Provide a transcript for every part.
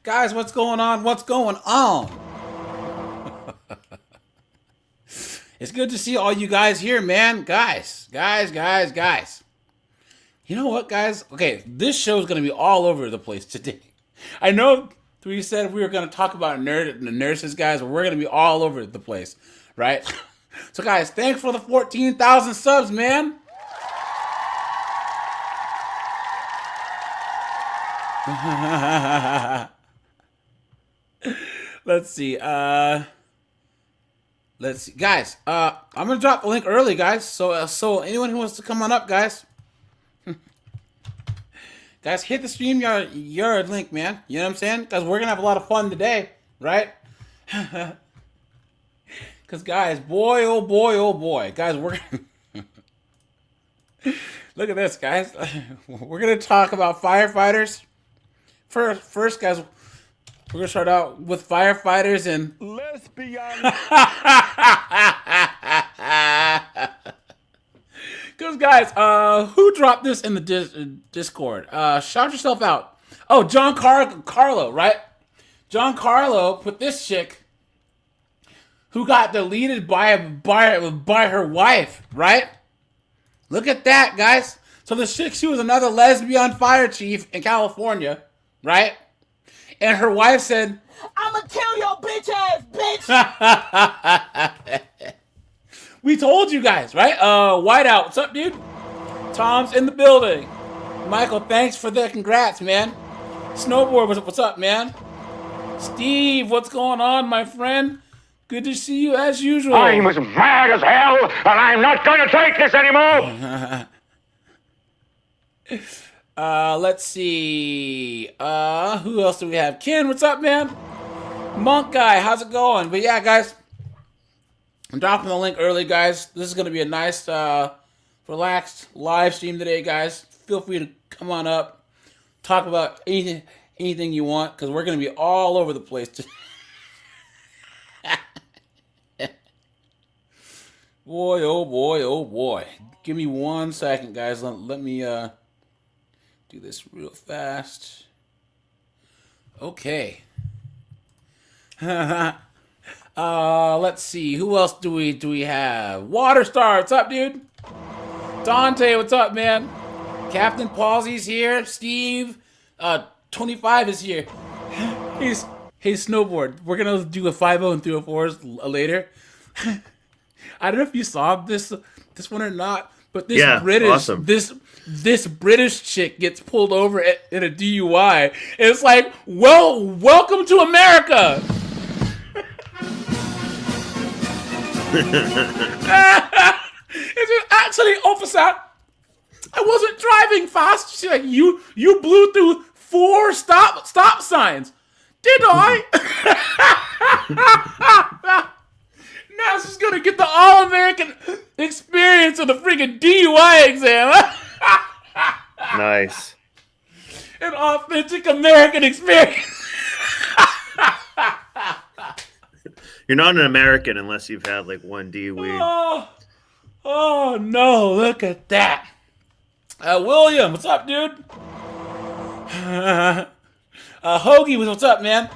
Guys, what's going on? What's going on? It's good to see all you guys here, man. Guys. You know what, guys? Okay, this show is going to be all over the place today. I know we said we were going to talk about the nurses, guys, but we're going to be all over the place, right? So, guys, thanks for the 14,000 subs, man. Let's see. Let's see, guys. I'm gonna drop the link early, guys. So anyone who wants to come on up, guys, guys, hit the StreamYard link, man. You know what I'm saying? Because we're gonna have a lot of fun today, right? Because guys, boy, oh boy, guys, we're look at this, guys. We're gonna talk about firefighters. First, guys, we're gonna start out with firefighters and lesbian. Because guys, who dropped this in the Discord? Shout yourself out. Oh, John Carlo, right? John Carlo put this chick who got deleted by her wife, right? Look at that, guys. So the chick, she was another lesbian fire chief in California, right? And her wife said, "I'ma kill your bitch ass, bitch." We told you guys, right? Whiteout, what's up, dude? Tom's in the building. Michael, thanks for the congrats, man. Snowboard, what's up, man? Steve, what's going on, my friend? Good to see you as usual. I'm as mad as hell, and I'm not going to take this anymore. Let's see. Who else do we have? Ken, what's up, man? Monk guy, how's it going? But yeah, guys, I'm dropping the link early, guys. This is going to be a nice, relaxed live stream today, guys. Feel free to come on up, talk about anything you want, because we're going to be all over the place today. Boy, oh boy, oh boy. Give me 1 second, guys. Let me do this real fast. Okay. Let's see. Who else do we have? Waterstar, what's up, dude? Dante, what's up, man? Captain Palsy's here. Steve, 25 is here. Hey, Snowboard. We're gonna do a 5-0 and 304s later. I don't know if you saw this one or not, but this awesome. this British chick gets pulled over in a DUI. It's like, well, welcome to America. It's just, actually, officer, I wasn't driving fast. She's like, you blew through 4 stop signs. Did I? Now she's gonna get the all-American experience of the freaking DUI exam. Nice. An authentic American experience. You're not an American unless you've had like 1 DUI. Oh no, look at that. William, what's up, dude? Hoagie, what's up, man?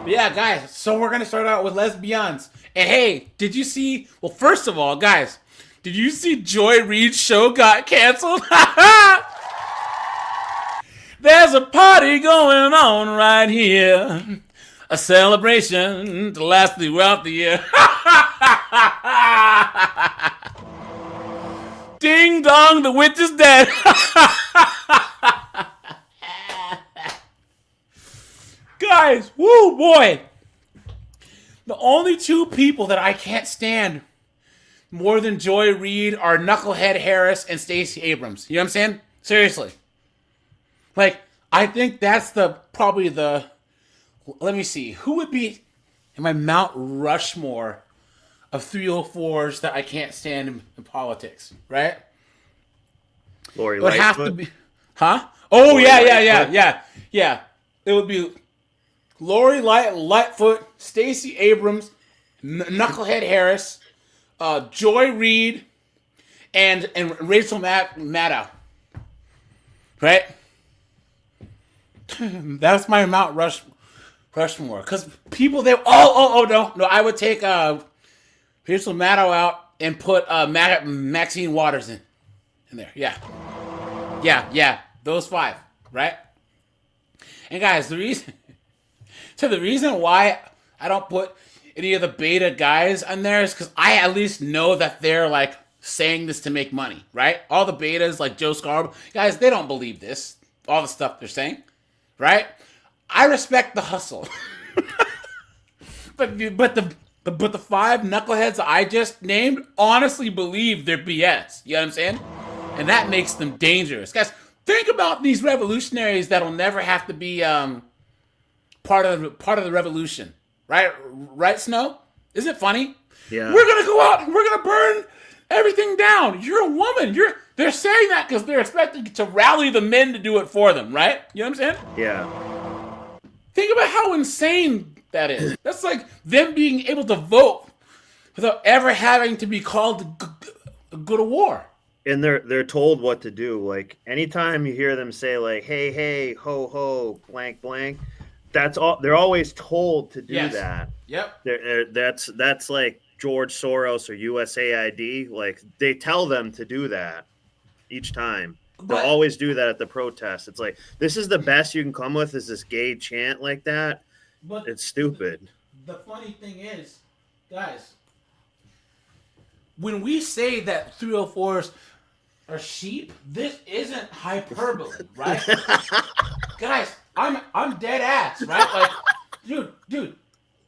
But yeah, guys, so we're gonna start out with lesbians. And hey, did you see, well, first of all, guys, did you see Joy Reid's show got canceled? There's a party going on right here. A celebration to last throughout the year. Ding dong, the witch is dead. Guys, woo boy. The only 2 people that I can't stand more than Joy Reid are Knucklehead Harris and Stacey Abrams. You know what I'm saying? Seriously. Like, I think that's probably the, let me see, who would be in my Mount Rushmore of 304s that I can't stand in politics, right? Lori It would have Lightfoot. to be, huh? Oh, Lori yeah. It would be Lori Lightfoot, Stacey Abrams, Knucklehead Harris, Joy Reid, and Rachel Maddow. Right? That's my Mount Rushmore. Because people, no, I would take Hazel Maddow out and put Maxine Waters in there. Yeah, those 5, right? And guys, the reason why I don't put any of the beta guys on there is because I at least know that they're like saying this to make money, right? All the betas like Joe Scarborough, guys, they don't believe this, all the stuff they're saying, right? I respect the hustle. but the 5 knuckleheads I just named honestly believe they're BS. You know what I'm saying? And that makes them dangerous. Guys, think about these revolutionaries that'll never have to be part of the revolution. Right, Snow? Isn't it funny? Yeah. We're gonna go out and we're gonna burn everything down. You're a woman. They're saying that because they're expecting to rally the men to do it for them, right? You know what I'm saying? Yeah. Think about how insane that is. That's like them being able to vote without ever having to be called to go to war. And they're told what to do. Like anytime you hear them say like, hey, ho, ho, blank, blank, that's all. They're always told to do that. Yep. That's like George Soros or USAID. Like they tell them to do that each time. They'll always do that at the protest. It's like, this is the best you can come with is this gay chant like that. But it's stupid. The funny thing is, guys, when we say that 304s are sheep, this isn't hyperbole, right? Guys, I'm dead ass, right? Like, dude,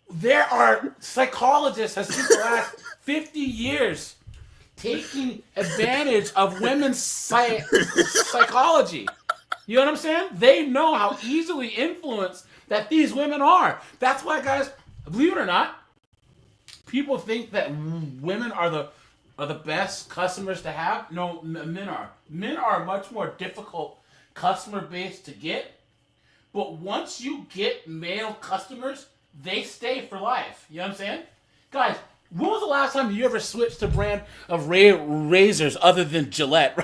there are psychologists has spent the last 50 years taking advantage of women's psychology. You know what I'm saying? They know how easily influenced that these women are. That's why, guys, believe it or not, people think that women are the best customers to have. No, men are. Men are much more difficult customer base to get. But once you get male customers, they stay for life. You know what I'm saying? Guys, when was the last time you ever switched a brand of razors other than Gillette?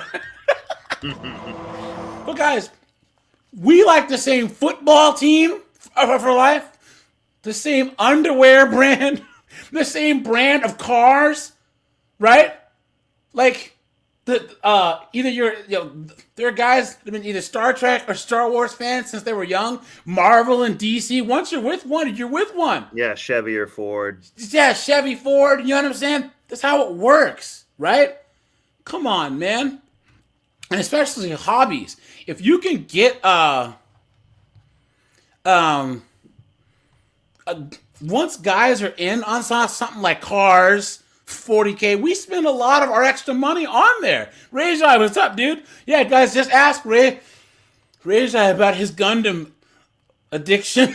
But guys, we like the same football team for life, the same underwear brand, the same brand of cars, right? Like either there are guys that have been either Star Trek or Star Wars fans since they were young, Marvel and DC. Once you're with one, you're with one. Yeah, Chevy or Ford. Yeah, Chevy, Ford. You know what I'm saying? That's how it works, right? Come on, man. And especially hobbies. If you can get once guys are in on something like cars, 40K, we spend a lot of our extra money on there. Rajai, what's up, dude? Yeah, guys, just ask Rajai about his Gundam addiction.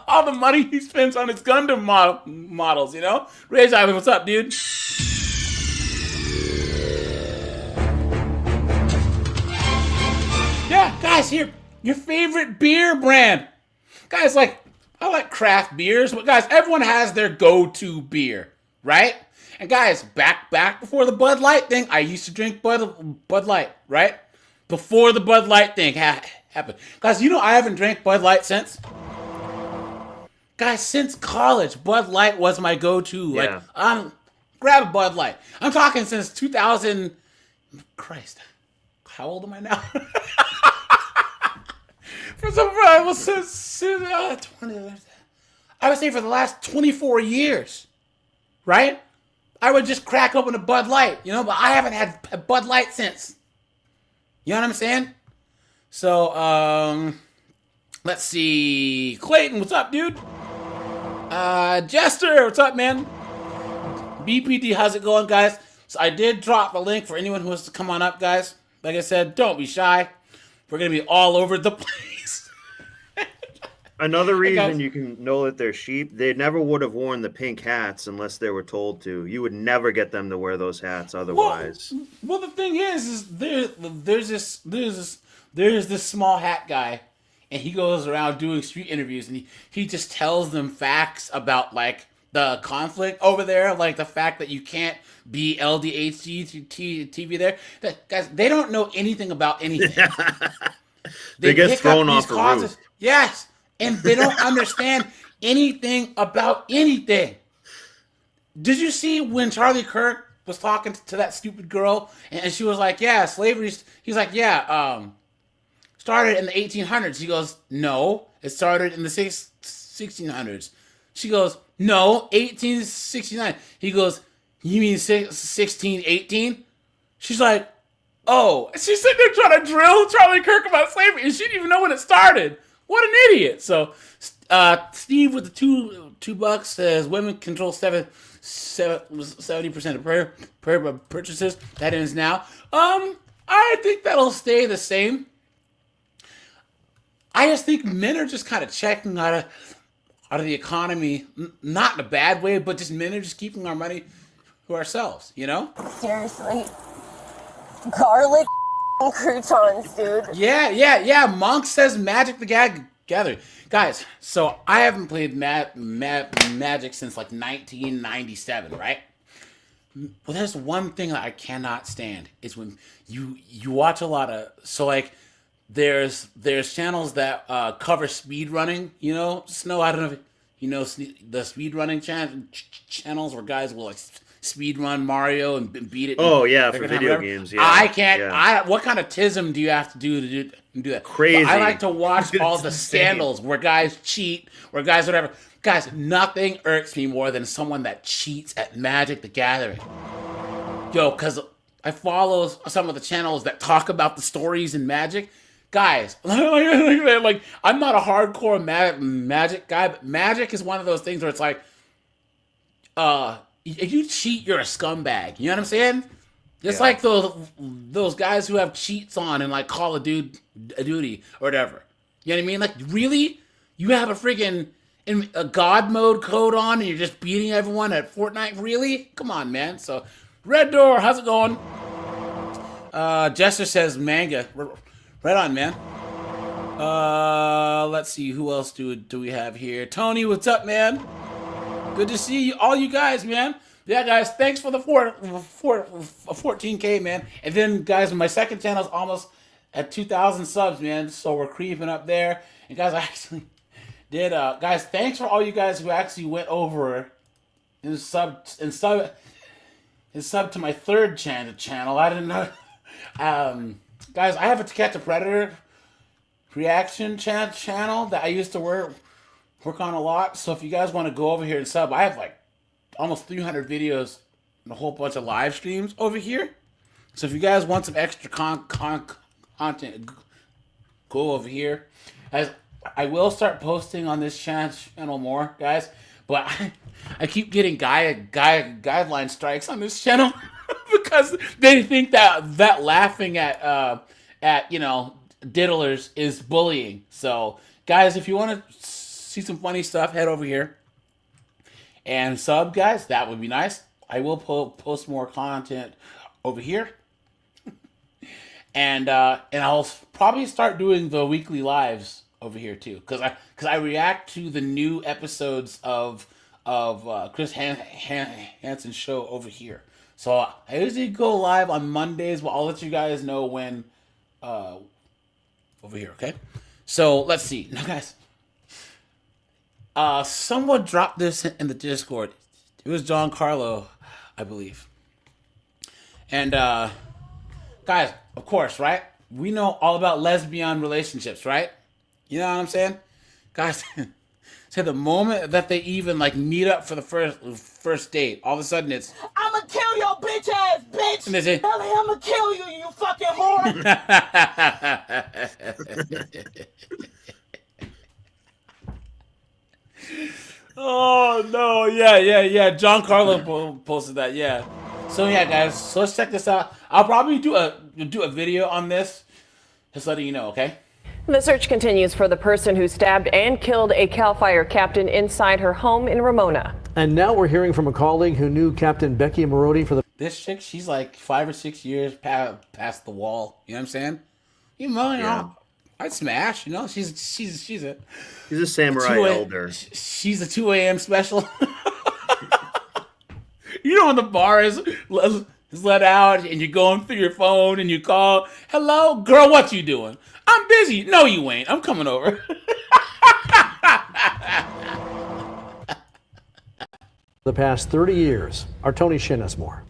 All the money he spends on his Gundam models, you know? Rajai, what's up, dude? Yeah, guys, here, your favorite beer brand. Guys, I like craft beers, but guys, everyone has their go-to beer, right? And guys, back before the Bud Light thing, I used to drink Bud Light, right? Before the Bud Light thing happened. Guys, you know I haven't drank Bud Light since? Guys, since college, Bud Light was my go-to. Yeah. Like, grab a Bud Light. I'm talking since 2000. Christ, how old am I now? I would say for the last 24 years, right? I would just crack open a Bud Light, you know, but I haven't had a Bud Light since. You know what I'm saying? So, let's see. Clayton, what's up, dude? Jester, what's up, man? BPD, how's it going, guys? So I did drop a link for anyone who wants to come on up, guys. Like I said, don't be shy. We're going to be all over the place. Another reason you can know that they're sheep, they never would have worn the pink hats unless they were told to. You would never get them to wear those hats otherwise. Well, the thing is there's this small hat guy, and he goes around doing street interviews, and he just tells them facts about, like, the conflict over there, like the fact that you can't be LDHG TV there. Guys, they don't know anything about anything. They get pick thrown up off these the causes. roof. Yes, and they don't understand anything about anything. Did you see when Charlie Kirk was talking to that stupid girl, and she was like, "Yeah, slavery." He's like, "Yeah, started in the 1800s." He goes, "No, it started in the 1600s." She goes, "No, 1869." He goes, "You mean 1618?" She's like, "Oh." She's sitting there trying to drill Charlie Kirk about slavery, and she didn't even know when it started. What an idiot! So, Steve with the two bucks says women control 70% of prayer purchases. That ends now. I think that'll stay the same. I just think men are just kind of checking out of the economy, not in a bad way, but just men are just keeping our money to ourselves, you know? Seriously. Garlic croutons, dude. Yeah. Monk says Magic the Gathering. Guys, so I haven't played Magic since like 1997, right? Well, there's one thing that I cannot stand is when you watch a lot of, so like there's channels that cover speed running, you know. Snow, I don't know if you know the speed running channels where guys will like speed run Mario and beat it. Oh yeah, for video games. Yeah, I can't. Yeah. What kind of tism do you have to do to do that? Crazy. But I like to watch all the scandals where guys cheat, where guys whatever. Guys, nothing irks me more than someone that cheats at Magic the Gathering. Yo, because I follow some of the channels that talk about the stories in Magic. Guys, like I'm not a hardcore Magic guy, but Magic is one of those things where it's like, if you cheat, you're a scumbag. You know what I'm saying? Just like those guys who have cheats on in like Call of Duty or whatever. You know what I mean? Like, really? You have a freaking a God mode code on and you're just beating everyone at Fortnite? Really? Come on, man. So, Red Door, how's it going? Jester says manga. Right on, man. Let's see. Who else do we have here? Tony, what's up, man? Good to see you, all you guys, man. Yeah, guys, thanks for the 14K, man. And then, guys, my second channel is almost at 2,000 subs, man. So we're creeping up there. And guys, I actually did. Guys, thanks for all you guys who actually went over and sub to my third channel. I didn't know. Guys, I have a To Catch a Predator reaction channel that I used to work on a lot. So if you guys want to go over here and sub, I have like almost 300 videos and a whole bunch of live streams over here. So if you guys want some extra content, go over here. As I will start posting on this channel more, guys. But I keep getting guideline strikes on this channel because they think that laughing at you know, diddlers is bullying. So guys, if you want to see some funny stuff, head over here and sub, guys. That would be nice. I will post more content over here, and I'll probably start doing the weekly lives over here too, because I react to the new episodes of Chris Hansen's show over here. So I usually go live on Mondays, but I'll let you guys know when over here. Okay, so let's see now, guys. Someone dropped this in the Discord. It was John Carlo, I believe. And guys, of course, right? We know all about lesbian relationships, right? You know what I'm saying? Guys, say the moment that they even like meet up for the first date, all of a sudden it's, I'ma kill your bitch ass, bitch! and they say, Ellie, I'ma kill you, you fucking whore! oh no, yeah. John Carlo posted that, yeah. So yeah, guys, so let's check this out. I'll probably do a video on this, just letting you know, okay? The search continues for the person who stabbed and killed a CAL FIRE captain inside her home in Ramona. And now we're hearing from a colleague who knew Captain Becky Marodi for the... This chick, she's like 5 or 6 years past the wall. You know what I'm saying? You know, I'd smash. You know, she's a samurai elder. She's a 2 a.m. special. You know when the bar is let out and you're going through your phone and you call, hello, girl, what you doing? I'm busy. No, you ain't. I'm coming over. The past 30 years. Our Tony Shin has more.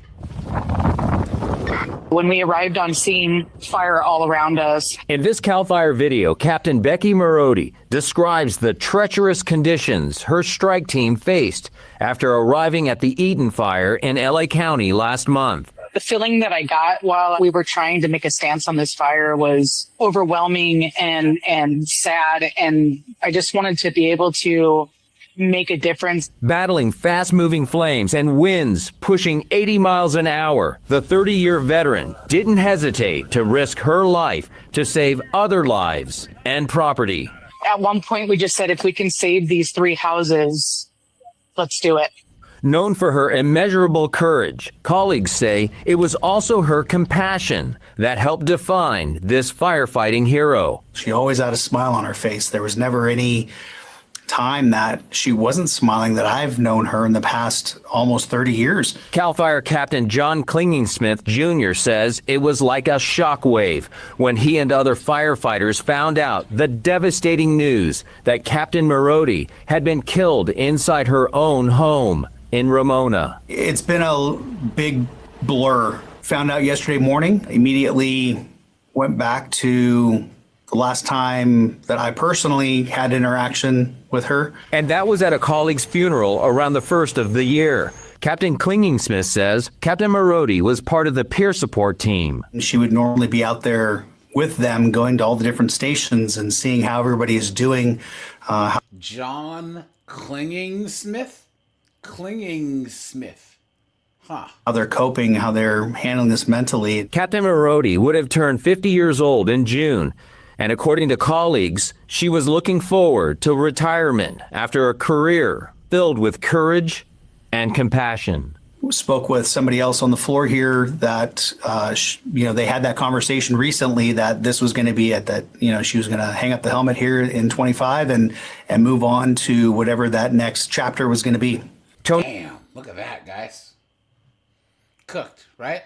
When we arrived on scene, fire all around us. In this CAL FIRE video, Captain Becky Marodi describes the treacherous conditions her strike team faced after arriving at the Eden fire in LA County last month. The feeling that I got while we were trying to make a stance on this fire was overwhelming and sad. And I just wanted to be able to make a difference. Battling fast-moving flames and winds pushing 80 miles an hour, the 30-year veteran didn't hesitate to risk her life to save other lives and property. At one point, we just said, if we can save these 3 houses, let's do it. Known for her immeasurable courage, colleagues say it was also her compassion that helped define this firefighting hero. She always had a smile on her face. There was never any time that she wasn't smiling that I've known her in the past almost 30 years. CAL FIRE Captain John Klingingsmith Jr. says it was like a shockwave when he and other firefighters found out the devastating news that Captain Marodi had been killed inside her own home in Ramona. It's been a big blur. Found out yesterday morning, immediately went back to the last time that I personally had interaction with her. And that was at a colleague's funeral around the first of the year. Captain Klingingsmith says Captain Marodi was part of the peer support team. She would normally be out there with them, going to all the different stations and seeing how everybody is doing. John Klingingsmith? Klingingsmith. Huh. How they're coping, how they're handling this mentally. Captain Marodi would have turned 50 years old in June. And according to colleagues, she was looking forward to retirement after a career filled with courage and compassion. Spoke with somebody else on the floor here that, they had that conversation recently that this was going to be at that, she was going to hang up the helmet here in 25 and move on to whatever that next chapter was going to be. Damn, look at that, guys. Cooked, right?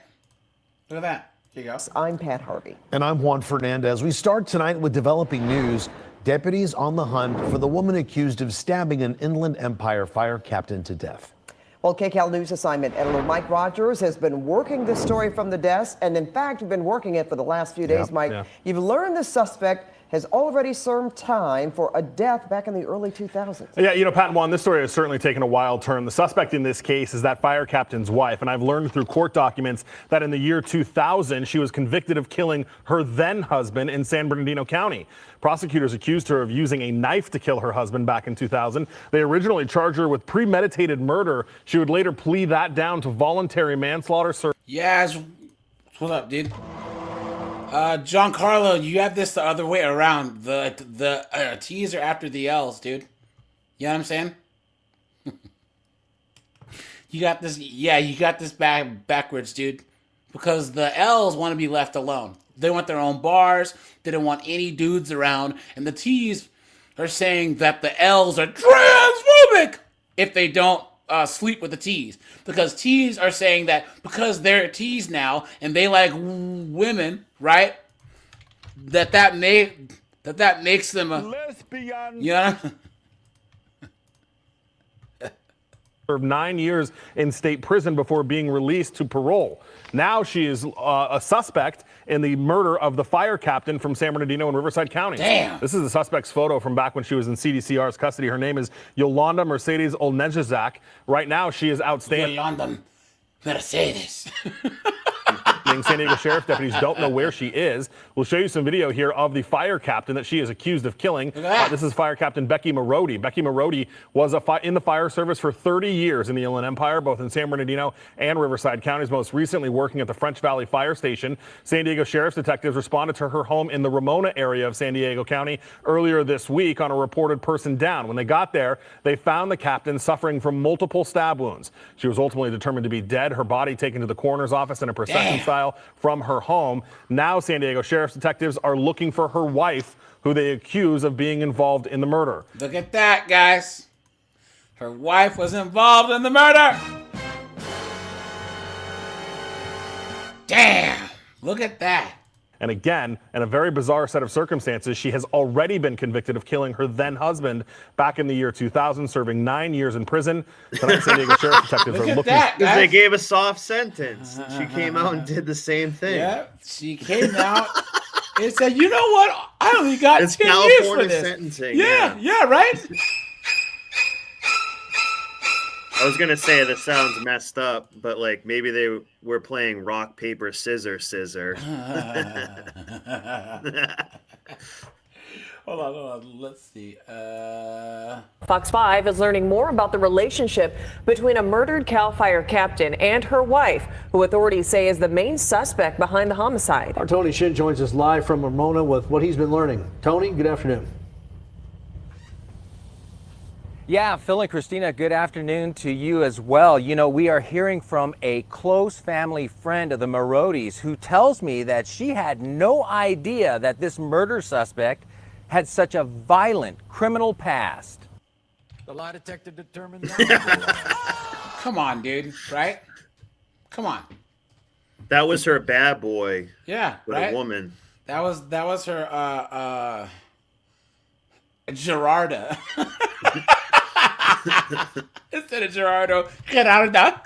Look at that. Here you go. I'm Pat Harvey. And I'm Juan Fernandez. We start tonight with developing news. Deputies on the hunt for the woman accused of stabbing an Inland Empire fire captain to death. Well, KCAL News assignment editor Mike Rogers has been working this story from the desk, and in fact, we've been working it for the last few days, Mike. Yeah. You've learned the suspect has already served time for a death back in the early 2000s. Yeah, Pat and Juan, this story has certainly taken a wild turn. The suspect in this case is that fire captain's wife, and I've learned through court documents that in the year 2000, she was convicted of killing her then husband in San Bernardino County. Prosecutors accused her of using a knife to kill her husband back in 2000. They originally charged her with premeditated murder. She would later plea that down to voluntary manslaughter. Yes. What's up, dude? John Carlo, you have this the other way around. The T's are after the L's, dude. You know what I'm saying? You got this. Yeah, you got this backwards, dude. Because the L's want to be left alone. They want their own bars. They don't want any dudes around. And the T's are saying that the L's are transphobic if they don't sleep with the T's. Because T's are saying that because they're T's now and they like women, right? That makes them a lesbian. Yeah. Served 9 years in state prison before being released to parole. Now she is a suspect in the murder of the fire captain from San Bernardino and Riverside County. Damn. This is the suspect's photo from back when she was in CDCR's custody. Her name is Yolanda Mercedes Olnejazak. Right now, she is outstanding. Yolanda Mercedes. San Diego Sheriff's deputies don't know where she is. We'll show you some video here of the fire captain that she is accused of killing. This is Fire Captain Becky Marodi. Becky Marodi was in the fire service for 30 years in the Inland Empire, both in San Bernardino and Riverside counties, most recently working at the French Valley Fire Station. San Diego Sheriff's detectives responded to her home in the Ramona area of San Diego County earlier this week on a reported person down. When they got there, they found the captain suffering from multiple stab wounds. She was ultimately determined to be dead, her body taken to the coroner's office in a procession style from her home. Now San Diego Sheriff's detectives are looking for her wife, who they accuse of being involved in the murder. Look at that, guys. Her wife was involved in the murder. Damn. Look at that. And again, in a very bizarre set of circumstances, she has already been convicted of killing her then husband back in the year 2000, serving 9 years in prison. Tonight, San Diego Sheriff detectives are looking. Because they gave a soft sentence. She came out and did the same thing. Yeah, she came out and said, "You know what? I only got 10 years for this." Sentencing. Yeah, right. I was gonna say that sounds messed up, but like maybe they were playing rock, paper, scissors. Hold on. Let's see. Fox 5 is learning more about the relationship between a murdered CAL FIRE captain and her wife, who authorities say is the main suspect behind the homicide. Our Tony Shin joins us live from Ramona with what he's been learning. Tony, good afternoon. Yeah, Phil and Christina, good afternoon to you as well. You know, we are hearing from a close family friend of the Marodis who tells me that she had no idea that this murder suspect had such a violent criminal past. The lie detector determined Come on, dude, right? Come on. That was her bad boy. Yeah, with right? a woman. That was her Gerarda. Instead of Gerardo, Gerarda.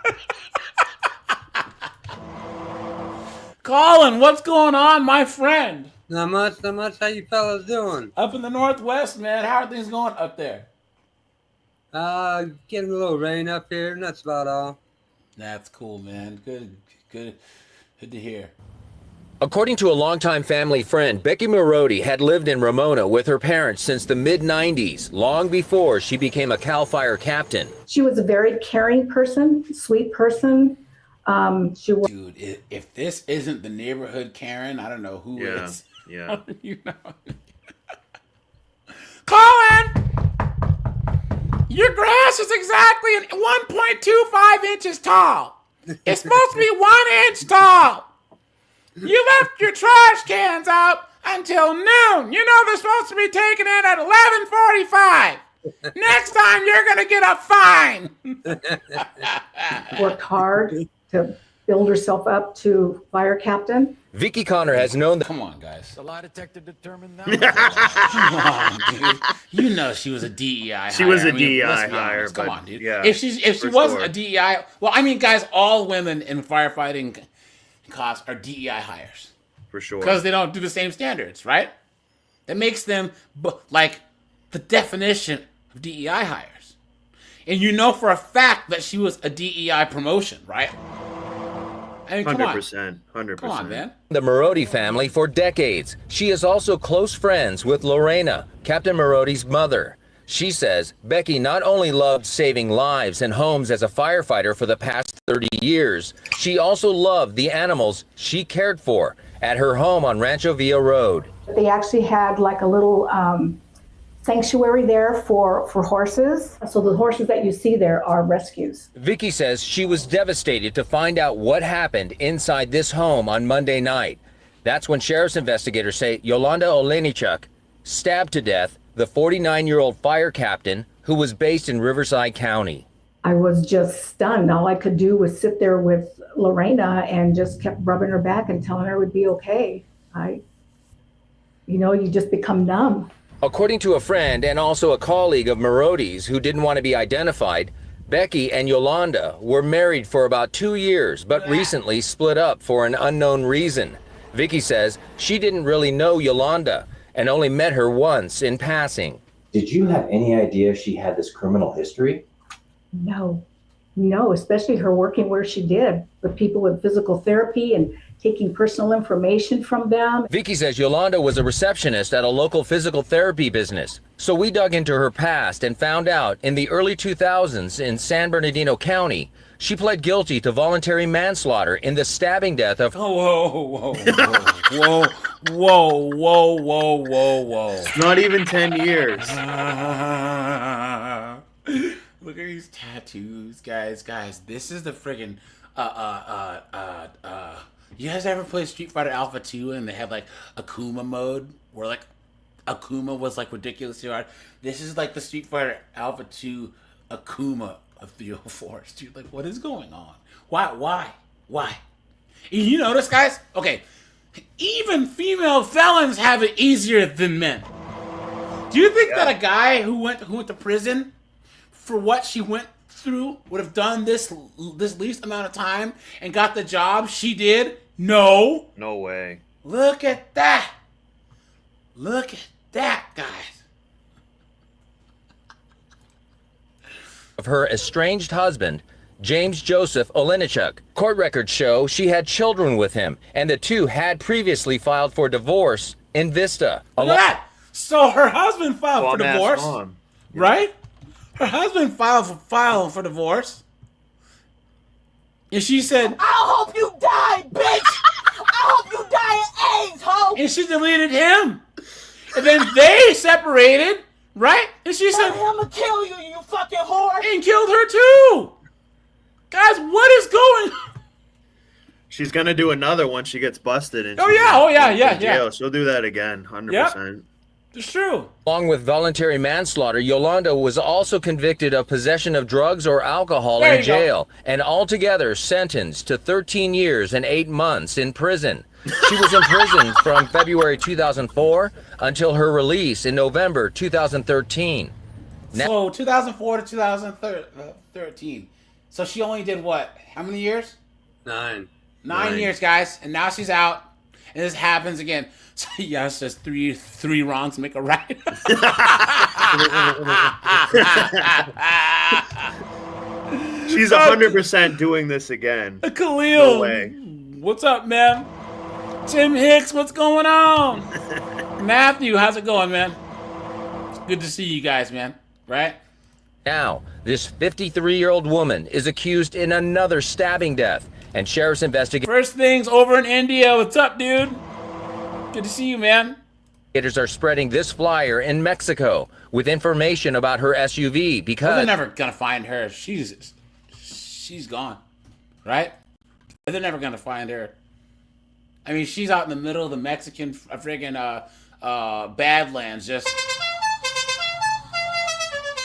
Colin, what's going on, my friend? Not much. How you fellas doing? Up in the Northwest, man. How are things going up there? Getting a little rain up here. That's about all. That's cool, man. Good to hear. According to a longtime family friend, Becky Marodi had lived in Ramona with her parents since the mid-90s, long before she became a CAL FIRE captain. She was a very caring person, sweet person. Dude, if this isn't the neighborhood Karen, I don't know who is. Yeah. You know. Colin! Your grass is exactly 1.25 inches tall. It's supposed to be 1 inch tall. You left your trash cans out until noon. You know they're supposed to be taken in at 11:45. Next time you're going to get a fine. Worked hard to build herself up to fire captain. Vicky Connor has known that. Come on, guys. The lie detector determined Come on, dude. You know she was a DEI hire. She was a I mean, DEI let's be hire. honest. Come but on, dude. Yeah, if she wasn't a DEI, well, I mean, guys, all women in firefighting cops are DEI hires. For sure. Because they don't do the same standards, right? That makes them like the definition of DEI hires. And you know for a fact that she was a DEI promotion, right? I mean, 100%. Come on, man. The Marodi family for decades. She is also close friends with Lorena, Captain Marodi's mother. She says Becky not only loved saving lives and homes as a firefighter for the past 30 years, she also loved the animals she cared for at her home on Rancho Villa Road. They actually had like a little sanctuary there for horses. So the horses that you see there are rescues. Vicky says she was devastated to find out what happened inside this home on Monday night. That's when sheriff's investigators say Yolanda Olenichuk stabbed to death the 49-year-old fire captain who was based in Riverside County. I was just stunned. All I could do was sit there with Lorena and just kept rubbing her back and telling her it would be okay. You just become numb. According to a friend and also a colleague of Marodi's who didn't want to be identified, Becky and Yolanda were married for about 2 years, but recently split up for an unknown reason. Vicky says she didn't really know Yolanda and only met her once in passing. Did you have any idea she had this criminal history? No, especially her working where she did with people with physical therapy and taking personal information from them. Vicky says Yolanda was a receptionist at a local physical therapy business. So we dug into her past and found out in the early 2000s in San Bernardino County, she pled guilty to voluntary manslaughter in the stabbing death of... Whoa. Not even 10 years. Look at these tattoos, guys. This is the friggin' you guys ever play Street Fighter Alpha 2 and they had like Akuma mode where like Akuma was like ridiculously hard? This is like the Street Fighter Alpha 2 Akuma of 304s, dude. Like, what is going on? Why? You notice, guys? Okay, Even female felons have it easier than men. Do you think that a guy who went to prison for what she went through would have done this least amount of time and got the job she did? No. No way. Look at that. Look at that, guys. Of her estranged husband, James Joseph Olenichuk. Court records show she had children with him, and the two had previously filed for divorce in Vista. Look at that. So her husband filed for divorce, right? Her husband filed for divorce, and she said, "I hope you die, bitch. I hope you die of AIDS, ho." And she deleted him, and then they separated, right? And she said, "I'm gonna kill you, you fucking whore," and killed her too. Guys, what is going on? She's gonna do another once she gets busted. And yeah. She'll do that again, 100%. It's true. Along with voluntary manslaughter, Yolanda was also convicted of possession of drugs or alcohol in jail and altogether sentenced to 13 years and 8 months in prison. She was imprisoned from February 2004 until her release in November 2013. So 2004 to 2013. So she only did what? How many years? 9. 9 years, guys. And now she's out. And this happens again. So yeah, it's just three wrongs make a right. She's 100% doing this again. Khalil, no way. What's up, man? Tim Hicks, what's going on? Matthew, how's it going, man? It's good to see you guys, man. Right? Now, this 53-year-old woman is accused in another stabbing death, and sheriff's investigators. First things over in India. What's up, dude? Good to see you, man. Investigators are spreading this flyer in Mexico with information about her SUV because they're never gonna find her. She's gone, right? They're never gonna find her. I mean, she's out in the middle of the Mexican friggin' Badlands. Just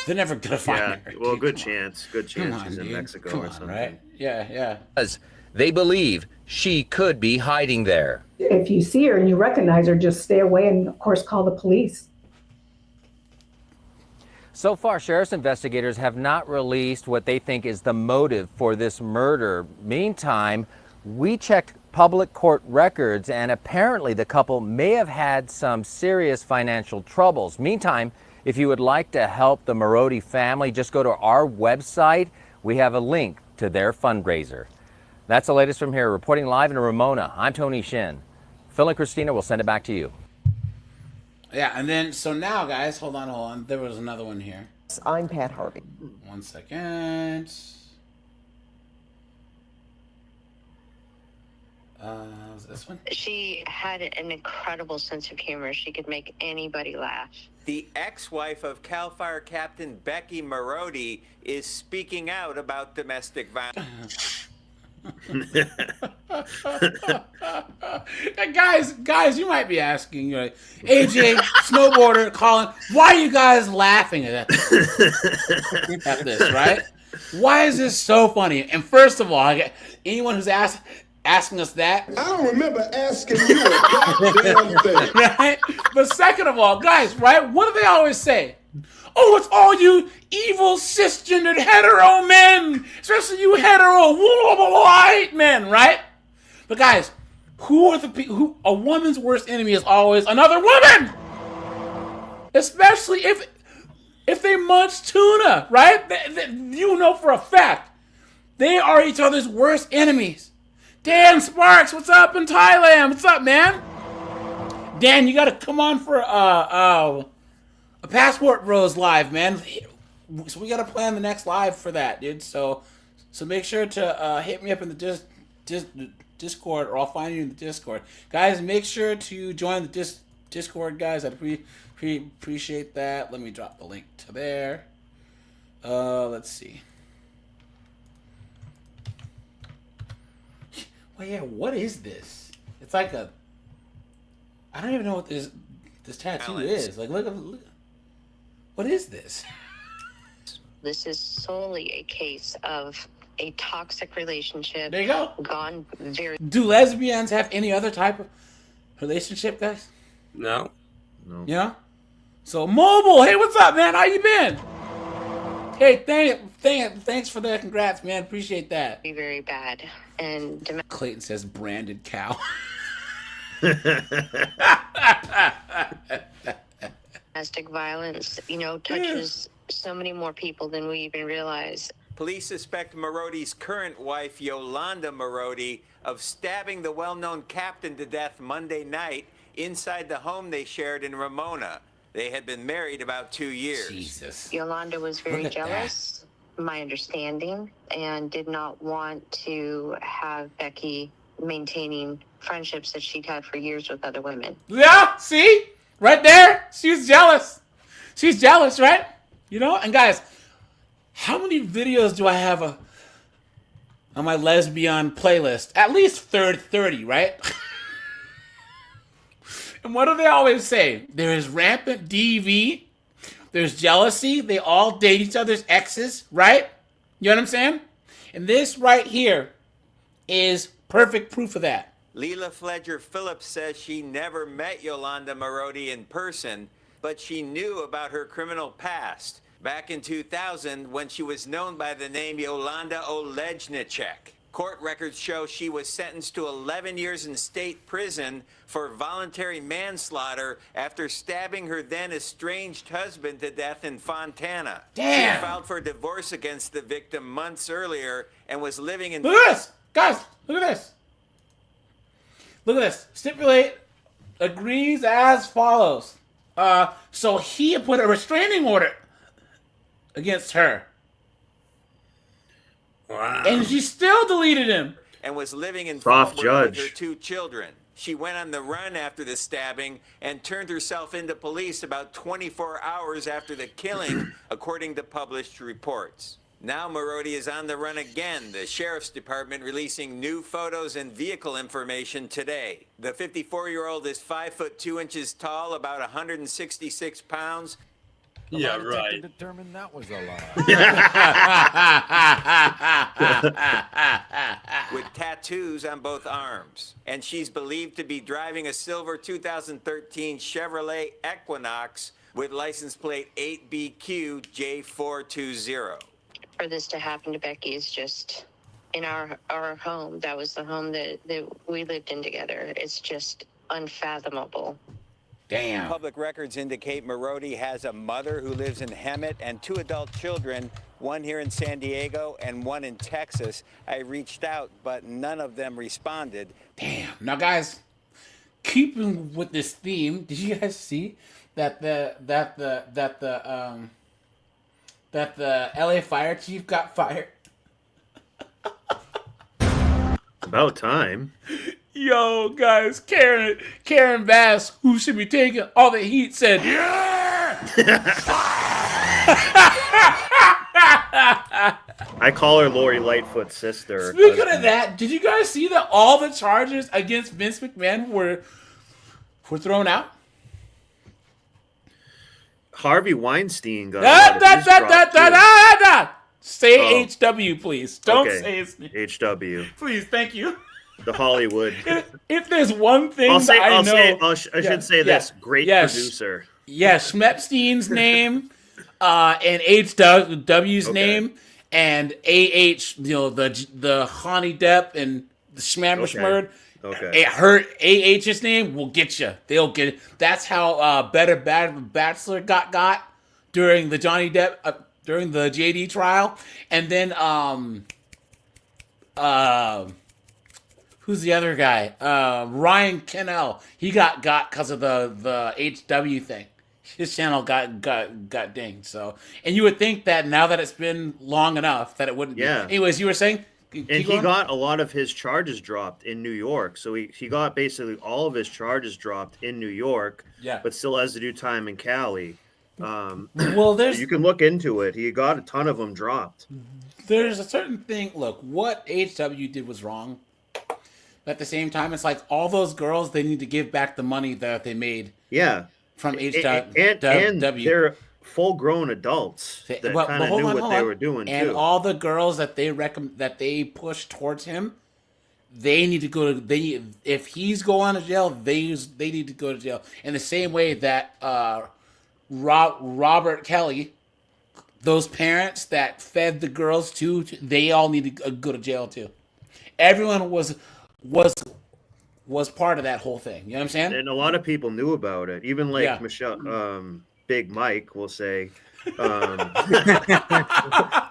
they're never gonna find her. Well, good chance. Good chance on, she's in dude. Mexico Come or on, something. right? Yeah. because they believe she could be hiding there. If you see her and you recognize her, just stay away and, of course, call the police. So far, sheriff's investigators have not released what they think is the motive for this murder. Meantime, we checked public court records, and apparently the couple may have had some serious financial troubles. Meantime, if you would like to help the Marodi family, just go to our website. We have a link to their fundraiser. That's the latest from here. Reporting live in Ramona, I'm Tony Shin. Phil and Christina will send it back to you. Yeah, and then, so now, guys, hold on. There was another one here. I'm Pat Harvey. 1 second. Was this one? She had an incredible sense of humor. She could make anybody laugh. The ex-wife of CAL FIRE Captain Becky Marodi is speaking out about domestic violence. guys, you might be asking, you're like, AJ, snowboarder, Colin, why are you guys laughing at this, right? Why is this so funny? And first of all, anyone who's asking us that, I don't remember asking you a goddamn thing. Right? But second of all, guys, right? What do they always say? Oh, it's all you evil cisgendered hetero men, especially you hetero white men, right? But guys, who a woman's worst enemy is always another woman, especially if they munch tuna, right? You know for a fact they are each other's worst enemies. Dan Sparks, what's up in Thailand? What's up, man? Dan, you got to come on for a Passport Bros live, man. So we got to plan the next live for that, dude. So make sure to hit me up in the Discord, or I'll find you in the Discord. Guys, make sure to join the Discord, guys. I'd appreciate that. Let me drop the link to there. Let's see. Well, yeah, what is this? It's like I don't even know what this tattoo is. Like, look. What is this? This is solely a case of a toxic relationship. There you go. Gone very. Do lesbians have any other type of relationship, guys? No. Yeah. So Mobile, hey, what's up, man? How you been? Hey, thanks for the congrats, man. Appreciate that. Be very bad. And Clayton says branded cow. domestic violence, touches so many more people than we even realize. Police suspect Marodi's current wife, Yolanda Marodi, of stabbing the well-known captain to death Monday night inside the home they shared in Ramona. They had been married about 2 years. Jesus. Yolanda was very jealous, my understanding, and did not want to have Becky maintaining friendships that she'd had for years with other women. Yeah, see? Right there. She's jealous. She's jealous, right? And guys, how many videos do I have on my lesbian playlist? At least 30, right? And what do they always say? There is rampant DV. There's jealousy. They all date each other's exes, right? You know what I'm saying? And this right here is perfect proof of that. Leela Fledger Phillips says she never met Yolanda Marodi in person, but she knew about her criminal past back in 2000 when she was known by the name Yolanda Olejniczek. Court records show she was sentenced to 11 years in state prison for voluntary manslaughter after stabbing her then estranged husband to death in Fontana. Damn. She filed for divorce against the victim months earlier and was living in... Look at this! Guys, look at this. Look at this. Stipulate agrees as follows. So he put a restraining order against her. Wow. And she still deleted him. And was living in Soft Fallbrook with judge. her 2 children. She went on the run after the stabbing and turned herself into police about 24 hours after the killing, according to published reports. Now Marodi is on the run again, the Sheriff's Department releasing new photos and vehicle information today. The 54-year-old is 5 foot 2 inches tall, about 166 pounds. The Yeah, lie detector right. determined that was a lie. With tattoos on both arms. And she's believed to be driving a silver 2013 Chevrolet Equinox with license plate 8BQ J420. For this to happen to Becky is just in our home. That was the home that we lived in together. It's just unfathomable. Damn. Public records indicate Marodi has a mother who lives in Hemet and 2 adult children, one here in San Diego and one in Texas. I reached out, but none of them responded. Damn. Now, guys, keeping with this theme, did you guys see that the LA fire chief got fired? About time. Yo, guys, Karen Bass, who should be taking all the heat, said, "Yeah." I call her Lori Lightfoot's sister. Speaking of that, did you guys see that all the charges against Vince McMahon were thrown out? Harvey Weinstein got Say HW, please. Don't say his name. HW. Please, thank you. The Hollywood. If there's one thing I should say this. Great producer. Yes, Schmepstein's name, and HW's name, and AH, the Honey Depp and the Schmammerschmerd. Okay. Her AH's name will get you. They'll get it. That's how Better Bachelor got during the Johnny Depp during the JD trial, and then who's the other guy? Ryan Kennell. He got because of the HW thing. His channel got dinged. So, and you would think that now that it's been long enough that it wouldn't. Yeah. Be. Anyways, you were saying. And he got a lot of his charges dropped in New York. So he got basically all of his charges dropped in New York. Yeah. But still has to do time in Cali. Well, you can look into it. He got a ton of them dropped. There's a certain thing. Look, what HW did was wrong. But at the same time, it's like all those girls, they need to give back the money that they made. Yeah. From HW. And they're full-grown adults that kind of knew what they were doing and too. all the girls that they pushed towards him they need to go to if he's going to jail, they need to go to jail. In the same way that Robert Kelly, those parents that fed the girls too, they all need to go to jail too. Everyone was part of that whole thing. You know what I'm saying? And a lot of people knew about it. Even like Michelle, Big Mike will say,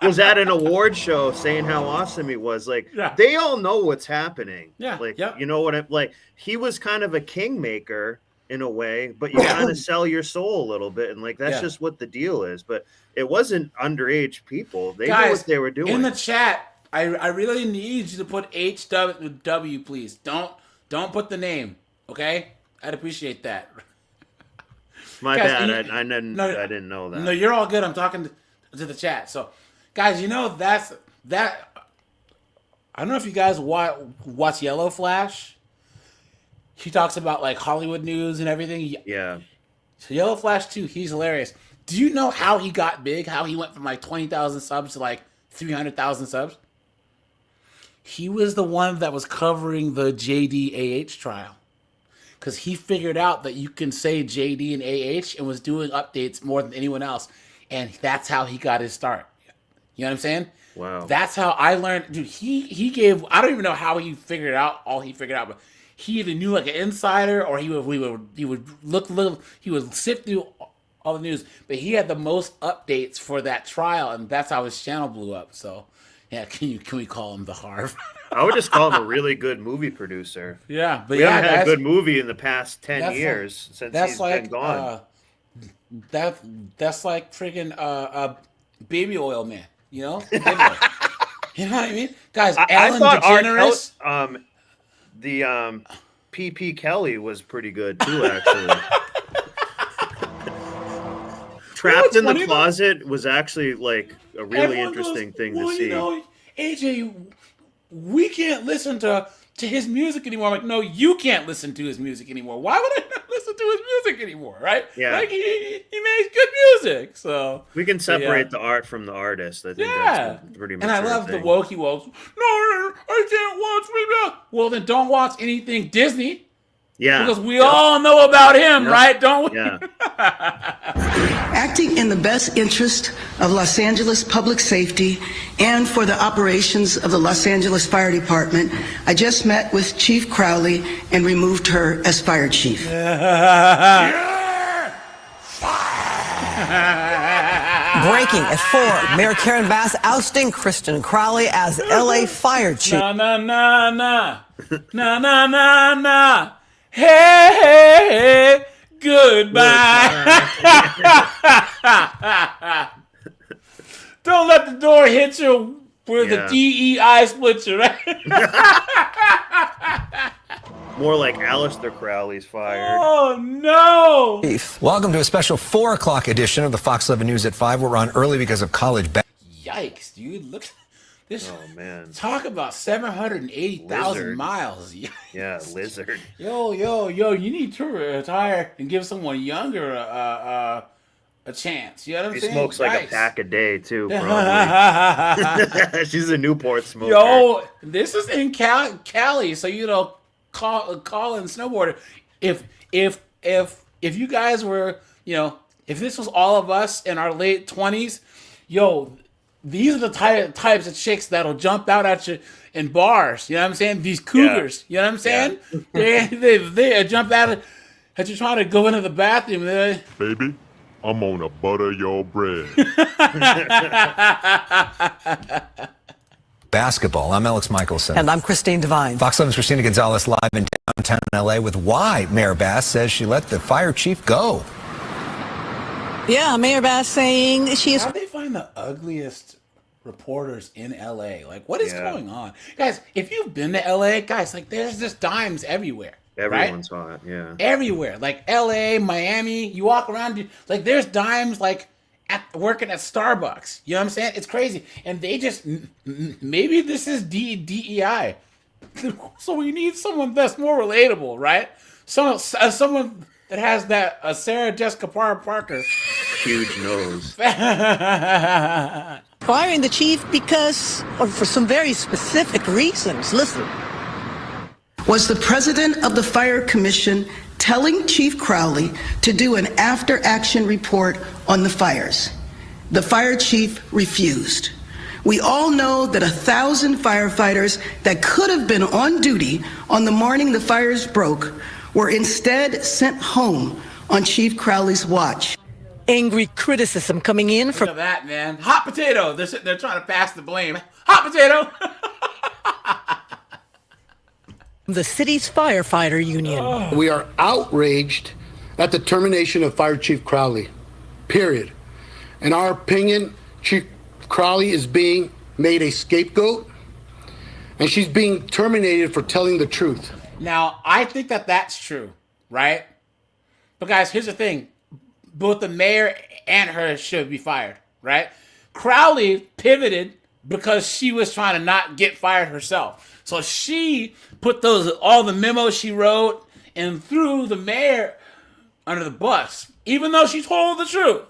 was at an award show saying how awesome he was. Like, they all know what's happening. Yeah. Like, you know what? Like, he was kind of a kingmaker in a way, but you kind of sell your soul a little bit. And like, that's just what the deal is. But it wasn't underage people. They knew what they were doing. In the chat, I really need you to put HW, please. Don't put the name. Okay? I'd appreciate that. My bad. I didn't know that. No, you're all good. I'm talking to the chat. So, guys, you know that. I don't know if you guys watch Yellow Flash. He talks about like Hollywood news and everything. Yeah. So Yellow Flash 2, he's hilarious. Do you know how he got big? How he went from like 20,000 subs to like 300,000 subs? He was the one that was covering the JD-AH trial. Because he figured out that you can say JD and AH and was doing updates more than anyone else. And that's how he got his start. You know what I'm saying? Wow. That's how I learned. Dude, he gave, I don't even know how he figured out all he figured out, but he either knew like an insider or he would sift through all the news. But he had the most updates for that trial, and that's how his channel blew up. So, yeah, can we call him the Harv? I would just call him a really good movie producer. Yeah, but we haven't had a good movie in the past 10 years since he's been gone. That's like freaking baby oil man, you know? You know what I mean? Guys, Ellen DeGeneres. The PP Kelly was pretty good too, actually. Trapped in the Closet was actually like a really interesting thing to see. You know, AJ, we can't listen to his music anymore. I'm like, no, you can't listen to his music anymore. Why would I not listen to his music anymore, right? Yeah. Like, he makes good music, so. We can separate the art from the artist. I think that's pretty much. And I love the wokey wokes. No, I can't watch Reba. Well, then don't watch anything Disney. Yeah. Because we all know about him, right? Don't we? Yeah. Acting in the best interest of Los Angeles public safety and for the operations of the Los Angeles Fire Department, I just met with Chief Crowley and removed her as fire chief. Breaking at 4, Mayor Karen Bass ousting Kristen Crowley as LA fire chief. Nah. Hey, goodbye. Don't let the door hit you where the DEI splits you, right? More like Aleister Crowley's fired. Oh, no. Welcome to a special 4 o'clock edition of the Fox 11 News at 5. We're on early because of college. Yikes, dude. Look. This, oh, man. Talk about 780,000 miles. Yeah, lizard. Yo, you need to retire and give someone younger a chance. You know what I'm saying? He smokes like a pack a day, too, probably. She's a Newport smoker. Yo, this is in Cali, so, you know, call and snowboarder. If you guys were, you know, if this was all of us in our late 20s, yo, these are the types of chicks that'll jump out at you in bars. You know what I'm saying? These cougars. You know what I'm saying? Yeah. They jump out at you trying to go into the bathroom. Baby, I'm gonna butter your bread. Basketball. I'm Alex Michelson. And I'm Christine Devine. Fox 11's Christina Gonzalez live in downtown LA with why Mayor Bass says she let the fire chief go. Yeah, Mayor Bass saying she is. How do they find the ugliest reporters in LA? Like, what is going on? Guys, if you've been to LA, guys, like, there's just dimes everywhere. Everyone's hot, yeah. Everywhere. Like, LA, Miami, you walk around, like, there's dimes, like, working at Starbucks. You know what I'm saying? It's crazy. And they just, maybe this is DEI. So we need someone that's more relatable, right? Someone that has that Sarah Jessica Parker huge nose. Firing the chief because, or for some very specific reasons. Listen. was the president of the Fire Commission telling Chief Crowley to do an after-action report on the fires. The fire chief refused. We all know that 1,000 firefighters that could have been on duty on the morning the fires broke were instead sent home on Chief Crowley's watch. Angry criticism coming in from Look at that, man. Hot potato. They're sitting there trying to pass the blame. Hot potato. the city's firefighter union. We are outraged at the termination of Fire Chief Crowley, period. In our opinion, Chief Crowley is being made a scapegoat, and she's being terminated for telling the truth. Now, I think that that's true, right? But guys, here's the thing. Both the mayor and her should be fired, right? Crowley pivoted because she was trying to not get fired herself. So she put all the memos she wrote and threw the mayor under the bus, even though she told the truth,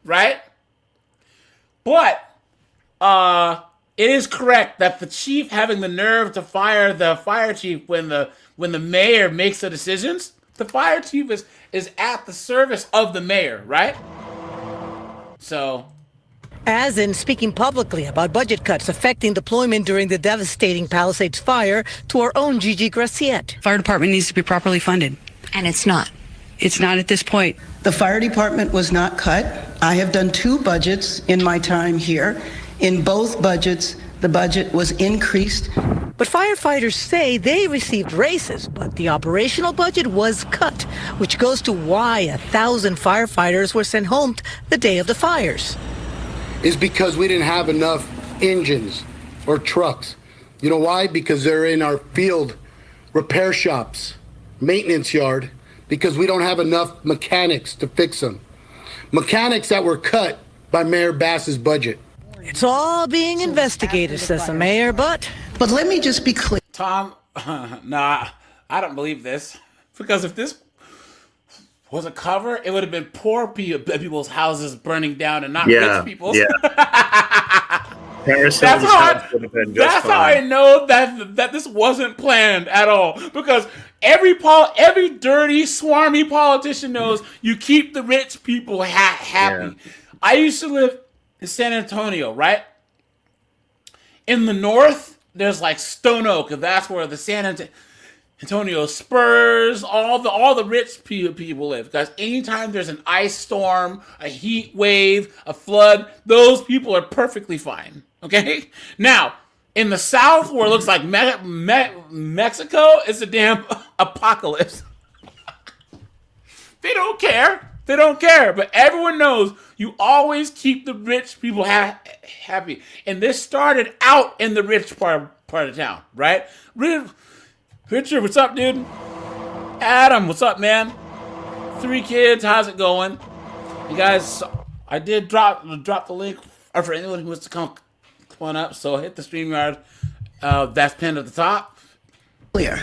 right? But it is correct that the chief having the nerve to fire the fire chief when the mayor makes the decisions, the fire chief is at the service of the mayor, right? So, as in speaking publicly about budget cuts affecting deployment during the devastating Palisades fire, to our own Gigi Graciette. Fire department needs to be properly funded. And it's not. It's not at this point. The fire department was not cut. I have done 2 budgets in my time here. In both budgets, the budget was increased. But firefighters say they received raises, but the operational budget was cut, which goes to why 1,000 firefighters were sent home the day of the fires. Is because we didn't have enough engines or trucks. You know why? Because they're in our field repair shops, maintenance yard, because we don't have enough mechanics to fix them. Mechanics that were cut by Mayor Bass's budget. It's all being investigated, says the mayor, but let me just be clear. Tom, nah, I don't believe this. Because if this was a cover, it would have been poor people's houses burning down and not rich people's. Yeah. That's how I know that this wasn't planned at all. Because every dirty, swarmy politician knows you keep the rich people happy. Yeah. I used to live in San Antonio, right? In the north, there's like Stone Oak, and that's where the San Antonio Spurs, all the rich people live. Because anytime there's an ice storm, a heat wave, a flood, those people are perfectly fine. Okay? Now, in the south, where it looks like Mexico, it's a damn apocalypse. They don't care. They don't care. But everyone knows you always keep the rich people happy. And this started out in the rich part of town, right? Richard, what's up, dude? Adam, what's up, man? 3 kids, how's it going? You guys, I did drop the link for anyone who wants to come on up. So hit the StreamYard. That's pinned at the top. Clear.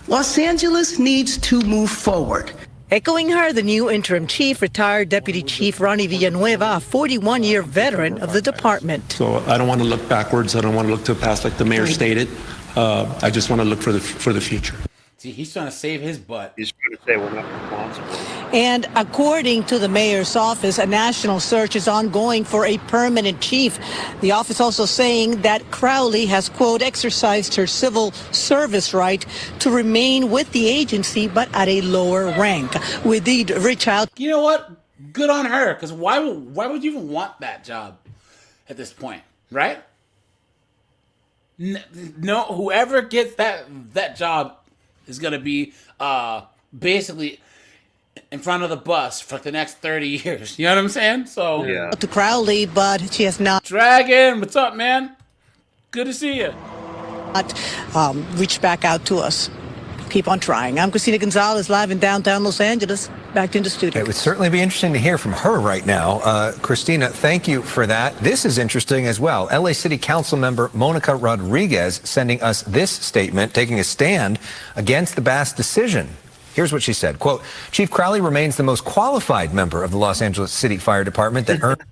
Los Angeles needs to move forward. Echoing her, the new interim chief, retired Deputy Chief Ronnie Villanueva, a 41-year veteran of the department. So I don't want to look backwards. I don't want to look to the past like the mayor stated. I just want to look for the future. See, he's trying to save his butt. He's trying to say we're not responsible. And according to the mayor's office, a national search is ongoing for a permanent chief. The office also saying that Crowley has, quote, exercised her civil service right to remain with the agency, but at a lower rank. We did reach out. You know what? Good on her, because why would you even want that job at this point, right? No, whoever gets that job is going to be basically in front of the bus for the next 30 years. You know what I'm saying? So yeah. To Crowley, but she has not. Dragon, what's up, man? Good to see you. Reach back out to us. Keep on trying. I'm Christina Gonzalez, live in downtown Los Angeles. Back into studio. It would certainly be interesting to hear from her right now. Christina, thank you for that. This is interesting as well. LA City Council member Monica Rodriguez sending us this statement, taking a stand against the Bass decision. Here's what she said, quote, Chief Crowley remains the most qualified member of the Los Angeles City Fire Department that earned...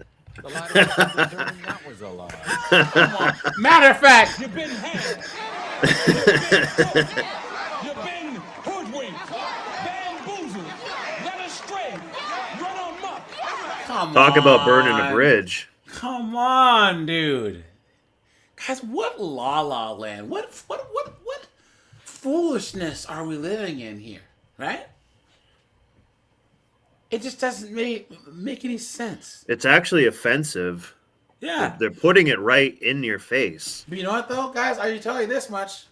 That was a lie. Matter of fact, Talk about burning a bridge. Come on, dude. Guys, what La La Land? What foolishness are we living in here, right? It just doesn't make any sense. It's actually offensive. Yeah. They're putting it right in your face. But you know what, though, guys? I can tell you this much.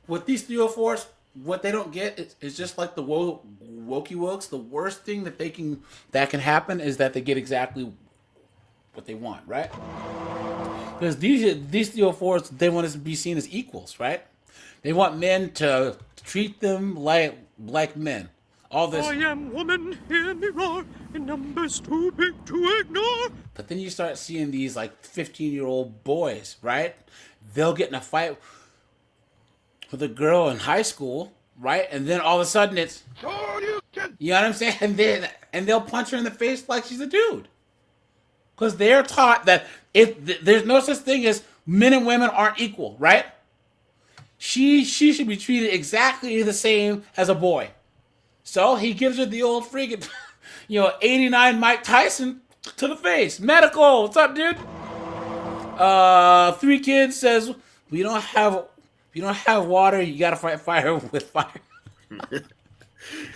With these 304s, what they don't get is just like the wokey wokes. The worst thing that can happen is that they get exactly what they want, right? Because these 304s, they want us to be seen as equals, right? They want men to treat them like men. All this. I am woman, hear me roar, in numbers too big to ignore. But then you start seeing these like 15-year-old boys, right? They'll get in a fight with a girl in high school, right? And then all of a sudden it's, you know what I'm saying? And they'll punch her in the face like she's a dude. Because they're taught that there's no such thing as men and women aren't equal, right? She should be treated exactly the same as a boy. So he gives her the old freaking, 89 Mike Tyson to the face. Medical, what's up, dude? 3 kids says, we don't have water, you gotta fight fire with fire.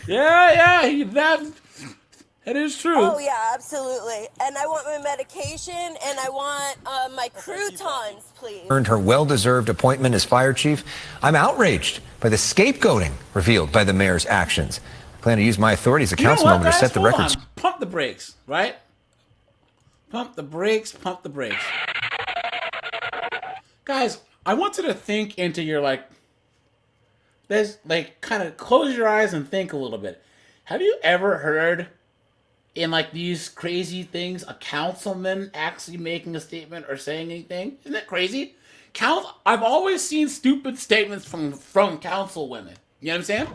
yeah, that is true. Oh yeah, absolutely. And I want my medication and I want my croutons, please. Earned her well-deserved appointment as fire chief. I'm outraged by the scapegoating revealed by the mayor's actions. I plan to use my authority as a councilwoman to set the record. Pump the brakes, right? Pump the brakes. Guys, I want you to think into your kind of close your eyes and think a little bit. Have you ever heard in these crazy things a councilman actually making a statement or saying anything? Isn't that crazy? I've always seen stupid statements from councilwomen. You know what I'm saying?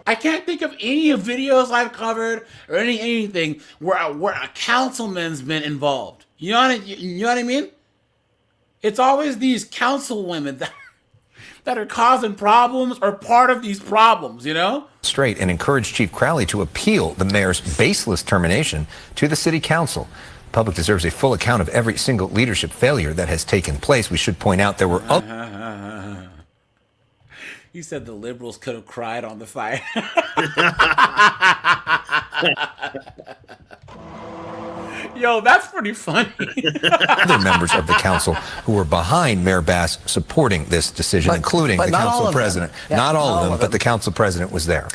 I can't think of any videos I've covered or anything where a councilman's been involved. You know what I mean? It's always these councilwomen that are causing problems or part of these problems, Straight and encouraged Chief Crowley to appeal the mayor's baseless termination to the city council. The public deserves a full account of every single leadership failure that has taken place. We should point out there were He said the liberals could have cried on the fire. Yo, that's pretty funny. other members of the council who were behind Mayor Bass supporting this decision, including the council president. Not all of them, but the council president was there.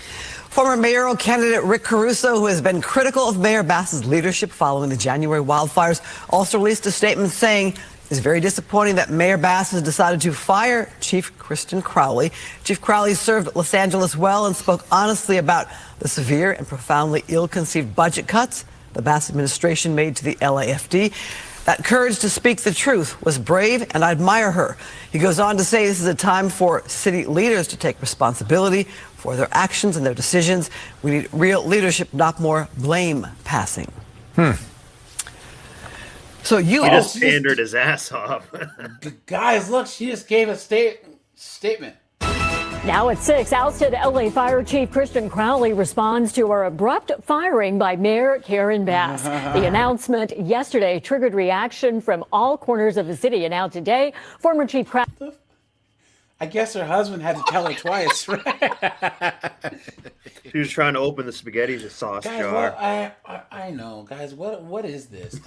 Former mayoral candidate Rick Caruso, who has been critical of Mayor Bass's leadership following the January wildfires, also released a statement saying it's very disappointing that Mayor Bass has decided to fire Chief Kristen Crowley. Chief Crowley served Los Angeles well and spoke honestly about the severe and profoundly ill-conceived budget cuts the Bass administration made to the LAFD. That courage to speak the truth was brave, and I admire her. He goes on to say this is a time for city leaders to take responsibility for their actions and their decisions. We need real leadership, not more blame passing. So he just pandered his ass off. Guys, look, she just gave a statement. Now at 6, ousted LA Fire Chief Kristen Crowley responds to her abrupt firing by Mayor Karen Bass. The announcement yesterday triggered reaction from all corners of the city, and now today, former Chief Crowley. I guess her husband had to tell her twice, right? She was trying to open the spaghetti sauce jar. Well, I know, guys. What is this?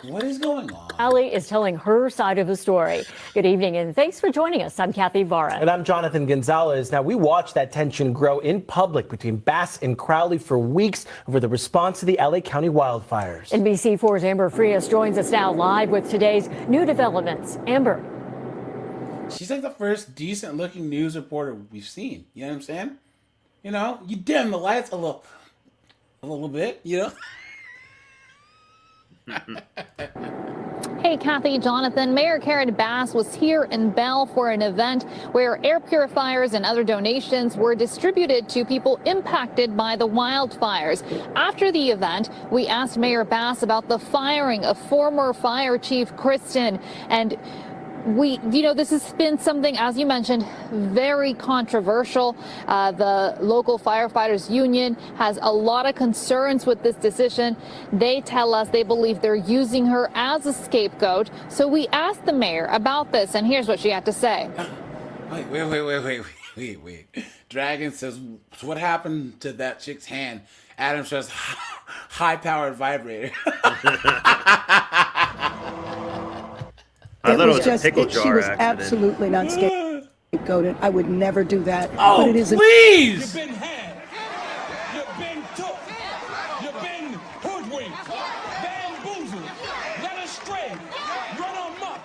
What is going on? Crowley is telling her side of the story. Good evening, and thanks for joining us. I'm Kathy Vara. And I'm Jonathan Gonzalez. Now, we watched that tension grow in public between Bass and Crowley for weeks over the response to the LA County wildfires. NBC4's Amber Frias joins us now live with today's new developments. Amber. She's like the first decent-looking news reporter we've seen. You know what I'm saying? You dim the lights a little bit, Hey, Kathy, Jonathan. Mayor Karen Bass was here in Bell for an event where air purifiers and other donations were distributed to people impacted by the wildfires. After the event, we asked Mayor Bass about the firing of former Fire Chief Kristen, and This has been something, as you mentioned, very controversial. The local firefighters union has a lot of concerns with this decision. They tell us they believe they're using her as a scapegoat. So we asked the mayor about this, and here's what she had to say. Wait. Dragon says, so what happened to that chick's hand? Adam says, high-powered vibrator. I thought it was just, a pickle jar She was accident. absolutely not scapegoated. I would never do that. Oh, but it is please! You've been had. You've been took. You've been hoodwinked, bamboozled, led astray, run amok.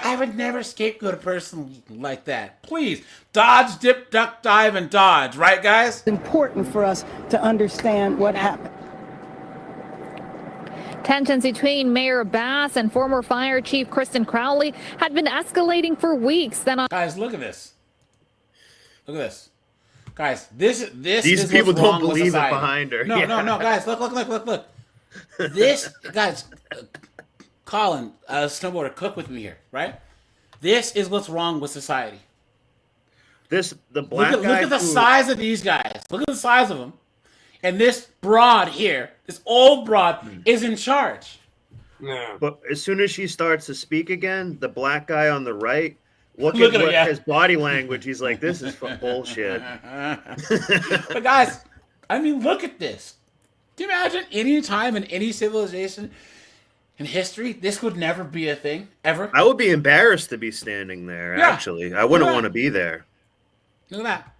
I would never scapegoat a person like that. Please, dodge, dip, duck, dive, and dodge. Right, guys? It's important for us to understand what happened. Tensions between Mayor Bass and former Fire Chief Kristen Crowley had been escalating for weeks. Then on Guys, look at this. Look at this. Guys, this These is people what's don't wrong with believe it society. behind her. No, Yeah. no, guys, look. This, guys, Colin, snowboarder, cook with me here, right? This is what's wrong with society. The black look guy at the who- size of these guys. Look at the size of them. And this broad here, this old broad, is in charge. But as soon as she starts to speak again, the black guy on the right, look Look at at him, what yeah. his body language. He's like, this is bullshit. But guys, I mean, look at this. Do you imagine any time in any civilization in history, this would never be a thing, ever? I would be embarrassed to be standing there, Yeah. actually. I wouldn't Yeah. want to be there. Look at that.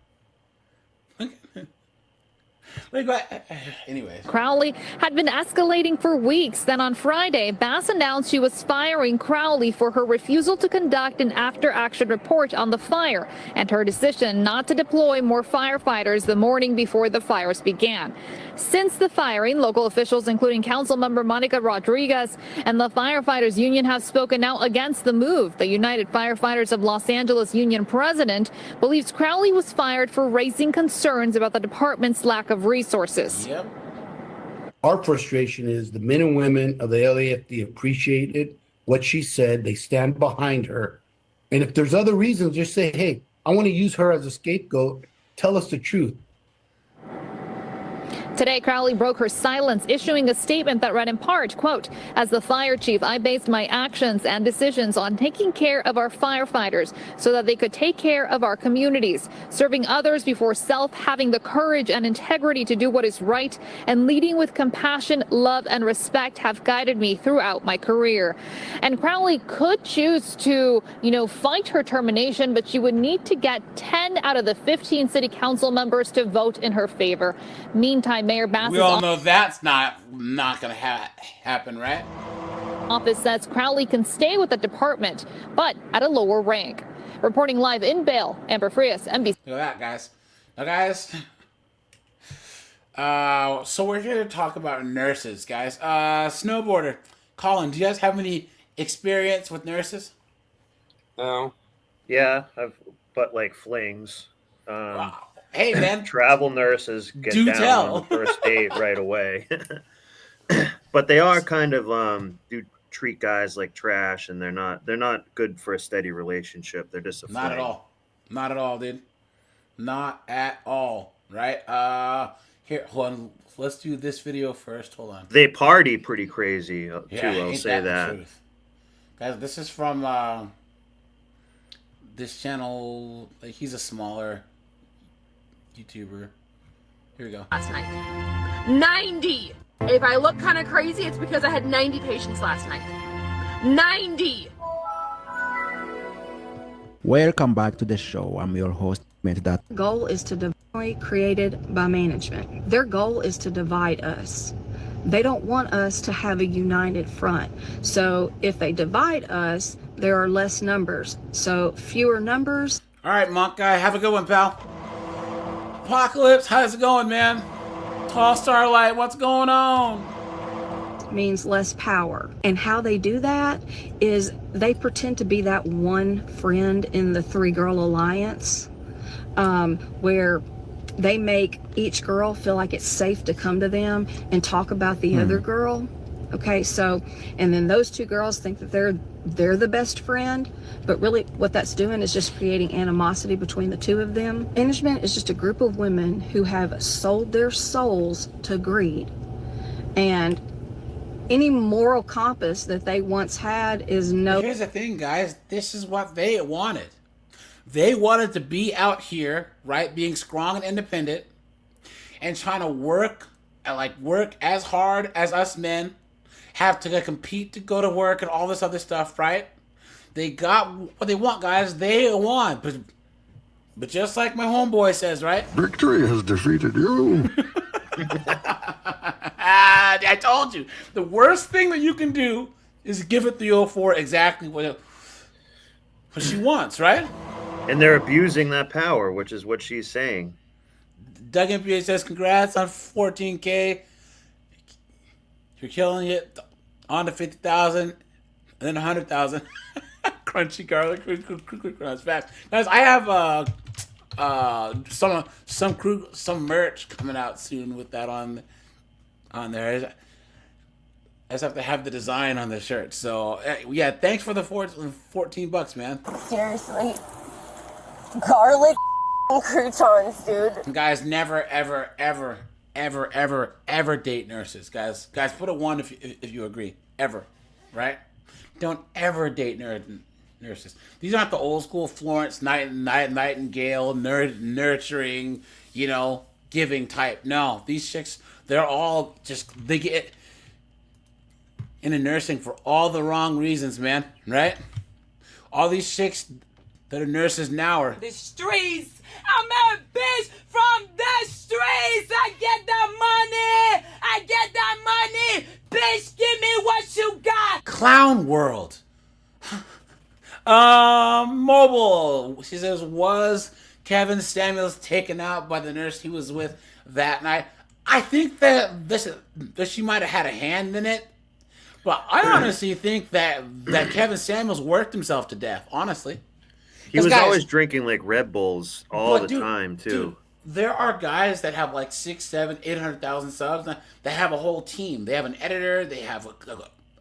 Anyways. Crowley had been escalating for weeks. Then on Friday, Bass announced she was firing Crowley for her refusal to conduct an after-action report on the fire and her decision not to deploy more firefighters the morning before the fires began. Since the firing, local officials, including Councilmember Monica Rodriguez and the Firefighters Union, have spoken out against the move. The United Firefighters of Los Angeles Union president believes Crowley was fired for raising concerns about the department's lack of resources. Yep. Our frustration is the men and women of the LAFD appreciated what she said. They stand behind her. And if there's other reasons, just say, hey, I want to use her as a scapegoat. Tell us the truth. Today, Crowley broke her silence, issuing a statement that read in part, quote, "As the fire chief, I based my actions and decisions on taking care of our firefighters so that they could take care of our communities, serving others before self, having the courage and integrity to do what is right, and leading with compassion, love, and respect have guided me throughout my career." And Crowley could choose to, fight her termination, but she would need to get 10 out of the 15 city council members to vote in her favor. Meantime, Mayor Bass We all know that's not going to happen, right? office says Crowley can stay with the department, but at a lower rank. Reporting live in Vail, Amber Frias, NBC. Look at that, guys. Now, guys, so we're here to talk about nurses, guys. Snowboarder, Colin, do you guys have any experience with nurses? No. Yeah, but like flings. Wow. Hey, man. Travel nurses get Do down tell. on the first date right away. But they are kind of do treat guys like trash, and they're not good for a steady relationship. They're just a Not at fling. all. Not at all, dude. Not at all. Right? Here, hold on. Let's do this video first. Hold on. They party pretty crazy too. Yeah, I'll ain't say the that. truth. Guys, this is from this channel. Like, he's a smaller YouTuber. Here we go. Last night. 90! If I look kind of crazy, it's because I had 90 patients last night. 90! Welcome back to the show. I'm your host, that Goal is to divide, created by management. Their goal is to divide us. They don't want us to have a united front. So if they divide us, there are less numbers. So fewer numbers. All right, Monk Guy, have a good one, pal. Apocalypse, how's it going, man? Tall Starlight, what's going on? Means less power. And how they do that is they pretend to be that one friend in the three-girl alliance, where they make each girl feel like it's safe to come to them and talk about the other girl. Okay, so, and then those two girls think that they're the best friend, but really what that's doing is just creating animosity between the two of them. Management is just a group of women who have sold their souls to greed, and any moral compass that they once had is no. Here's the thing, guys. This is what they wanted. They wanted to be out here, right, being strong and independent, and trying to work as hard as us men, have to compete to go to work and all this other stuff, right? They got what they want, guys. They won. But just like my homeboy says, right? Victory has defeated you. I told you. The worst thing that you can do is give it the 04 exactly what she wants, right? And they're abusing that power, which is what she's saying. Doug MPA says, congrats on 14K. You're killing it. On to 50,000, and then 100,000. Crunchy garlic, fast. Guys, I have some merch coming out soon with that on there. I just have to have the design on the shirt. So yeah, thanks for the $14, man. Seriously, garlic croutons, dude. Guys, never, ever, ever, ever, ever, ever date nurses, guys. Guys, put a 1 if you agree. Ever, right? Don't ever date nurses. These aren't the old school Florence Nightingale, nurturing, giving type. No, these chicks, they're all they get into nursing for all the wrong reasons, man. Right? All these chicks that are nurses now are the streets. I'm a bitch from the streets. I get that money. I get that money. Bitch, give me what you got. Clown world. Mobile. She says, was Kevin Samuels taken out by the nurse he was with that night? I think that she might have had a hand in it, but I honestly think that Kevin Samuels worked himself to death. Honestly, he was always drinking like Red Bulls all the time too. Dude, there are guys that have like 6, 7, 800,000 subs that have a whole team. They have an editor. They have a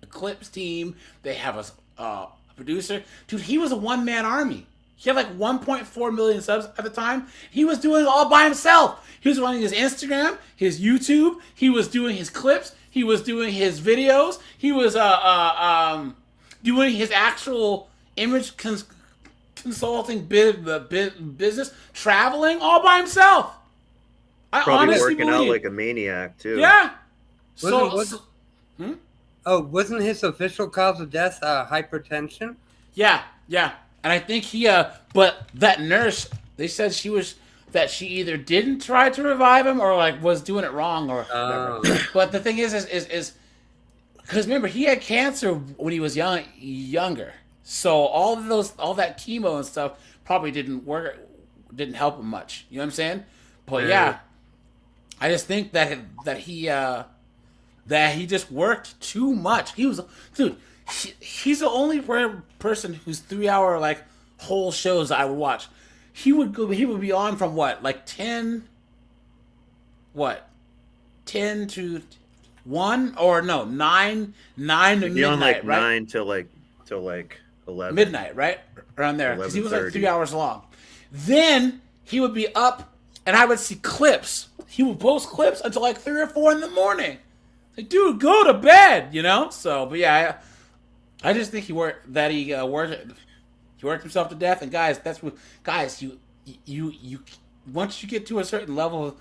clips team. They have a producer. Dude, he was a one-man army. He had like 1.4 million subs at the time. He was doing it all by himself. He was running his Instagram, his YouTube. He was doing his clips. He was doing his videos. He was doing his actual image consulting business, traveling all by himself. Probably working out like a maniac too. Yeah. Wasn't his official cause of death hypertension? Yeah. And I think but that nurse, they said she either didn't try to revive him or like was doing it wrong or whatever. But the thing is because remember, he had cancer when he was younger. So all that chemo and stuff probably didn't help him much. You know what I'm saying? But yeah, I just think that he just worked too much. He's the only person whose 3-hour like whole shows I would watch. He would be on from like 10 to 1 or no 9 to midnight, on like right? 9 till 11 midnight, right around there, because he was like 3 hours long. Then he would be up, and I would see clips. He would post clips until like 3 or 4 in the morning. Like, dude, go to bed, So, but yeah, I just think he worked himself to death. And guys, you once you get to a certain level of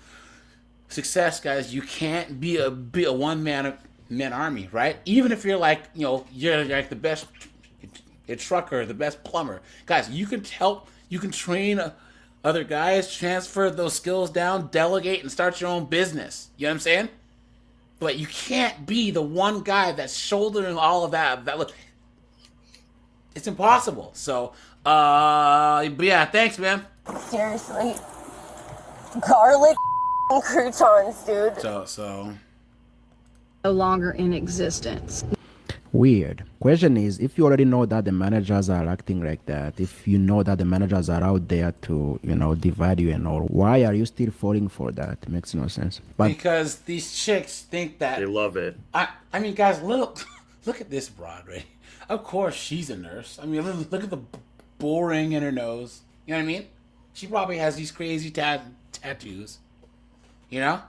success, guys, you can't be a one-man army, right? Even if you're like, you're like the best trucker, the best plumber. Guys, you can train other guys, transfer those skills down, delegate, and start your own business. You know what I'm saying? But you can't be the one guy that's shouldering all of that. It's impossible. So, but yeah, thanks, man. Seriously, garlic croutons, dude. So no longer in existence. Weird. Question is, if you already know that the managers are acting like that, if you know that the managers are out there to, divide you and all, why are you still falling for that? It makes no sense. But Because these chicks think that They love it. I mean, guys, look at this broad, right? Of course, she's a nurse. I mean, look at the bull ring in her nose. You know what I mean? She probably has these crazy tattoos. You know?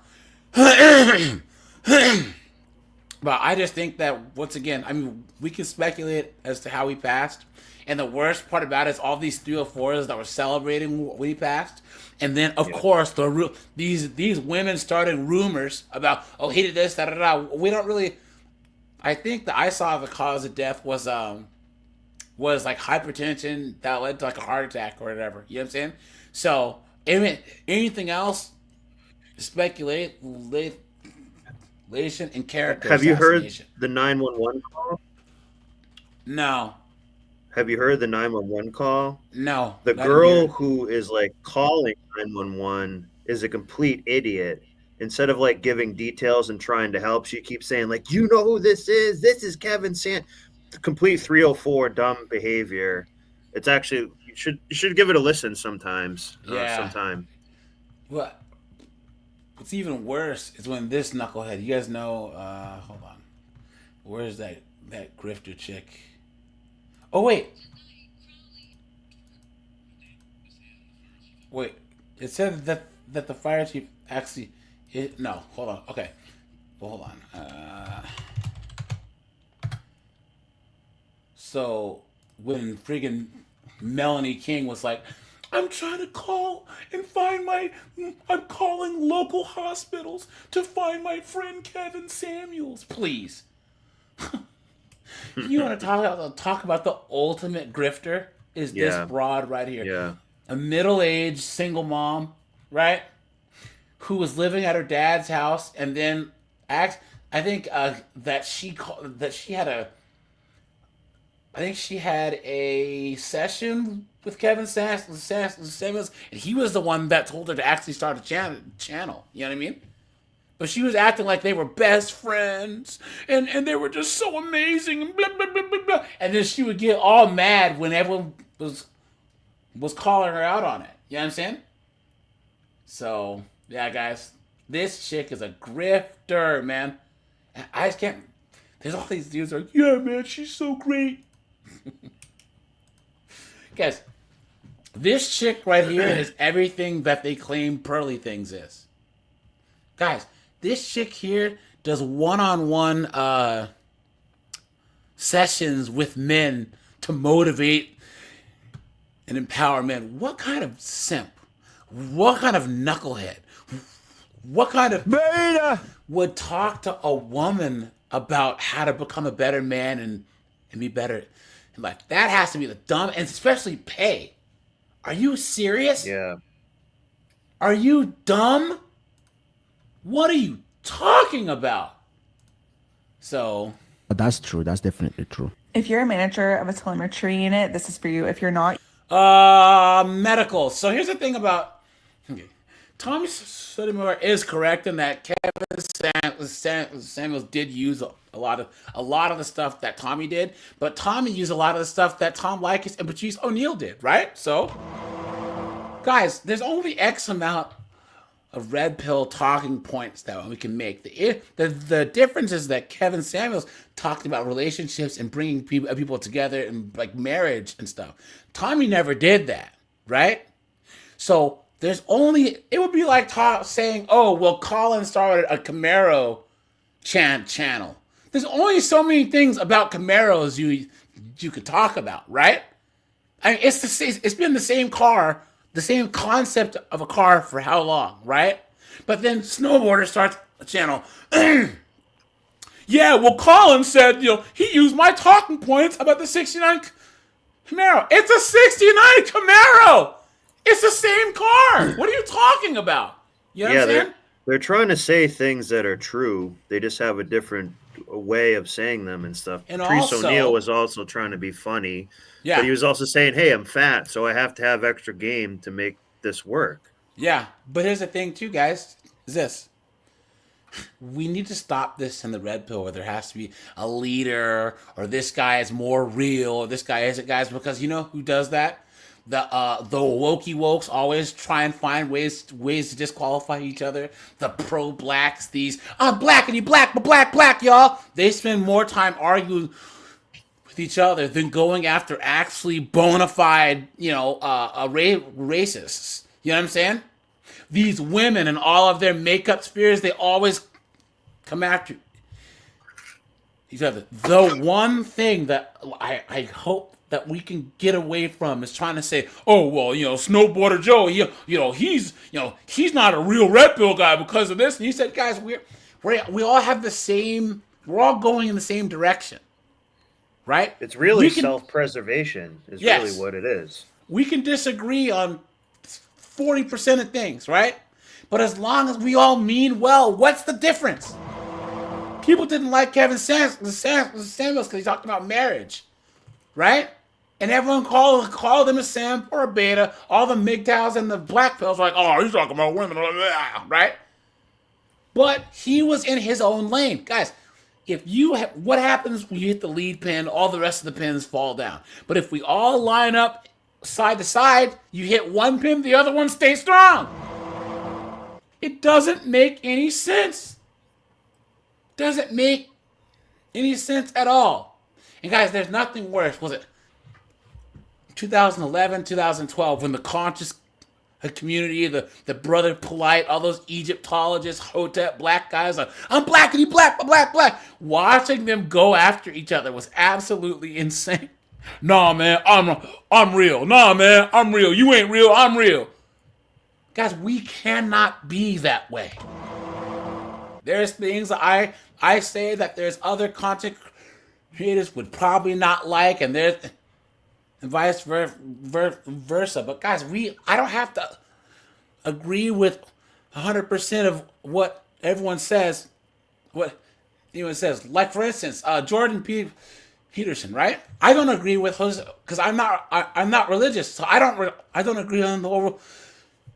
But I just think that, once again, I mean, we can speculate as to how he passed. And the worst part about it is all these 304s that were celebrating when he passed. And then, of course, these women started rumors about, oh, he did this, da-da-da. We don't really... I think that I saw the cause of death was like hypertension that led to like a heart attack or whatever. You know what I'm saying? So, anything else, speculation and character Have you heard assassination. the 911 call? No. Have you heard the 911 call? No. The I didn't hear girl it. who is like calling 911 is a complete idiot. Instead of like giving details and trying to help, she keeps saying like, "You know who this is? This is Kevin San." The complete 304 dumb behavior. It's actually you should give it a listen sometimes. Yeah. Sometime. What's even worse is when this knucklehead. You guys know? Hold on. Where's that grifter chick? Oh wait. Wait. It said that the fire chief actually. No, hold on. Okay. Well, hold on. So when friggin' Melanie King was like, I'm trying to call and find I'm calling local hospitals to find my friend Kevin Samuels, please. You want to talk about the ultimate grifter? Is this broad right here? Yeah. A middle-aged single mom, right? Who was living at her dad's house, and then I think that she had a session with Kevin Samuels, and he was the one that told her to actually start a channel. You know what I mean? But she was acting like they were best friends, and they were just so amazing, and blah blah blah blah blah. And then she would get all mad when everyone was calling her out on it. You know what I'm saying? So. Yeah, guys, this chick is a grifter, man. I just can't. There's all these dudes like, yeah, man, she's so great. Guys, this chick right here is everything that they claim Pearly Things is. Guys, this chick here does one-on-one sessions with men to motivate and empower men. What kind of simp? What kind of knucklehead? What kind of beta would talk to a woman about how to become a better man and be better? Like, that has to be the dumb, and especially pay. Are you serious? Yeah. Are you dumb? What are you talking about? So. That's true. That's definitely true. If you're a manager of a telemetry unit, this is for you. If you're not. Medical. So here's the thing about. Okay. Tommy Sotomayor is correct in that Kevin Samuels did use a lot of the stuff that Tommy did, but Tommy used a lot of the stuff that Tom Likas and Patrice O'Neal did, right? So, guys, there's only X amount of red pill talking points that we can make. The difference is that Kevin Samuels talked about relationships and bringing people together and like marriage and stuff. Tommy never did that, right? So. It would be like saying, oh, well, Colin started a Camaro channel. There's only so many things about Camaros you could talk about, right? I mean, it's been the same car, the same concept of a car for how long, right? But then Snowboarder starts a channel. Yeah, well, Colin said, he used my talking points about the 69 Camaro. It's a 69 Camaro! It's the same car. What are you talking about? You know what I'm saying? They're trying to say things that are true. They just have a different way of saying them and stuff. And Patrice also, O'Neal was also trying to be funny. Yeah. But he was also saying, hey, I'm fat, so I have to have extra game to make this work. Yeah. But here's the thing, too, guys, is this. we need to stop this in the red pill where there has to be a leader or this guy is more real or this guy isn't, guys, because you know who does that? The wokey wokes always try and find ways to disqualify each other. The pro-blacks, these I'm black and you black, but black, y'all. They spend more time arguing with each other than going after actually bona fide, racists. You know what I'm saying? These women and all of their makeup spheres, they always come after each other. The one thing that I hope that we can get away from is trying to say, oh, well, Snowboarder Joe, he's not a real red pill guy because of this. And he said, guys, we all have the same, we're all going in the same direction, right? It's really self-preservation is really what it is. We can disagree on 40% of things, right? But as long as we all mean well, what's the difference? People didn't like Kevin Samuels because he talked about marriage, right? And everyone called him a simp or a beta. All the MGTOWs and the black pills were like, oh, he's talking about women, right? But he was in his own lane. Guys, what happens when you hit the lead pin, all the rest of the pins fall down. But if we all line up side to side, you hit one pin, the other one stays strong. It doesn't make any sense. Doesn't make any sense at all. And guys, there's nothing worse. Was it 2011, 2012, when the conscious community, the Brother Polite, all those Egyptologists, Hotep, black guys, like, I'm black and you black, black. Watching them go after each other was absolutely insane. Nah, man, I'm real. Nah, man, I'm real. You ain't real, I'm real. Guys, we cannot be that way. There's things that I say that there's other content creators would probably not like, and there's and vice versa. But guys, I don't have to agree with 100% of what everyone says. What anyone says, like for instance, Jordan Peterson, right? I don't agree with Jose because I'm not religious, so I don't agree on the whole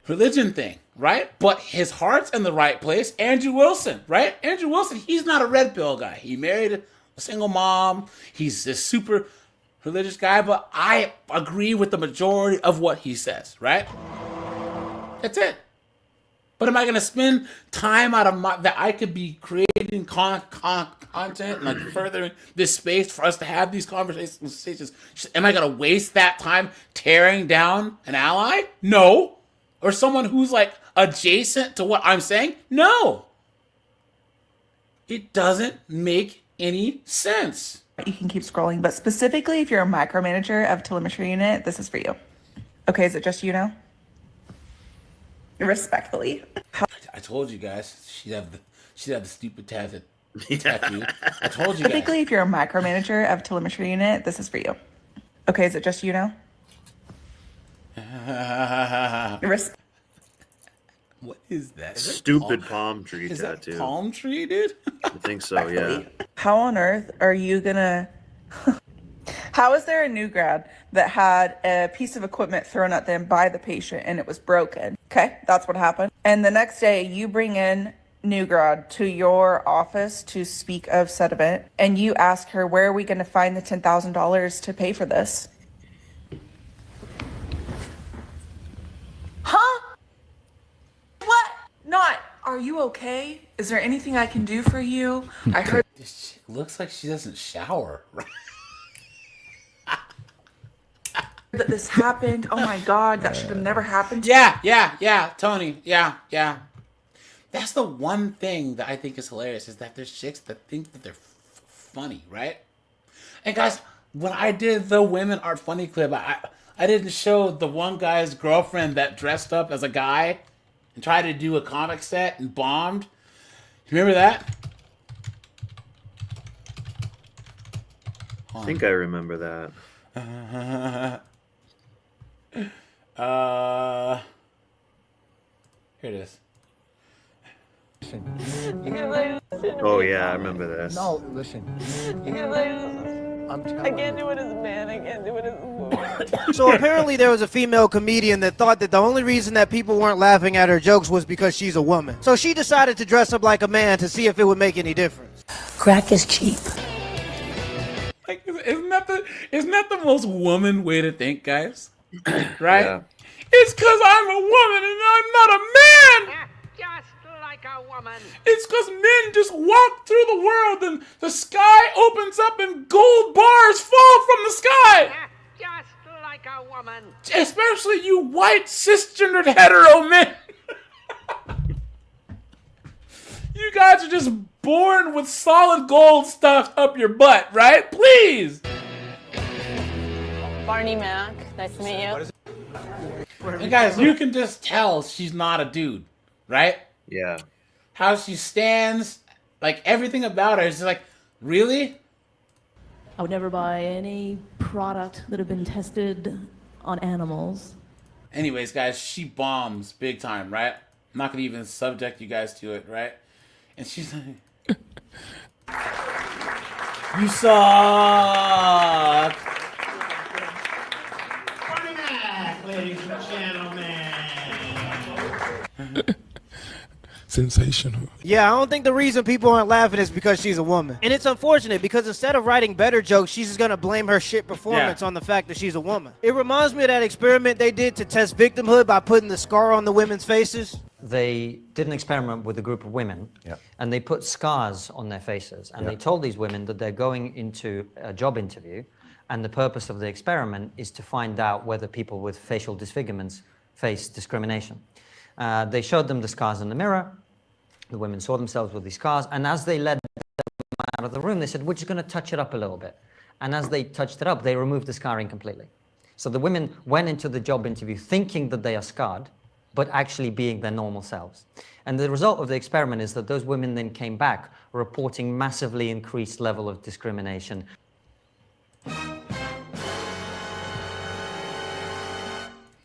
religion thing, right? But his heart's in the right place. Andrew Wilson, right? Andrew Wilson, he's not a red pill guy. He married a single mom. He's this super religious guy, but I agree with the majority of what he says, right? That's it. But am I going to spend time out of that I could be creating content and like furthering this space for us to have these conversations? Am I going to waste that time tearing down an ally? No. Or someone who's like adjacent to what I'm saying? No. It doesn't make any sense. You can keep scrolling, but specifically if you're a micromanager of telemetry unit, this is for you. Okay, is it just you now? Respectfully. I told you guys she'd have the stupid tattoo. I told you guys. Specifically if you're a micromanager of telemetry unit, this is for you. Okay, is it just you now? What is that? Stupid palm tree is tattoo. That palm tree, dude? I think so, yeah. How on earth are you gonna... How is there a new grad that had a piece of equipment thrown at them by the patient and it was broken? Okay, that's what happened. And the next day you bring in new grad to your office to speak of said event and you ask her, where are we gonna find the $10,000 to pay for this? Huh? What? Not. Are you okay? Is there anything I can do for you? I heard. This chick looks like she doesn't shower. That this happened. Oh my God, that should have never happened. Yeah, Tony. Yeah. That's the one thing that I think is hilarious is that there's chicks that think that they're funny, right? And guys, when I did the women are funny clip, I didn't show the one guy's girlfriend that dressed up as a guy and tried to do a comic set and bombed. You remember that? I think I remember that. Here it is. Oh yeah, I remember this. No, listen. I can't do it as a man. I can't do it as a woman. So apparently there was a female comedian that thought that the only reason that people weren't laughing at her jokes was because she's a woman. So she decided to dress up like a man to see if it would make any difference. Crack is cheap. Like, isn't that the most woman way to think, guys? Right? Yeah. It's because I'm a woman and I'm not a man. Just like a woman. It's because men just walk through the world and the sky opens up and gold bars fall from the sky. Just like a woman. Especially you white cisgendered hetero men. You guys are just born with solid gold stuffed up your butt, right? Please. Barney Mac. Nice to meet you. And guys, you can just tell she's not a dude, right? Yeah. How she stands, like everything about her is just like, really? I would never buy any product that had been tested on animals. Anyways, guys, she bombs big time, right? I'm not gonna even subject you guys to it, right? And she's like, you suck. Ladies and gentlemen. Sensational. Yeah, I don't think the reason people aren't laughing is because she's a woman. And it's unfortunate because instead of writing better jokes, she's just gonna blame her shit performance on the fact that she's a woman. It reminds me of that experiment they did to test victimhood by putting the scar on the women's faces. They did an experiment with a group of women, and they put scars on their faces, and they told these women that they're going into a job interview, and the purpose of the experiment is to find out whether people with facial disfigurements face discrimination. They showed them the scars in the mirror. The women saw themselves with these scars, and as they led them out of the room, they said, we're just going to touch it up a little bit. And as they touched it up, they removed the scarring completely. So the women went into the job interview thinking that they are scarred, but actually being their normal selves. And the result of the experiment is that those women then came back reporting massively increased level of discrimination.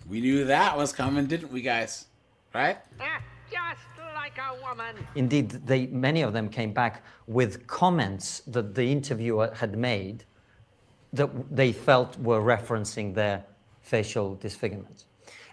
We knew that was coming, didn't we, guys? Right? Just like a woman. Indeed, many of them came back with comments that the interviewer had made that they felt were referencing their facial disfigurements.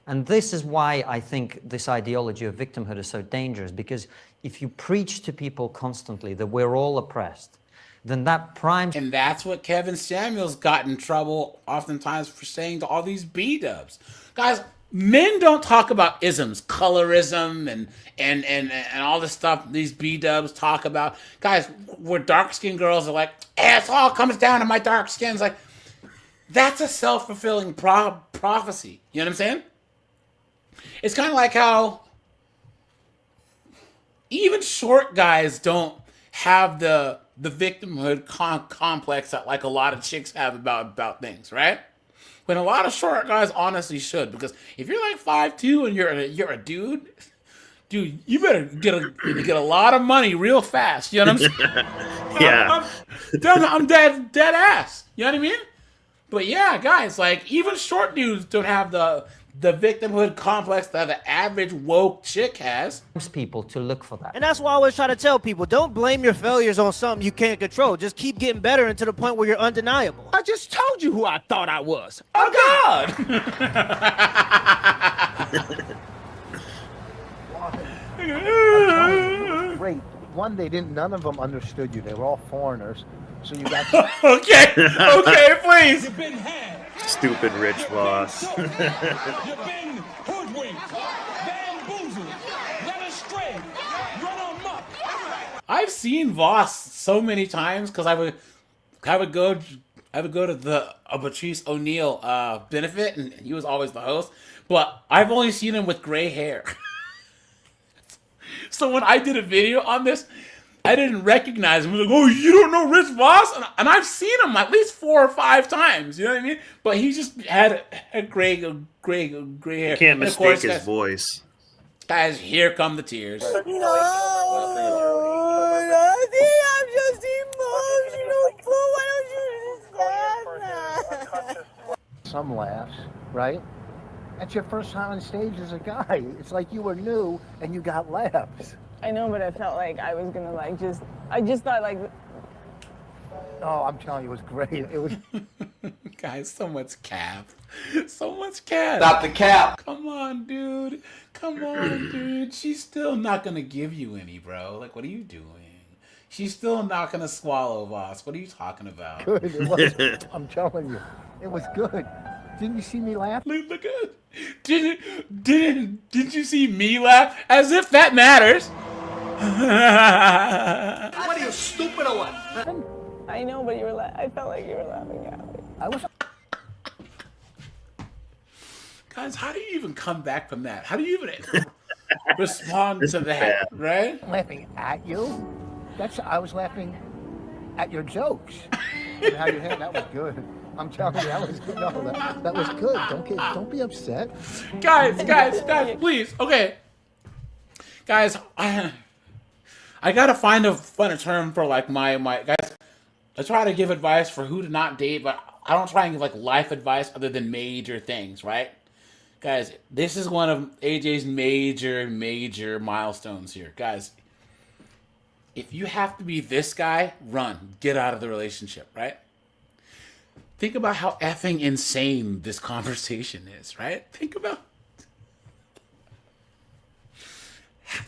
And this is why I think this ideology of victimhood is so dangerous, because if you preach to people constantly that we're all oppressed, then that primes... And that's what Kevin Samuels got in trouble oftentimes for saying to all these B-dubs. Guys, men don't talk about isms, colorism, and all this stuff these B-dubs talk about. Guys, where dark-skinned girls are like, it all comes down to my dark skin. It's like, that's a self-fulfilling prophecy. You know what I'm saying? It's kind of like how even short guys don't have the victimhood complex that like a lot of chicks have about things, right? When a lot of short guys honestly should, because if you're like 5'2" and you're a dude, you better get a lot of money real fast. You know what I'm saying? Yeah. I'm dead ass. You know what I mean? But yeah, guys, like even short dudes don't have the victimhood complex that the average woke chick has. People to look for that. And that's why I always try to tell people, don't blame your failures on something you can't control. Just keep getting better until the point where you're undeniable. I just told you who I thought I was. Oh, God! Great. One, none of them understood you. They were all foreigners. So you got okay, please. You've been had. Stupid rich boss. You've been hoodwinked, bamboozled, led astray, run amok. I've seen Voss so many times because I would go to the Patrice O'Neill benefit, and he was always the host. But I've only seen him with gray hair. So when I did a video on this, I didn't recognize him. I was like, oh, you don't know Rich Voss? And I've seen him at least 4 or 5 times. You know what I mean? But he just had a gray hair. You can't mistake his voice. Guys, here come the tears. No, Daddy, I'm just emotional. Why don't you understand that? some laughs, right? That's your first time on stage as a guy. It's like you were new and you got laughs. I know, but I felt like I was gonna I just thought like Oh, I'm telling you, it was great. It was. Guys, so much cap. So much cap. Stop the cap. Come on, dude. Come on, dude. She's still not gonna give you any, bro. Like, what are you doing? She's still not gonna swallow, boss. What are you talking about? Good. It was. I'm telling you, it was good. Didn't you see me laugh? Look at. Didn't you see me laugh? As if that matters. What are you, stupid or what? I know, but I felt like you were laughing at me. I was. Guys, how do you even come back from that? How do you even respond to that, right? Laughing at you? I was laughing at your jokes. And how you had that was good. I'm telling you, that was good. No, that was good. Don't be upset. Guys, please. Okay. Guys, I gotta find a fun term for like my guys. I try to give advice for who to not date, but I don't try and give like life advice other than major things, right? Guys, this is one of AJ's major milestones here. Guys, if you have to be this guy, run. Get out of the relationship, right? Think about how effing insane this conversation is, right? Think about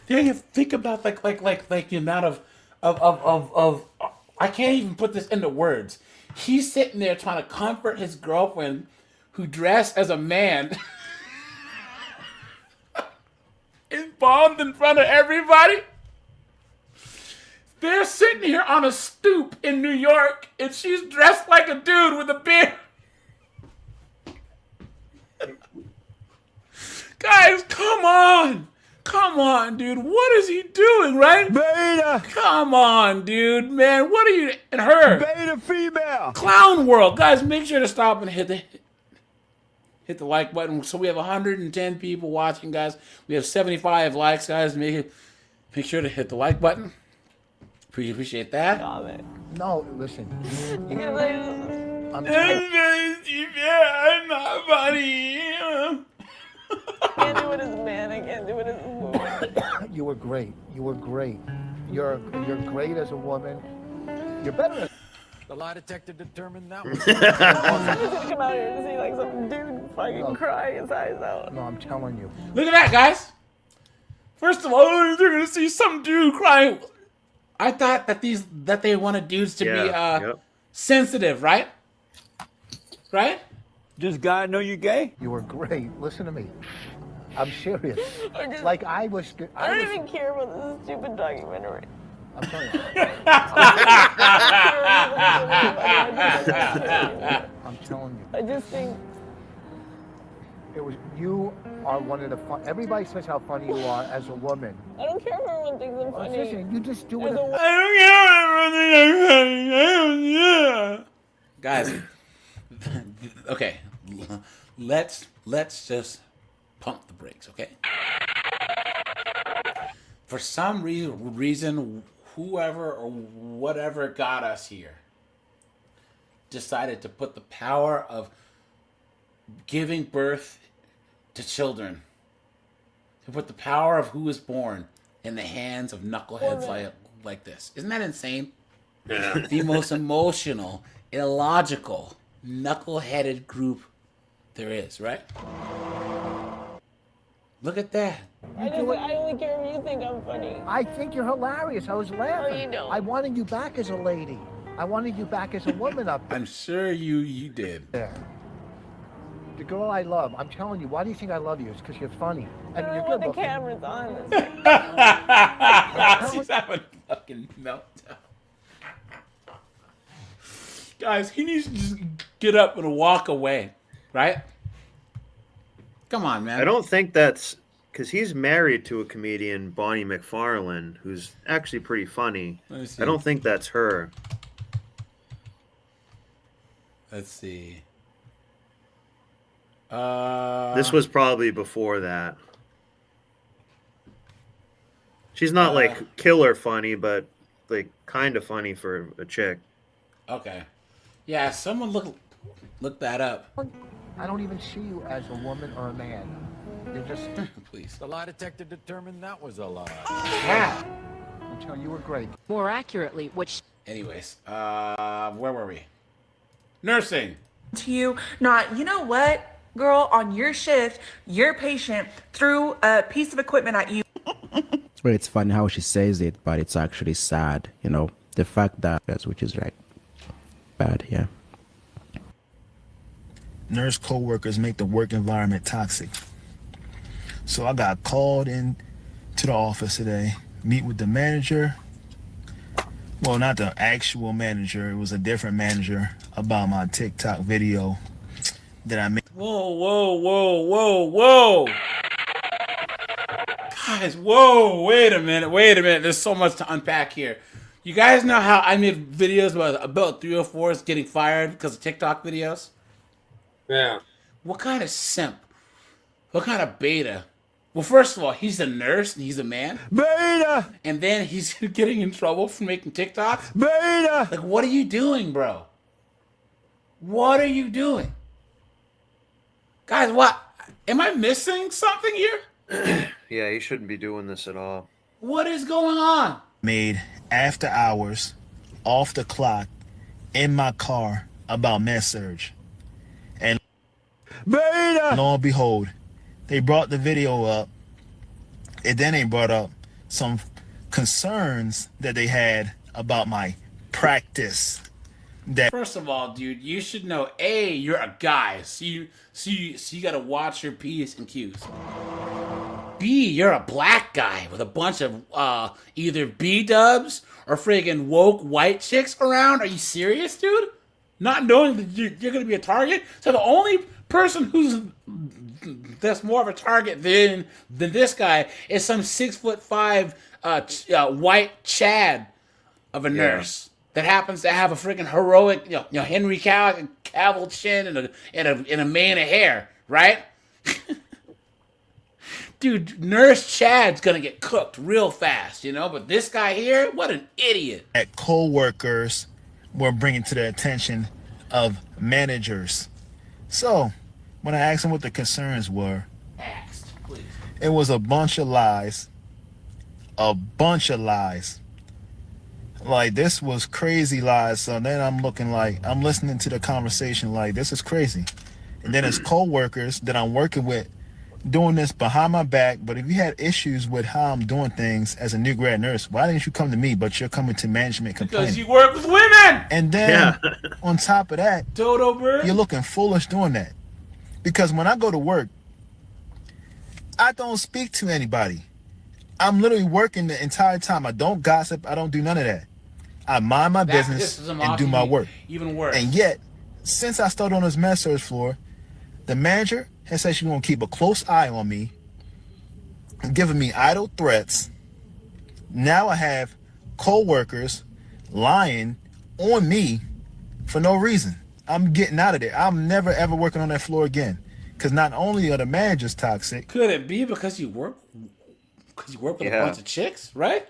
like the amount of I can't even put this into words. He's sitting there trying to comfort his girlfriend who dressed as a man embalmed in front of everybody. They're sitting here on a stoop in New York, and she's dressed like a dude with a beard. Guys, come on. Come on, dude. What is he doing, right? Beta. Come on, dude. Man, what are you... And her. Beta female. Clown world. Guys, make sure to stop and hit the like button. So we have 110 people watching, guys. We have 75 likes, guys. Make sure to hit the like button. Appreciate that. No, listen. I'm not funny. I can't do it as a man. I can't do it as a woman. You were great. You were great. You're great as a woman. You're better as... The lie detector determined that was. He's gonna come out here and see like some dude fucking crying his eyes out. No, I'm telling you. Look at that, guys. First of all, they're gonna see some dude crying. I thought that they wanted dudes to be sensitive, right? Right? Just gotta know you're gay. You were great. Listen to me. I'm serious. I don't even care about this stupid documentary. I'm telling you. I'm telling you. I just think you are one of the fun. Everybody says how funny you are as a woman. I don't care if everyone thinks I'm funny. Listen, you just do it. Guys, okay, let's just pump the brakes, okay? For some reason, whoever or whatever got us here decided to put the power of giving birth to children, to put the power of who is born in the hands of knuckleheads like this. Isn't that insane? Yeah. The most emotional, illogical, knuckle-headed group there is, right? Look at that. I only care if you think I'm funny. I think you're hilarious. I was laughing. No, you don't. I wanted you back as a lady. I wanted you back as a woman up there. I'm sure you did. Yeah. The girl I love, I'm telling you, why do you think I love you? It's because you're funny. I don't you're know what good the looking. camera's on. She's having a fucking meltdown. Guys, he needs to just get up and walk away, right? Come on, man. I don't think that's because he's married to a comedian, Bonnie McFarlane, who's actually pretty funny. I don't think that's her. Let's see. This was probably before that. She's not like killer funny, but like kind of funny for a chick. Okay. Yeah, someone look that up. I don't even see you as a woman or a man. You're just... Please. The lie detector determined that was a lie. Cat. I'm tell you were great. More accurately, which. Anyways, where were we? Nursing. To you, not, you know what, girl, on your shift, your patient threw a piece of equipment at you. But it's funny how she says it, but it's actually sad, you know, the fact that that's which is like bad, yeah. Nurse co-workers make the work environment toxic. So I got called in to the office today, meet with the manager. Well, not the actual manager, it was a different manager about my TikTok video that I made. Whoa. Guys, whoa, wait a minute. There's so much to unpack here. You guys know how I made videos about 304s getting fired because of TikTok videos? Yeah. What kind of simp? What kind of beta? Well, first of all, he's a nurse and he's a man. Beta! And then he's getting in trouble for making TikToks? Beta! Like, what are you doing, bro? What are you doing? Guys, what? Am I missing something here? Yeah, you shouldn't be doing this at all. What is going on? Made after hours, off the clock, in my car about med-surg. And Beta! lo and behold, they brought the video up, and then they brought up some concerns that they had about my practice. First of all, dude, you should know, A, you're a guy, so you gotta watch your P's and Q's. B, you're a black guy with a bunch of either B-dubs or friggin' woke white chicks around. Are you serious, dude? Not knowing that you're gonna be a target? So the only person that's more of a target than this guy is some 6'5" white Chad of a nurse that happens to have a freaking heroic, Henry Cavill chin and a mane of hair, right? Dude, Nurse Chad's gonna get cooked real fast, But this guy here, what an idiot! That co-workers were bringing to the attention of managers. So, when I asked them what the concerns were, it was a bunch of lies. Like, this was crazy lies. So then I'm listening to the conversation like, this is crazy. And then it's co-workers that I'm working with doing this behind my back. But if you had issues with how I'm doing things as a new grad nurse, why didn't you come to me, but you're coming to management complaining? Because you work with women! And then on top of that, Dodo bird, you're looking foolish doing that. Because when I go to work, I don't speak to anybody. I'm literally working the entire time. I don't gossip. I don't do none of that. I mind my business and do my work. Even worse. And yet, since I started on this med-surg floor, the manager has said she's going to keep a close eye on me, giving me idle threats. Now I have co-workers lying on me for no reason. I'm getting out of there. I'm never ever working on that floor again. Because not only are the managers toxic. Could it be because you work with a bunch of chicks, right?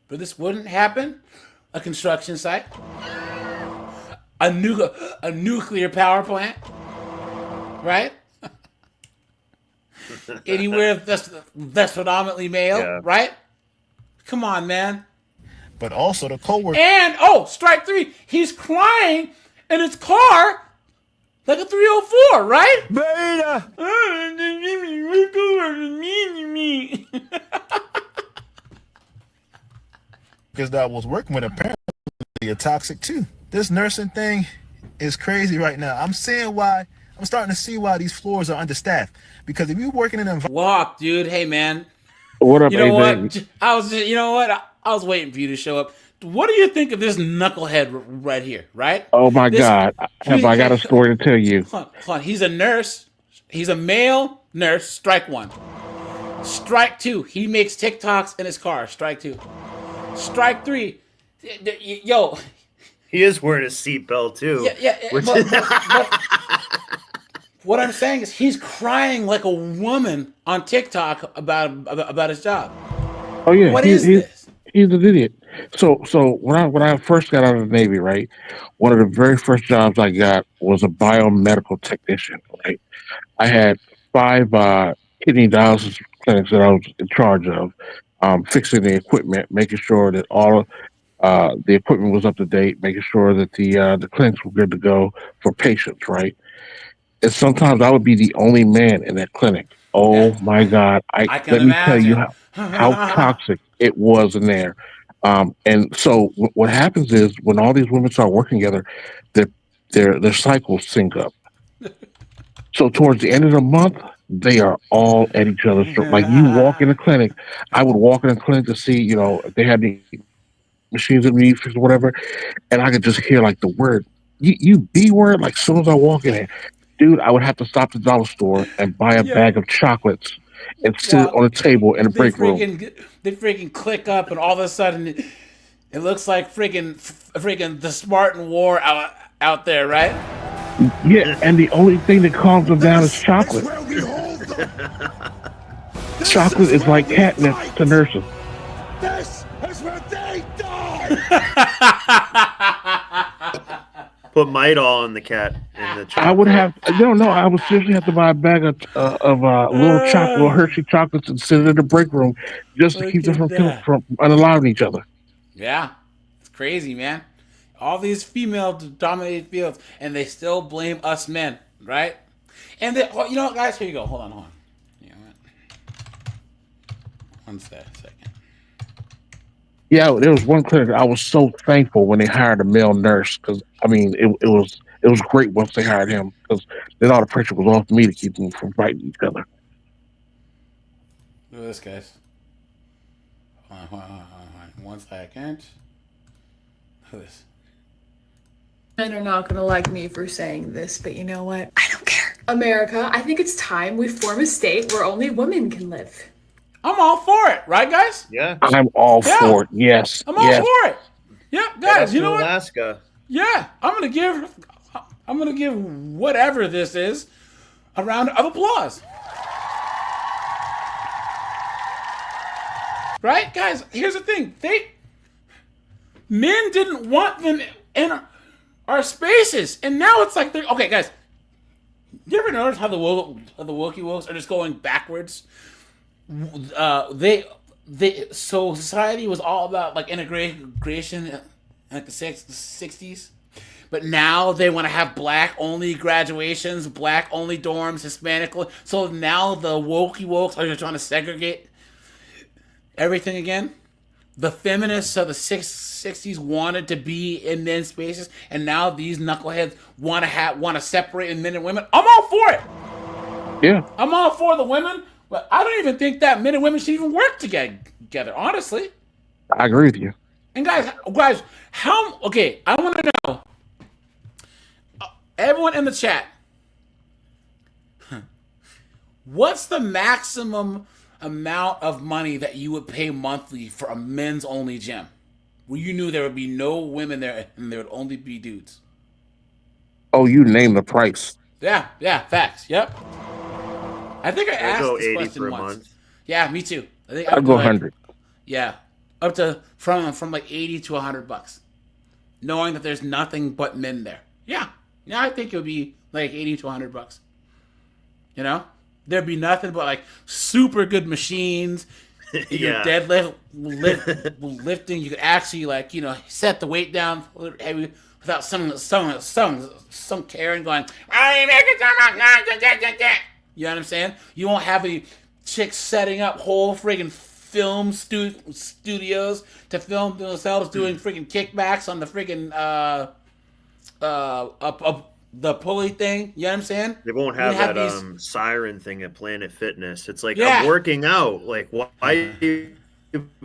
But this wouldn't happen. A construction site, a nuclear power plant, right? Anywhere that's predominantly male, right? Come on, man. But also the coworker. And strike three. He's crying in his car like a 304, right? Beta. Because that I was working with apparently are toxic too. This nursing thing is crazy right now. I'm starting to see why these floors are understaffed. Because if you're working in an environment, dude. Hey, man. What up, you know AJ? what? I was waiting for you to show up. What do you think of this knucklehead right here? Right? Oh my God! Have I got a story to tell you? Hold on. He's a nurse. He's a male nurse. Strike one. Strike two. He makes TikToks in his car. Strike two. Strike three. Yo. He is wearing a seatbelt too. Yeah. But what I'm saying is he's crying like a woman on TikTok about his job. Oh yeah. What is this? He's an idiot. So when I first got out of the Navy, right, one of the very first jobs I got was a biomedical technician. Right, I had 5 kidney dialysis clinics that I was in charge of. fixing the equipment, making sure that all the equipment was up to date, making sure that the clinics were good to go for patients, right? And sometimes I would be the only man in that clinic. Oh my God! I can Let me tell you imagine. how toxic it was in there. And so what happens is when all these women start working together, their cycles sync up. So towards the end of the month, they are all at each other's throat. Like you walk in the clinic, I would walk in the clinic to see, if they had the machines that we fix or whatever, and I could just hear like the word, you B word, like as soon as I walk in there, dude, I would have to stop at the dollar store and buy a bag of chocolates and sit on a table in the break room. They freaking click up, and all of a sudden, it looks like freaking the Spartan War out there, right? Yeah, and the only thing that calms them down is chocolate. Chocolate is like catnip to nurses. This is where they die. Put Midol in the cat in the chocolate. I would have I would seriously have to buy a bag of little Hershey chocolates and sit in the break room just to keep them from unallowing each other. Yeah, it's crazy, man. All these female-dominated fields, and they still blame us men, right? And they, you know what, guys? Here you go. Hold on. You know what? One second. Yeah, there was one clinic. I was so thankful when they hired a male nurse because I mean it was great once they hired him because then all the pressure was off me to keep them from fighting each other. Look at this, guys. Hold on. 1 second. Look at this. Men are not gonna like me for saying this, but you know what? I don't care. America, I think it's time we form a state where only women can live. I'm all for it, right, guys? Yeah. I'm all for it. Yes. I'm all for it. Yeah, guys. You know what? Alaska. Yeah, I'm gonna give whatever this is a round of applause. Right, guys? Here's the thing: men didn't want them in our spaces, and now it's like they're okay, guys. You ever notice how the wokie wokes are just going backwards? So society was all about like integration in like the 60s, but now they want to have black only graduations, black only dorms, Hispanic. So now the wokie wokes are just trying to segregate everything again. The feminists of the 60s wanted to be in men's spaces, and now these knuckleheads want to separate men and women. I'm all for it. Yeah, I'm all for the women, but I don't even think that men and women should even work together. Honestly, I agree with you. And guys, how? Okay, I want to know. Everyone in the chat, what's the maximum amount of money that you would pay monthly for a men's only gym where you knew there would be no women there and there would only be dudes? Oh, you name the price. Yeah, facts. Yep. I think I asked go this 80 question for a once. month. Yeah, me too. I think I'd go 100. Yeah, up to from like $80 to $100, knowing that there's nothing but men there. Yeah, I think it would be like $80 to $100. You know, there'd be nothing but like super good machines. Your deadlift lifting, you could actually like set the weight down heavy without some Karen going, you know what I'm saying? You won't have any chicks setting up whole friggin' film studios to film themselves doing friggin' kickbacks on the friggin' the pulley thing. You know what I'm saying? They won't have that siren thing at Planet Fitness. It's like, I'm working out. Like, why are you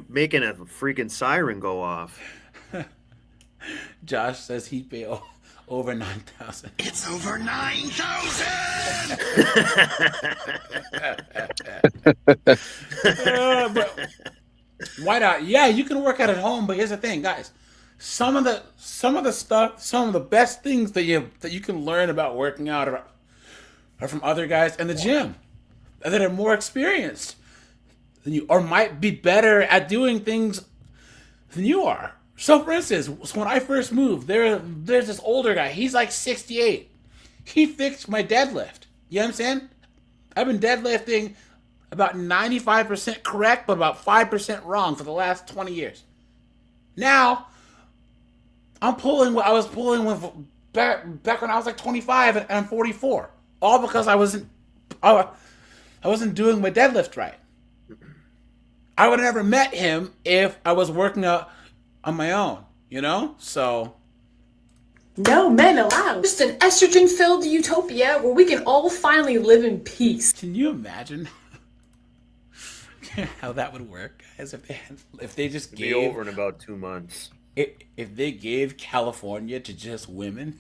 making a freaking siren go off? Josh says he'd pay over 9,000. It's over 9,000. But why not? Yeah, you can work out at home, but here's the thing, guys. Some of the best things that you can learn about working out are from other guys in the gym that are more experienced than you, or might be better at doing things than you are. So, for instance, when I first moved, there's this older guy. He's like 68. He fixed my deadlift. You know what I'm saying? I've been deadlifting about 95% correct, but about 5% wrong for the last 20 years. Now, I'm pulling what I was pulling with back when I was like 25 and I'm 44. All because I wasn't doing my deadlift right. I would have never met him if I was working on my own, you know? So... No men allowed. Just an estrogen-filled utopia where we can all finally live in peace. Can you imagine how that would work, guys? If they just It'd gave... be over in about 2 months. If they gave California to just women...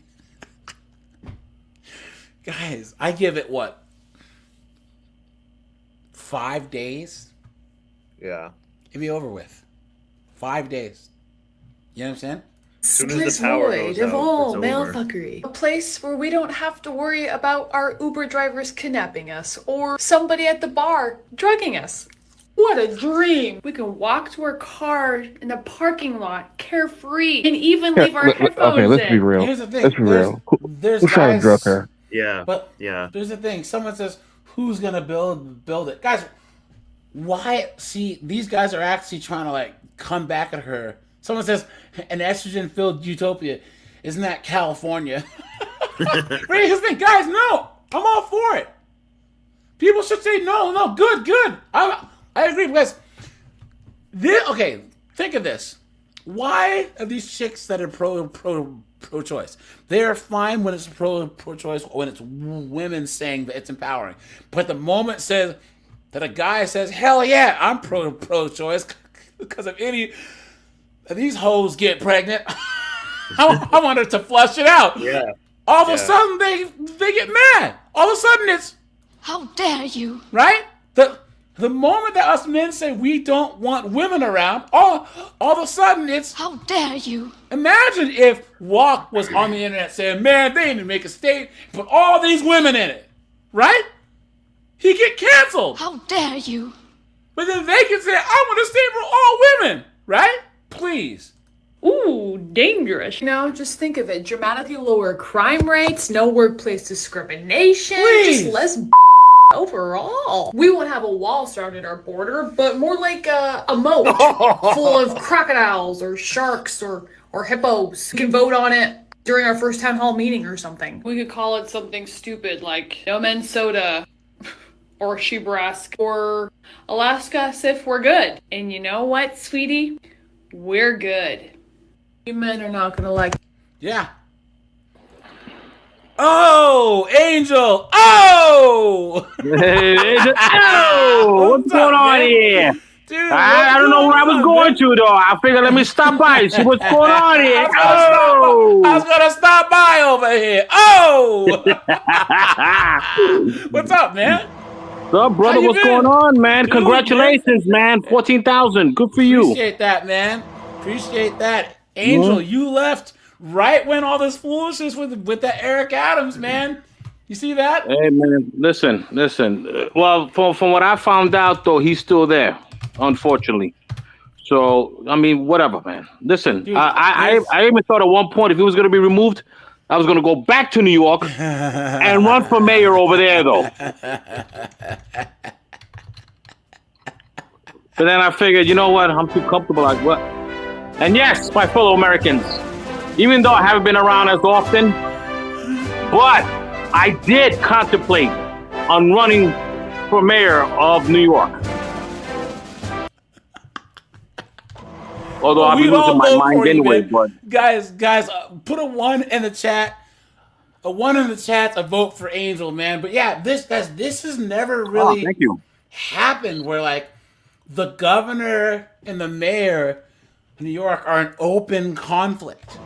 Guys, I give it, what? 5 days? Yeah. It'd be over with. 5 days. You know what I'm saying? Soon as Place the power void goes of out, all it's male over. fuckery. A place where we don't have to worry about our Uber drivers kidnapping us or somebody at the bar drugging us. What a dream! We can walk to our car in the parking lot, carefree, and even leave our headphones Okay, let's be in. real. Here's the thing. Let's be real. There's Who's trying to guys- drug her? Yeah. But yeah. There's the thing. Someone says, who's going to build it? Guys, why? See, these guys are actually trying to, like, come back at her. Someone says, an estrogen-filled utopia. Isn't that California? Right, here's the thing. Guys, no. I'm all for it. People should say, no, good. I agree, because okay, think of this. Why are these chicks that are pro-choice? They're fine when it's pro-choice, when it's women saying that it's empowering. But the moment says that a guy says, hell yeah, I'm pro-choice, because if any of these hoes get pregnant, I wanted to flush it out. Yeah. All of a sudden, they get mad. All of a sudden, it's, How dare you? right? The moment that us men say we don't want women around, all of a sudden it's... How dare you? Imagine if Walk was on the internet saying, man, they need to make a state, put all these women in it. Right? He'd get canceled. How dare you? But then they can say, I want a state for all women. Right? Please. Ooh, dangerous. You know, just think of it. Dramatically lower crime rates, no workplace discrimination, Please. just less overall. We won't have a wall surrounding our border, but more like a moat full of crocodiles or sharks or hippos. We can vote on it during our first town hall meeting or something. We could call it something stupid like No Men's Soda or Shebrask or Alaska Sif, we're good. And you know what, sweetie? We're good. You men are not gonna like. Yeah. Oh, Angel. Oh! Hey, Angel. Oh, what's going on here? Dude, I don't know where I was going to, though. I figured let me stop by and see what's going on here. I was gonna stop by over here. Oh! What's up, man? What's up, brother? What's going on, man? Congratulations, man. 14,000. Good for you. Appreciate that, man. Appreciate that. Angel, you left right when all this foolishness with that Eric Adams, man. You see that? Hey, man, listen. Well, from what I found out, though, he's still there, unfortunately. So, I mean, whatever, man. Listen, Dude, I even thought at one point if he was going to be removed, I was going to go back to New York and run for mayor over there, though. But then I figured, you know what? I'm too comfortable. Like, what? And yes, my fellow Americans, even though I haven't been around as often, but I did contemplate on running for mayor of New York. Although I'll be losing my mind anyway, but guys, put a 1 in the chat. A 1 in the chat, a vote for Angel, man. But yeah, this has never really thank you. happened where like the governor and the mayor of New York are in open conflict.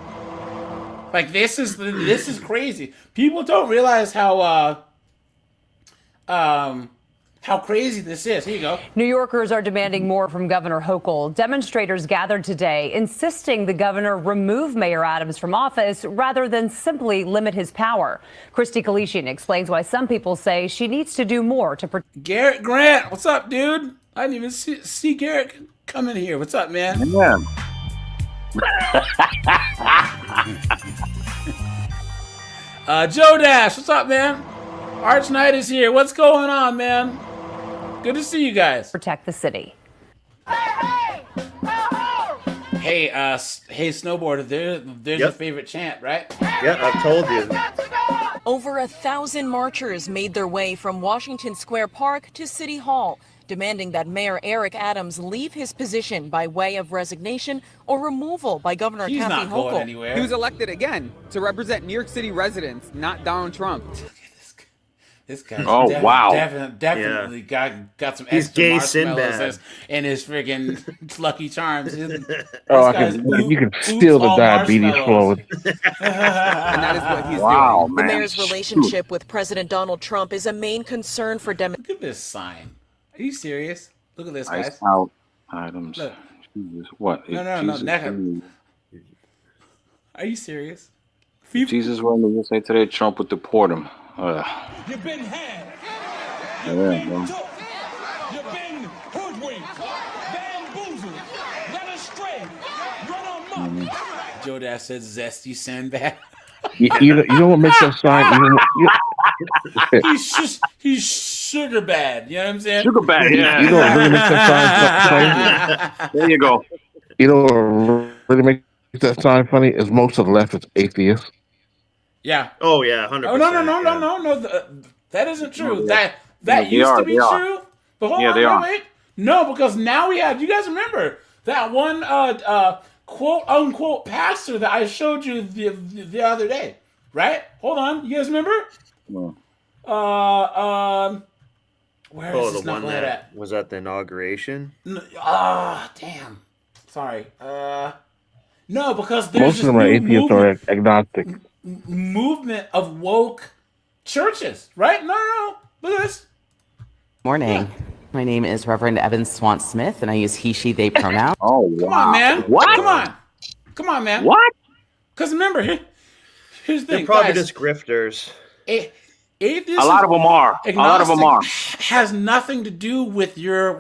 Like this is crazy. People don't realize how crazy this is. Here you go. New Yorkers are demanding more from Governor Hochul. Demonstrators gathered today insisting the governor remove Mayor Adams from office rather than simply limit his power. Christy Kalishian explains why some people say she needs to do more to protect. Garrett Grant, what's up, dude? I didn't even see Garrett come in here. What's up, man? Yeah. Joe Dash, what's up, man? Arch Knight is here. What's going on, man? Good to see you guys. Protect the city. Hey, hey, snowboarder, there's your favorite chant, right? Yeah, I've told you. Over 1,000 marchers made their way from Washington Square Park to City Hall, demanding that Mayor Eric Adams leave his position by way of resignation or removal by Governor Kathy not going Hochul. anywhere. He was elected again to represent New York City residents, not Donald Trump. This guy's wow. definitely got some He's extra gay marshmallows Sinbad. in his friggin' Lucky Charms. You can steal the diabetes flow. And that is what he's Wow, doing. The man. mayor's relationship with President Donald Trump is a main concern for Democrats. Look at this sign. Are you serious? Look at this, guys. Iced out items. Look. Jesus, what? No, Jesus, Are you serious? Jesus were in the USA Today, Trump would deport him. You've been had. Yeah, You've been bro. took. You've been hoodwinked, bamboozled, led astray, run amok. Joe Dash says zesty sandbag. You know what makes that sign? He's sugar bad. You know what I'm saying? Sugar bad, yeah. You know what really makes that sign funny? There you go. You know what really makes that sign funny is most of the left is atheists. Yeah. Oh yeah, 100%. Oh no. That isn't true. Yeah. That They used are, to be they are. true. But hold Yeah, on, they are. wait. No, because now we have. You guys remember that one quote unquote pastor that I showed you the other day, right? Hold on, you guys remember? No. Where Oh, is this the one knucklehead that at? was at the inauguration. Damn. Sorry. No, because there's Most this of them are new atheists or agnostic. movement of woke churches, right? No. Look at this. Morning. My name is Reverend Evan Swan Smith, and I use he, she, they pronouns. Oh, wow. Come on, man. What? Come on, man. What? Because remember, here's the thing. They're probably guys, just grifters. Atheism, A lot of them are. agnostic has nothing to do with your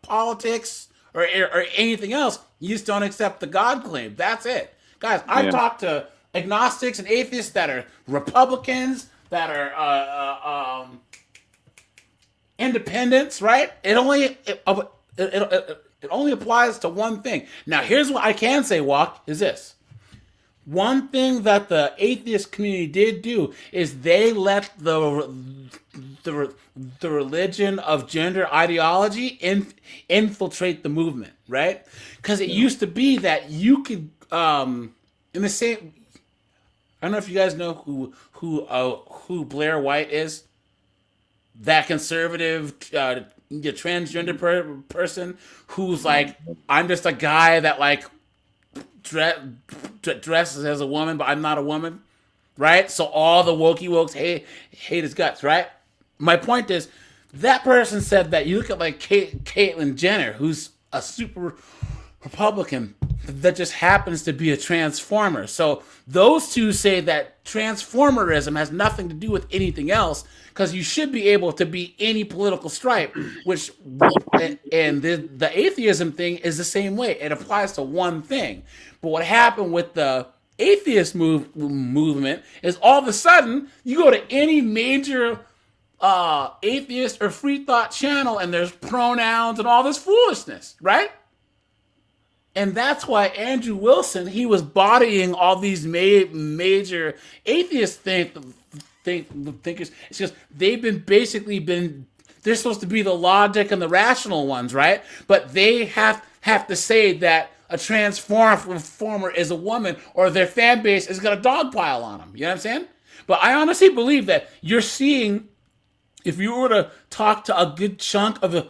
politics or anything else. You just don't accept the God claim. That's it, guys. I've talked to agnostics and atheists that are Republicans, that are independents. Right? It only applies to one thing. Now, here's what I can say. Walk is this. One thing that the atheist community did do is they let the religion of gender ideology infiltrate the movement, right? Because it used to be that you could, in the same. I don't know if you guys know who Blair White is. That conservative, transgender person who's like, I'm just a guy that like. Dresses as a woman, but I'm not a woman, right? So all the wokes hate his guts, right? My point is, that person said that you look at like Caitlyn Jenner, who's a super Republican that just happens to be a transformer. So those two say that transformerism has nothing to do with anything else, because you should be able to be any political stripe, which, and the atheism thing is the same way. It applies to one thing. But what happened with the atheist movement is all of a sudden you go to any major atheist or free thought channel and there's pronouns and all this foolishness, right? And that's why Andrew Wilson, he was bodying all these major atheist thinkers. It's just they've they're supposed to be the logic and the rational ones, right? But they have to say that a transformer is a woman, or their fan base is gonna dogpile on them. You know what I'm saying? But I honestly believe that you're seeing, if you were to talk to a good chunk of the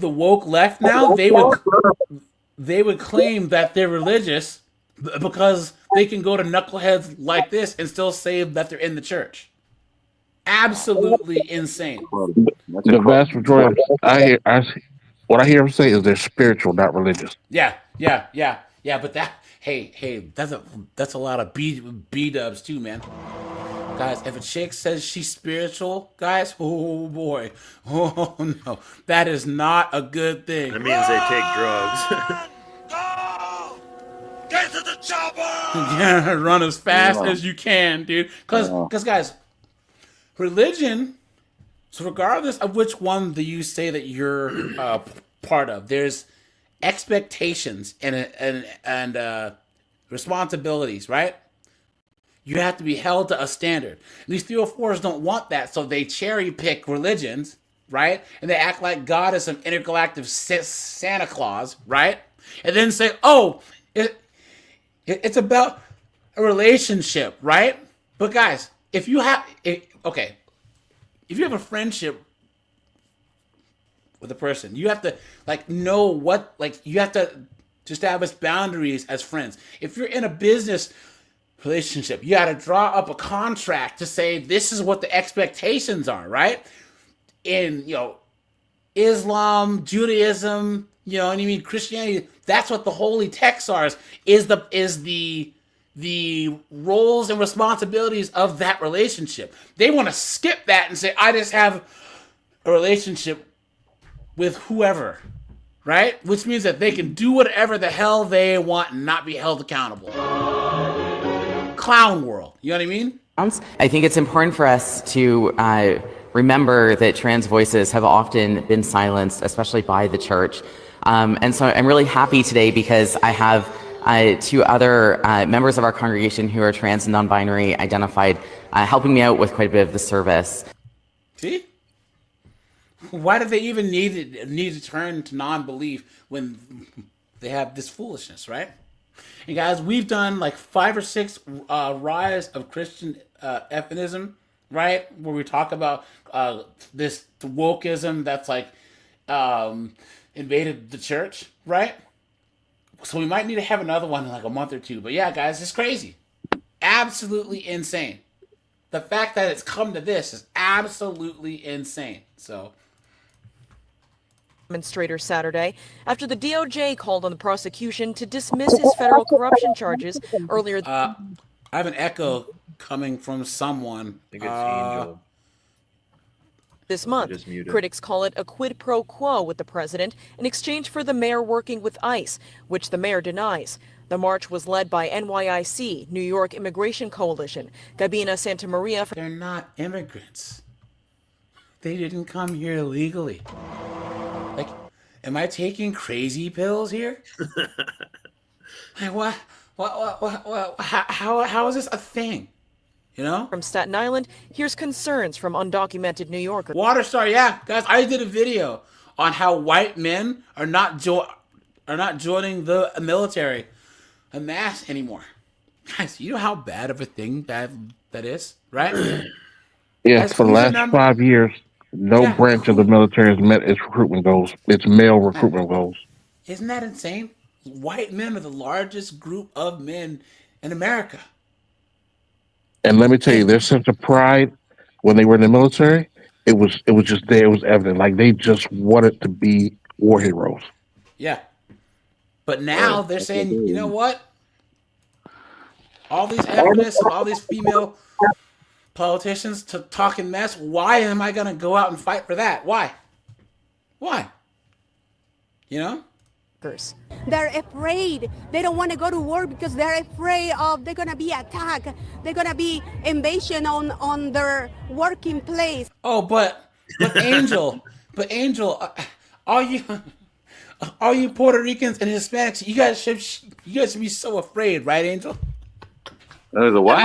woke left now, they would claim that they're religious because they can go to knuckleheads like this and still say that they're in the church. Absolutely insane. The vast majority, what I hear them say is they're spiritual, not religious. Yeah. But that's a lot of B dubs too, man. Guys, if a chick says she's spiritual, guys, oh boy, oh no, that is not a good thing. That means they take drugs. Get to the chopper! Yeah, run as fast as you can, dude. Because guys, religion So regardless of which one do you say that you're part of, there's expectations and responsibilities, right? You have to be held to a standard. These 304s don't want that, so they cherry pick religions, right? And they act like God is some intergalactic Santa Claus, right? And then say, oh, it's about a relationship, right? But guys, if you have a friendship with a person, you have to know what, you have to establish boundaries as friends. If you're in a business relationship, you got to draw up a contract to say this is what the expectations are, right? In Islam, Judaism, Christianity, that's what the holy texts are. Is the roles and responsibilities of that relationship. They want to skip that and say, I just have a relationship with whoever, right? Which means that they can do whatever the hell they want and not be held accountable. Clown world, you know what I mean? I think it's important for us to remember that trans voices have often been silenced, especially by the church. And so I'm really happy today because I have two other members of our congregation who are trans and non-binary identified, helping me out with quite a bit of the service. See? Why do they even need to turn to non-belief when they have this foolishness, right? And guys, we've done 5 or 6 rise of Christian feminism, right? Where we talk about this wokeism that's invaded the church, right? So we might need to have another one in a month or 2. But yeah, guys, it's crazy. Absolutely insane. The fact that it's come to this is absolutely insane. So demonstrator Saturday after the DOJ called on the prosecution to dismiss his federal corruption charges earlier. I have an echo coming from someone. I think it's Angel. This month, critics call it a quid pro quo with the president in exchange for the mayor working with ICE, which the mayor denies. The march was led by NYIC, New York Immigration Coalition, Gabina Santa Maria. They're not immigrants. They didn't come here illegally. Am I taking crazy pills here? What? How is this a thing? From Staten Island, here's concerns from undocumented New Yorkers. Water Star, yeah, guys, I did a video on how white men are not joining the military en masse anymore. Guys, you know how bad of a thing that is, right? Yeah, for the last 5 years, no branch of the military has met its recruitment goals, its male recruitment goals. Isn't that insane? White men are the largest group of men in America. And let me tell you, their sense of pride when they were in the military, it was just there. It was evident. They just wanted to be war heroes. Yeah. But now they're saying, you know what? All these feminists and all these female politicians talking mess. Why am I going to go out and fight for that? Why? They're afraid. They don't want to go to war because they're afraid of they're going to be attacked. They're going to be invasion on their working place. Oh, but Angel, all you Puerto Ricans and Hispanics, you guys should be so afraid, right, Angel? That was a what?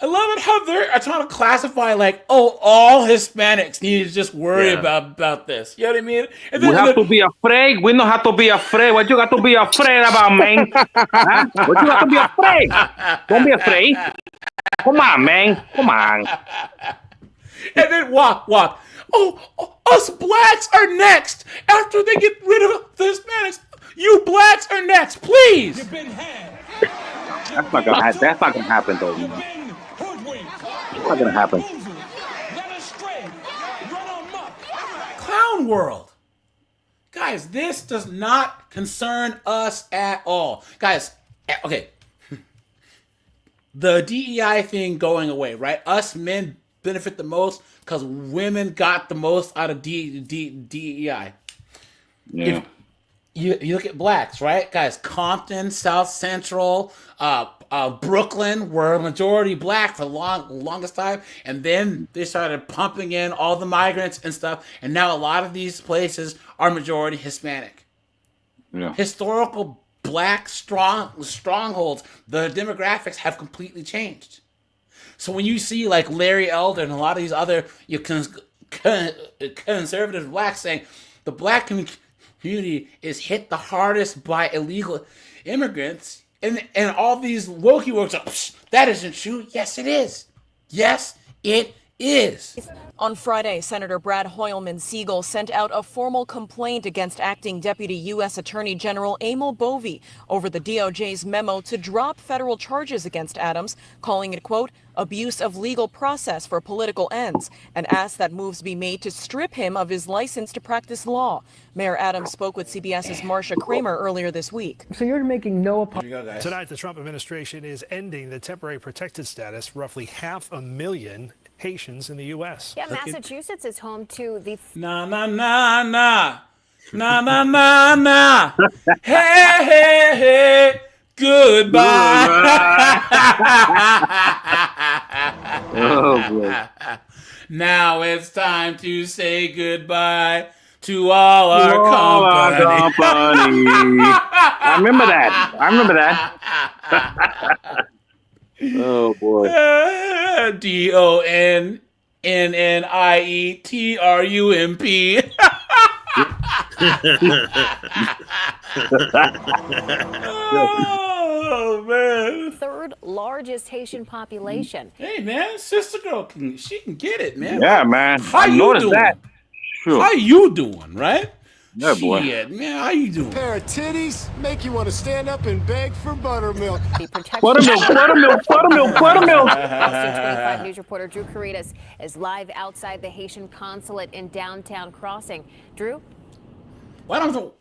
I love it how they're trying to classify all Hispanics need to just worry about this. You know what I mean? And then, we have to be afraid. We don't have to be afraid. What you got to be afraid about, man? Huh? What you got to be afraid? Don't be afraid. Come on, man. Come on. And then walk. Oh, us blacks are next. After they get rid of the Hispanics, you blacks are next, please. That's not gonna happen. That's not gonna happen, though. Man. It's not gonna happen. Clown world. Guys, this does not concern us at all. Guys, okay. The DEI thing going away, right? Us men benefit the most because women got the most out of DEI. Yeah. you look at blacks, right, guys? Compton, South Central, Brooklyn were majority black for the longest time, and then they started pumping in all the migrants and stuff, and now a lot of these places are majority Hispanic. Yeah. Historical black strongholds, the demographics have completely changed. So when you see like Larry Elder and a lot of these other conservative blacks saying the black community is hit the hardest by illegal immigrants, and all these wokey works are, that isn't true. Yes, it is. Yes, it is. On Friday, Senator Brad Hoylman Siegel sent out a formal complaint against acting Deputy U.S. Attorney General Emil Bovee over the DOJ's memo to drop federal charges against Adams, calling it, quote, abuse of legal process for political ends, and asked that moves be made to strip him of his license to practice law. Mayor Adams spoke with CBS's Marsha Kramer earlier this week. So you're making no Tonight, the Trump administration is ending the temporary protected status, roughly 500,000 Haitians in the U.S. Yeah, Massachusetts is home to the... Na, na, na, na. Na, na, na, na. Hey, hey, hey. Goodbye. Oh, boy. Now it's time to say goodbye to all our company. I remember that. Oh boy. DONNIETRUMP. Oh man. Third largest Haitian population. Hey man, sister girl can get it, man. Yeah, man. How I you noticed doing? that. Sure. How you doing, right? Yeah, boy. Shit, man, how you doing? Pair of titties make you want to stand up and beg for buttermilk. Buttermilk. Boston 25 News reporter Drew Caritas is live outside the Haitian consulate in downtown Crossing. Drew? Why don't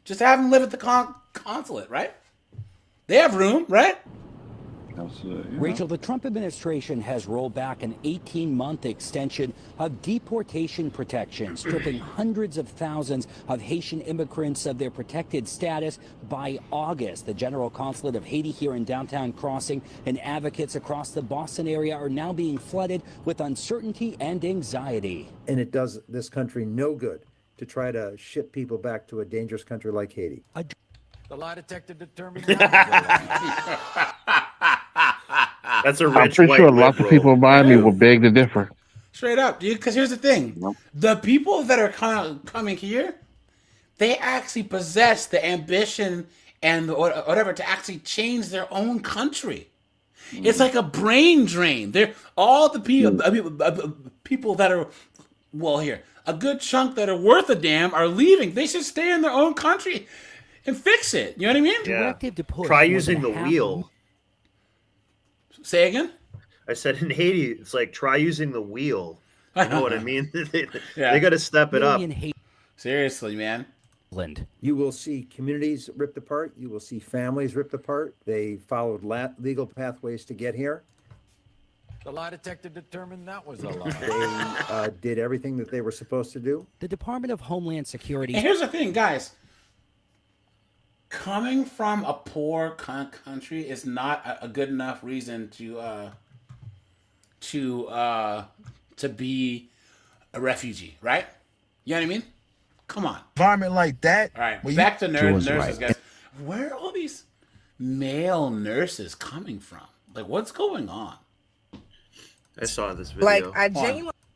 just have them live at the consulate, right? They have room, right? Rachel, the Trump administration has rolled back an 18-month extension of deportation protection, stripping hundreds of thousands of Haitian immigrants of their protected status by August. The General Consulate of Haiti here in downtown Crossing and advocates across the Boston area are now being flooded with uncertainty and anxiety. And it does this country no good to try to ship people back to a dangerous country like Haiti. The lie detector determined That's a I'm rich pretty white sure lots of liberal. people in Miami will beg to differ. Straight up, dude. Because here's the thing: the people that are coming here, they actually possess the ambition and whatever to actually change their own country. It's like a brain drain. They're all the people that are here. A good chunk that are worth a damn are leaving. They should stay in their own country and fix it. You know what I mean? Yeah. Try using the wheel. Say again? I said in Haiti, it's like try using the wheel. You know what I mean? They Yeah. got to step it up. Seriously, man. You will see communities ripped apart. You will see families ripped apart. They followed legal pathways to get here. The lie detector determined that was a lie. They did everything that they were supposed to do. The Department of Homeland Security. And here's the thing, guys. Coming from a poor country is not a good enough reason to be a refugee, right? You know what I mean? Come on. Environment like that. All right, where back to nurses, right. guys. Where are all these male nurses coming from? Like, what's going on? I saw this video.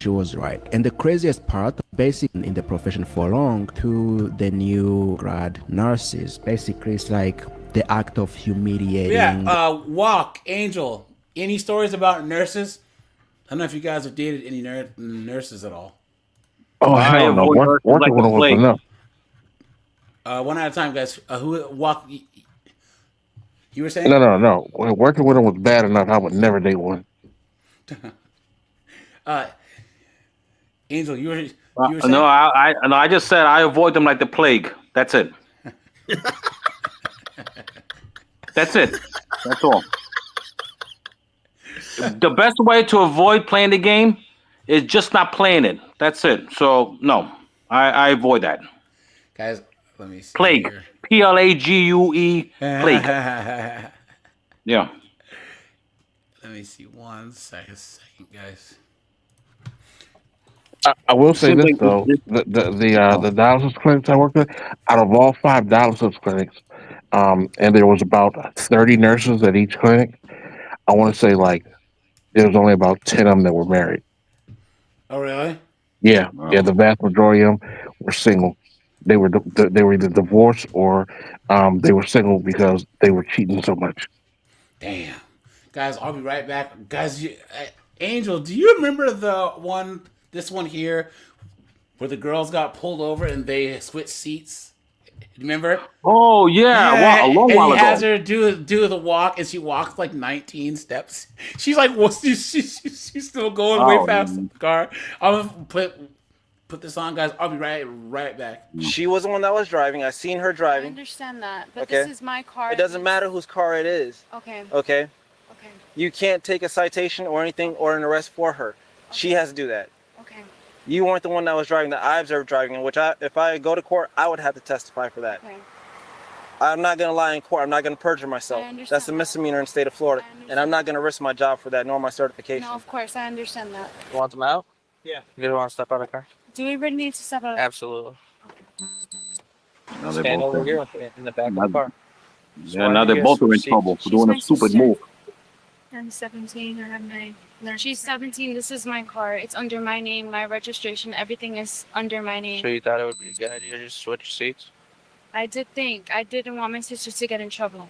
She was right. And the craziest part, basically in the profession for long, to the new grad nurses, basically it's like the act of humiliating. Yeah, Walk, Angel, any stories about nurses? I don't know if you guys have dated any nurses at all. Oh, hell no. Working with them was enough. One at a time, guys. Who Walk? You were saying? No. Working with them was bad enough. I would never date one. Angel, you were saying? No, I just said I avoid them like the plague. That's it. That's it. That's all. The best way to avoid playing the game is just not playing it. That's it. So no, I avoid that. Guys, let me see. Plague. Here. Plague. Plague. Yeah. Let me see 1 second, guys. I will say this though: the dialysis clinics I worked at, out of all 5 dialysis clinics, and there was about 30 nurses at each clinic. I want to say like there was only about 10 of them that were married. Oh, really? Yeah, yeah. The vast majority of them were single. They were either divorced or they were single because they were cheating so much. Damn. Guys, I'll be right back. Guys, Angel, do you remember this one here, where the girls got pulled over and they switched seats? Remember? Oh yeah, a long while and he ago. has her do the walk, and she walks like 19 steps. She's like, well, she's still going way fast in the car. I'm gonna put this on, guys. I'll be right back. She was the one that was driving. I seen her I driving. understand that, but Okay. this is my car. It doesn't matter whose car it is. Okay. Okay. Okay. You can't take a citation or anything or an arrest for her. She has to do that. Okay. You weren't the one that was driving, that I observed driving, in which if I go to court, I would have to testify for that. Okay. I'm not gonna lie in court. I'm not gonna perjure myself. That's a misdemeanor in the state of Florida, and I'm not gonna risk my job for that, nor my certification. No, of course, I understand that. You want them out? Yeah. You don't want to step out of the car? Do we really need to step out? Absolutely. Now they're Stand both over here in the back of the car. Yeah, now they're both in trouble for doing a stupid move. I'm 17. I have my. She's 17. This is my car. It's under my name. My registration. Everything is under my name. So you thought it would be a good idea to just switch seats? I didn't want my sister to get in trouble.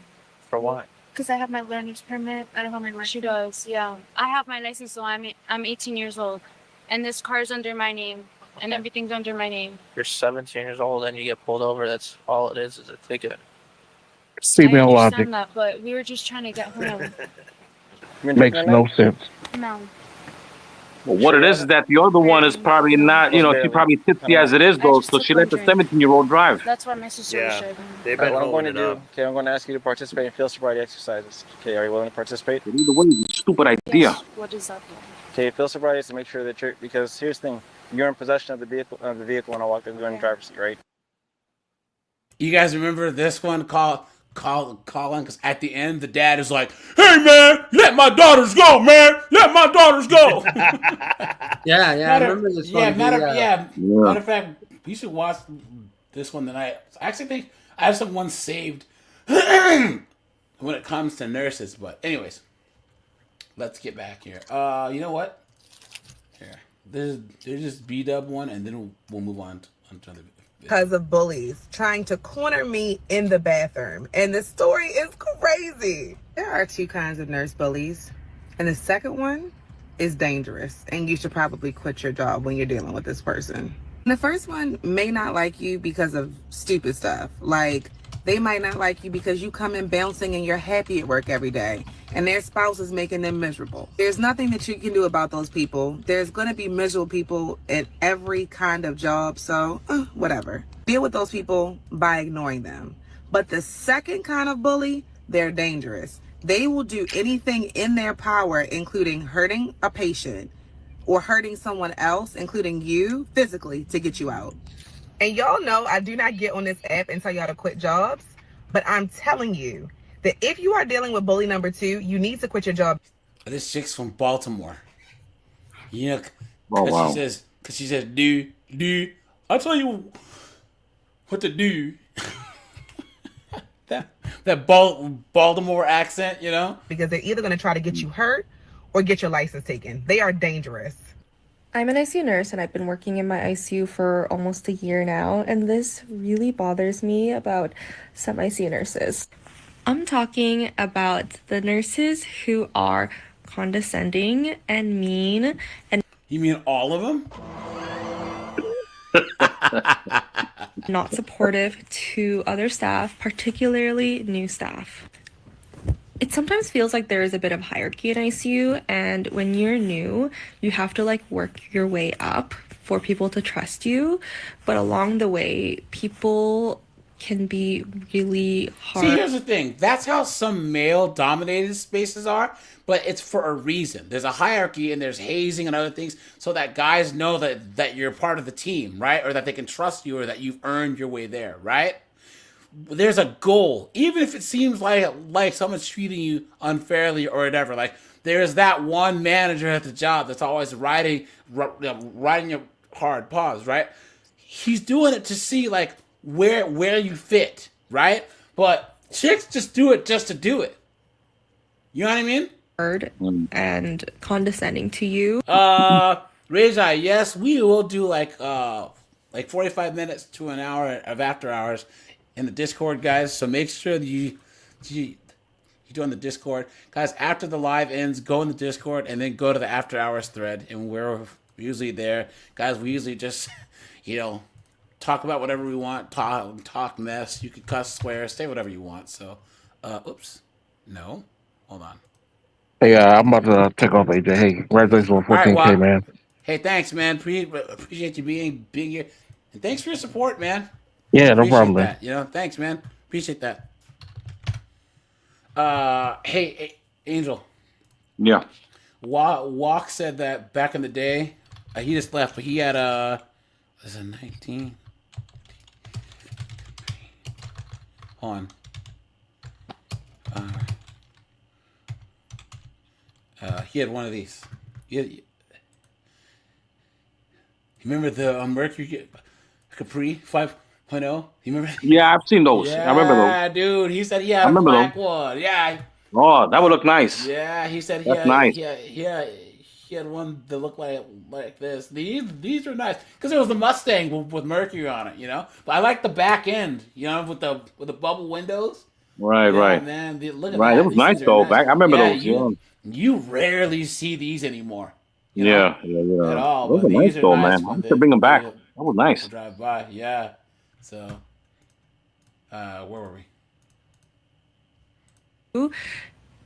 For what? Because I have my learner's permit. I don't have my license. She does, yeah. I have my license, so I'm 18 years old. And this car is under my name. And everything's under my name. You're 17 years old and you get pulled over. That's all it is a ticket. Female I logic understand that, but we were just trying to get home. makes no sense. No. Well, what it is that the other one is probably not, she probably tipsy as it is, though, so she let the 17-year-old drive. That's why my sister was driving. They've been what I'm going to do. Okay, I'm going to ask you to participate in field sobriety exercises. Okay, are you willing to participate? Either way, it's a stupid idea. Yes. What is that? Okay, field sobriety is to make sure that because here's the thing, you're in possession of the vehicle when I walk in the driver's seat, right? You guys remember this one? Colin, because at the end the dad is like, "Hey man, let my daughters go, man. Let my daughters go." Yeah, I remember this one. Matter of fact, you should watch this one tonight. I actually think I have some ones saved when it comes to nurses. But anyways, let's get back here. You know what? Here, there's just B-dub one, and then we'll move on to the. Because of bullies trying to corner me in the bathroom. And the story is crazy. There are 2 kinds of nurse bullies. And the second one is dangerous. And you should probably quit your job when you're dealing with this person. The first one may not like you because of stupid stuff. Like, they might not like you because you come in bouncing and you're happy at work every day. And their spouse is making them miserable. There's nothing that you can do about those people. There's going to be miserable people in every kind of job. So, whatever. Deal with those people by ignoring them. But the second kind of bully, they're dangerous. They will do anything in their power, including hurting a patient or hurting someone else, including you, physically, to get you out. And y'all know I do not get on this app and tell y'all to quit jobs, but I'm telling you that if you are dealing with bully number 2, you need to quit your job. This chick's from Baltimore. You know, Oh, wow. she says, do. I'll tell you what to do. that Baltimore accent, you know? Because they're either going to try to get you hurt or get your license taken. They are dangerous. I'm an ICU nurse and I've been working in my ICU for almost a year now, and this really bothers me about some ICU nurses. I'm talking about the nurses who are condescending and mean and... You mean all of them? not supportive to other staff, particularly new staff. It sometimes feels like there is a bit of hierarchy in ICU, and when you're new, you have to work your way up for people to trust you. But along the way, people can be really hard. See, here's the thing. That's how some male-dominated spaces are, but it's for a reason. There's a hierarchy, and there's hazing and other things, so that guys know that you're part of the team, right? Or that they can trust you, or that you've earned your way there, right? There's a goal, even if it seems like someone's treating you unfairly or whatever. Like, there's that one manager at the job that's always riding your hard paws, right? He's doing it to see like where you fit, right? But chicks just do it just to do it. You know what I mean? And condescending to you. Reza, yes, we will do like 45 minutes to an hour of after hours in the Discord, guys. So make sure that you join the Discord, guys. After the live ends, go in the Discord and then go to the after hours thread, and we're usually there, guys. We usually just talk about whatever we want, talk mess. You can cuss, swear, say whatever you want. So, oops, no, hold on. Hey, I'm about to take off, AJ. Hey, congratulations on 14K, man. Hey, thanks, man. Appreciate you being here, and thanks for your support, man. Yeah, no problem, man. Thanks, man. Appreciate that. Hey, Angel. Yeah. Walk said that back in the day, he just left, but he had was it 19? Hold on. He had one of these. You remember the Mercury Capri 5.0? You remember? Yeah, I've seen those. Yeah, I remember those. Yeah, dude. He said he had a black one. Yeah. Oh, that would look nice. Yeah, he said That's nice. He had one that looked like this. These are nice because it was the Mustang with Mercury on it, But I like the back end, with the bubble windows. Right, right. Man, look at right, that. It was nice though. Nice. I remember those. You rarely see these anymore. Yeah. At all. Those are nice though, man. I should bring them back. That was nice. Drive by, yeah. So, where were we?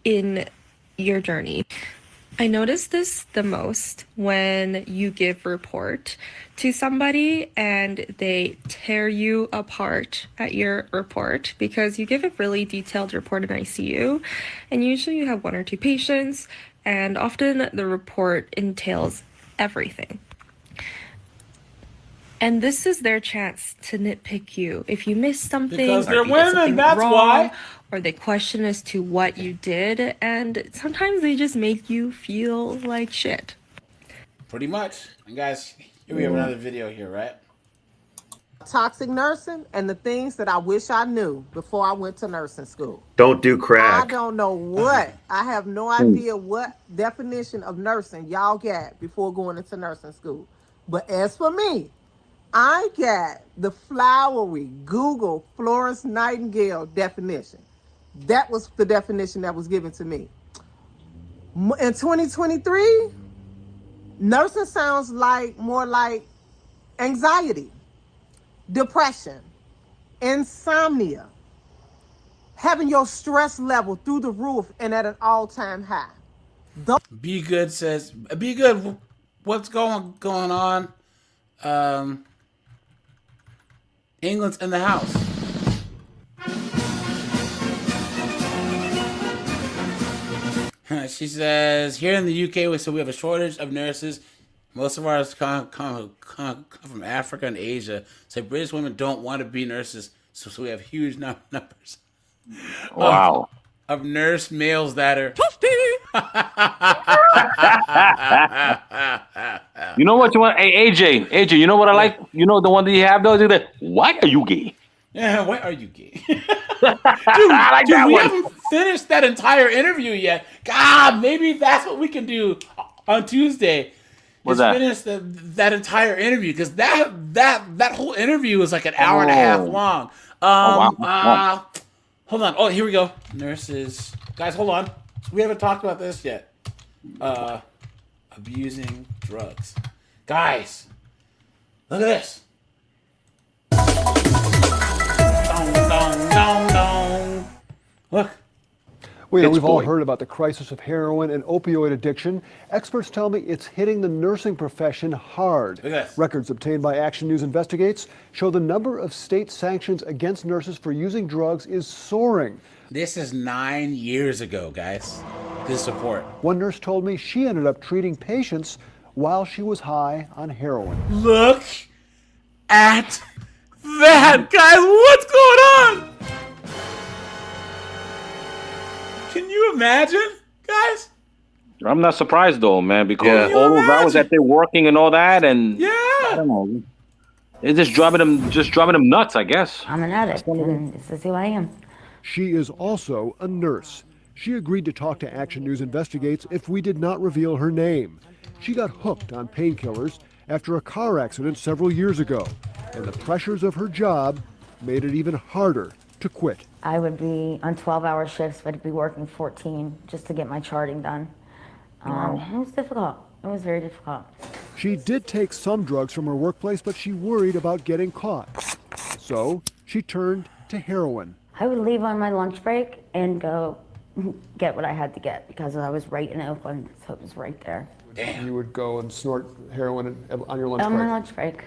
In your journey. I notice this the most when you give report to somebody and they tear you apart at your report because you give a really detailed report in ICU, and usually you have 1 or 2 patients, and often the report entails everything. And this is their chance to nitpick you if you miss something, because they're or if you did women, something that's wrong, why. Or they question as to what you did, and sometimes they just make you feel like shit. Pretty much. And guys, here we have another video here, right? Toxic nursing and the things that I wish I knew before I went to nursing school. Don't do crack. I don't know what. I have no idea what definition of nursing y'all got before going into nursing school. But as for me, I got the flowery Google Florence Nightingale definition. That was the definition that was given to me. In 2023, nursing sounds more like anxiety, depression, insomnia, having your stress level through the roof and at an all-time high. Be Good says, Be Good, what's going on? England's in the house. She says, here in the UK, so we have a shortage of nurses. Most of ours come from Africa and Asia. So British women don't want to be nurses. So we have huge numbers. Wow. Of nurse males that are... You know what you want? Hey, AJ, you know what I like? You know the one that you have those? Why are you gay? Yeah, why are you gay? Dude, we haven't finished that entire interview yet. God, maybe that's what we can do on Tuesday. What's that? Finish that entire interview, because that whole interview was like an hour and a half long. Wow. Hold on. Oh, here we go. Nurses, guys, hold on. We haven't talked about this yet. Abusing drugs, guys. Look at this. Dong, dong, dong, dong. Look. Well, you know, It's we've all boy. heard about the crisis of heroin and opioid addiction. Experts tell me it's hitting the nursing profession hard. Look at this. Records obtained by Action News Investigates show the number of state sanctions against nurses for using drugs is soaring. This is 9 years ago, guys. This report. One nurse told me she ended up treating patients while she was high on heroin. Look at that, guys. What's going on? Can you imagine, guys? I'm not surprised though, man, because Yeah. all those hours that they're working and all that, and Yeah. I don't know, it's just driving them nuts, I guess. I'm an addict, and this is who I am. She is also a nurse. She agreed to talk to Action News Investigates if we did not reveal her name. She got hooked on painkillers after a car accident several years ago, and the pressures of her job made it even harder to quit. I would be on 12-hour shifts, but I'd be working 14 just to get my charting done. It was difficult. It was very difficult. She did take some drugs from her workplace, but she worried about getting caught. So she turned to heroin. I would leave on my lunch break and go get what I had to get because I was right in Oakland, so it was right there. You would go and snort heroin on your lunch On break. my lunch break.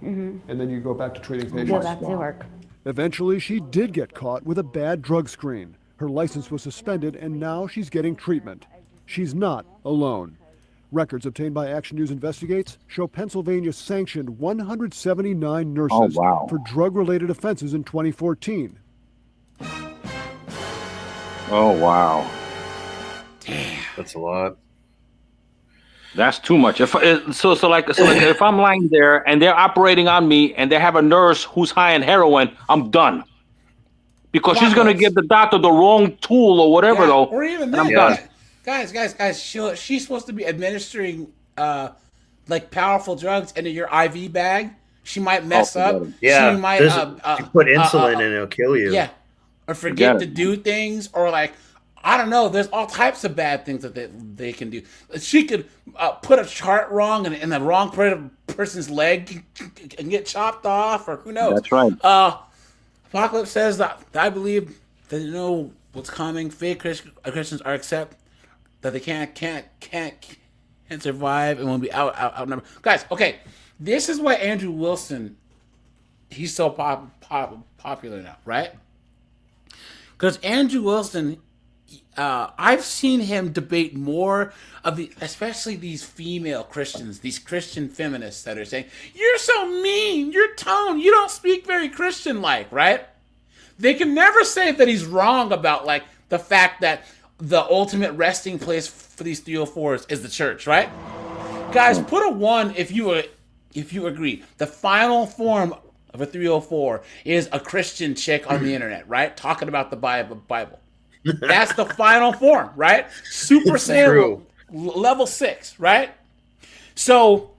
And then you go back to treating patients. Go back to work. Eventually, she did get caught with a bad drug screen. Her license was suspended, and now she's getting treatment. She's not alone. Records obtained by Action News Investigates show Pennsylvania sanctioned 179 nurses for drug-related offenses in 2014. Oh wow, That's a lot. that's too much. If if I'm lying there and they're operating on me and they have a nurse who's high on heroin, I'm done. Because she's gonna give the doctor the wrong tool or whatever, though. Or even and I'm then, done. guys. She's supposed to be administering like powerful drugs into your IV bag. She might mess up. Yeah, She might you put insulin and it'll kill you. Yeah, or forget to do things, or like I don't know. There's all types of bad things that they can do. She could put a chart wrong, and the wrong person's leg can get chopped off, or who knows. That's right. Apocalypse says that I believe that they know what's coming. Fake Christians are accept that they can't survive and will be outnumbered. Guys, okay, this is why Andrew Wilson, he's so popular now, right? Because Andrew Wilson, I've seen him debate more of especially these female Christians, these Christian feminists that are saying, "You're so mean, your tone, you don't speak very Christian-like," right? They can never say that he's wrong about like the fact that the ultimate resting place for these 304s is the church, right? Guys, put a 1 if you agree. The final form of a 304 is a Christian chick on the internet, right? Talking about the Bible. That's the final form, right? Super Saiyan level 6, right? So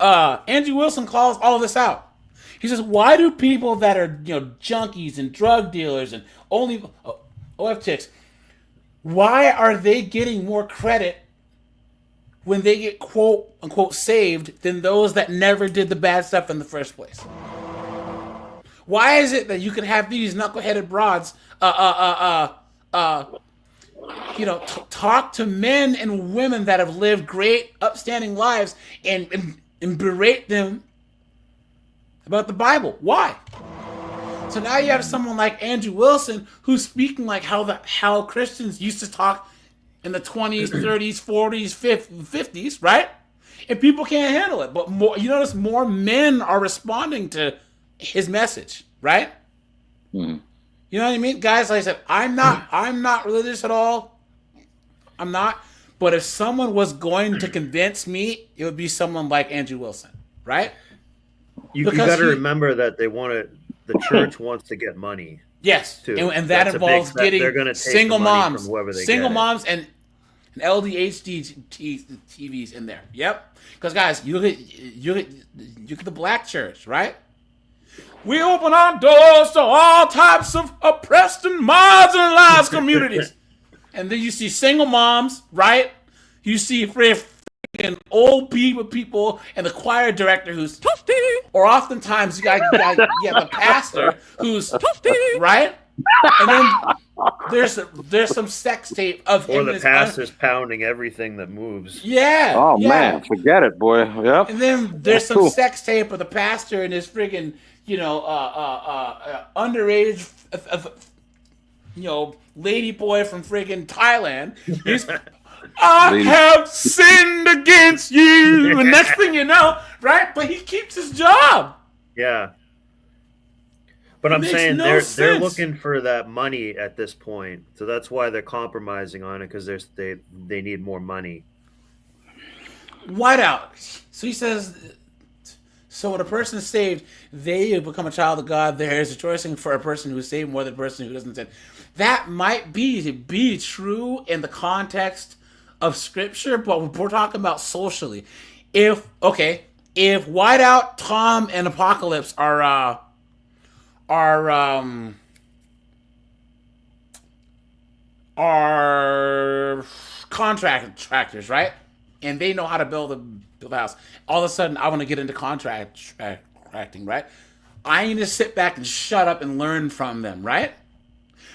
Andrew Wilson calls all of this out. He says, why do people that are junkies and drug dealers and only OF chicks, why are they getting more credit when they get quote unquote saved than those that never did the bad stuff in the first place? Why is it that you can have these knuckleheaded broads talk to men and women that have lived great upstanding lives and berate them about the Bible? Why? So now you have someone like Andrew Wilson who's speaking like how Christians used to talk in the 20s, 30s, 40s, 50s, right? And people can't handle it. But you notice more men are responding to his message, right? Mm-hmm. You know what I mean? Guys, like I said, I'm not religious at all. I'm not. But if someone was going to convince me, it would be someone like Andrew Wilson, right? You got to remember that the church wants to get money. Yes, too. And that involves getting single moms, single moms, and LDHD TVs in there. Yep. Because guys, you look at the black church, right? We open our doors to all types of oppressed and marginalized communities, and then you see single moms, right? You see freaking old people and the choir director who's or oftentimes you got the pastor who's right. And then there's some sex tape of Or him. the pastor's pounding everything that moves. Yeah. Oh yeah. man, forget it, boy. Yep. And then there's That's some cool. sex tape of the pastor and his friggin', underage, lady boy from friggin' Thailand. He's, I have sinned against you. And next thing you know, right? But he keeps his job. Yeah. But I'm makes saying no they're sense. looking for that money at this point. So that's why they're compromising on it, because they need more money. Whiteout. So he says, so when a person is saved, they become a child of God. There is rejoicing for a person who is saved more than a person who doesn't sin. That might be true in the context of Scripture, but we're talking about socially. If Whiteout, Tom, and Apocalypse are contractors, right? And they know how to build a house. All of a sudden, I want to get into contracting, right? I need to sit back and shut up and learn from them, right?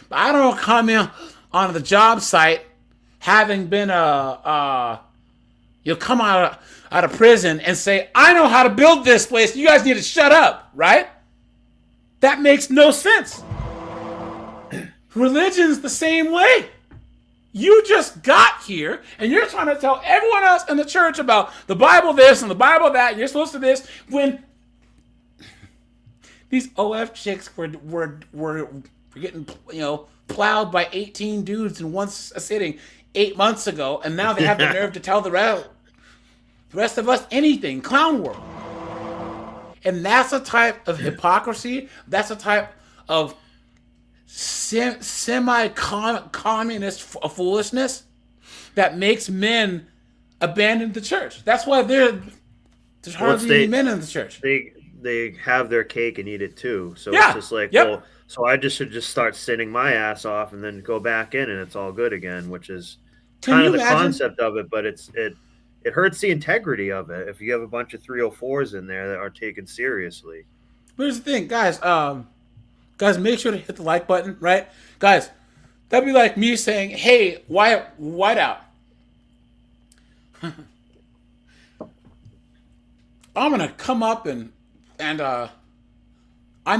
But I don't come in on the job site having been you'll come out of prison and say, I know how to build this place. You guys need to shut up, right? That makes no sense. Religion's the same way. You just got here and you're trying to tell everyone else in the church about the Bible this and the Bible that, and you're supposed to this, when these OF chicks were getting plowed by 18 dudes in one sitting 8 months ago, and now they have the nerve to tell the rest of us anything. Clown world. And that's a type of hypocrisy. That's a type of semi-communist foolishness that makes men abandon the church. That's why there's hardly any men in the church. They have their cake and eat it too. So Yeah. it's just like, Yep. well, so I should just start sinning my ass off and then go back in and it's all good again, which is kind of the concept of it, but it hurts the integrity of it if you have a bunch of 304s in there that are taken seriously. Here's the thing, guys. Guys, make sure to hit the like button, right? Guys, that'd be like me saying, hey, Whiteout. I'm going to come up and I'm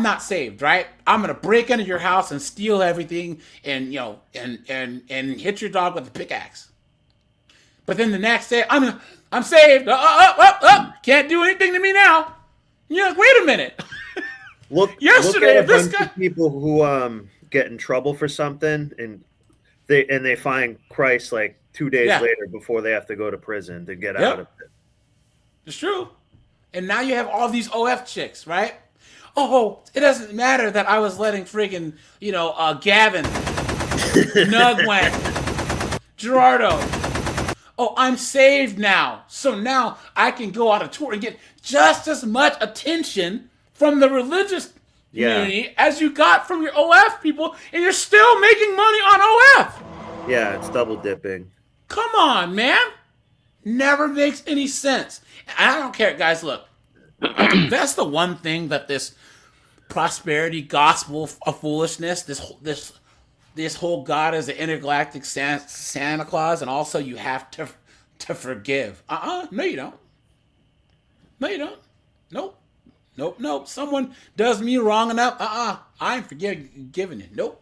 not saved, right? I'm going to break into your house and steal everything and hit your dog with a pickaxe. But then the next day, I'm saved. Can't do anything to me now. You're like, wait a minute. Look Yesterday, at a this bunch guy. of people who get in trouble for something and they find Christ like 2 days later before they have to go to prison to get out of it. It's true. And now you have all these OF chicks, right? Oh, it doesn't matter that I was letting friggin', Gavin, Nugwank, Gerardo. Oh, I'm saved now. So now I can go on a tour and get just as much attention from the religious community as you got from your OF people, and you're still making money on OF. Yeah, it's double dipping. Come on, man. Never makes any sense. And I don't care, guys, look. That's the one thing that this prosperity gospel of foolishness, this whole God is an intergalactic Santa Claus, and also you have to forgive. No, you don't. No, you don't. Nope. Someone does me wrong enough. I ain't forgiving you.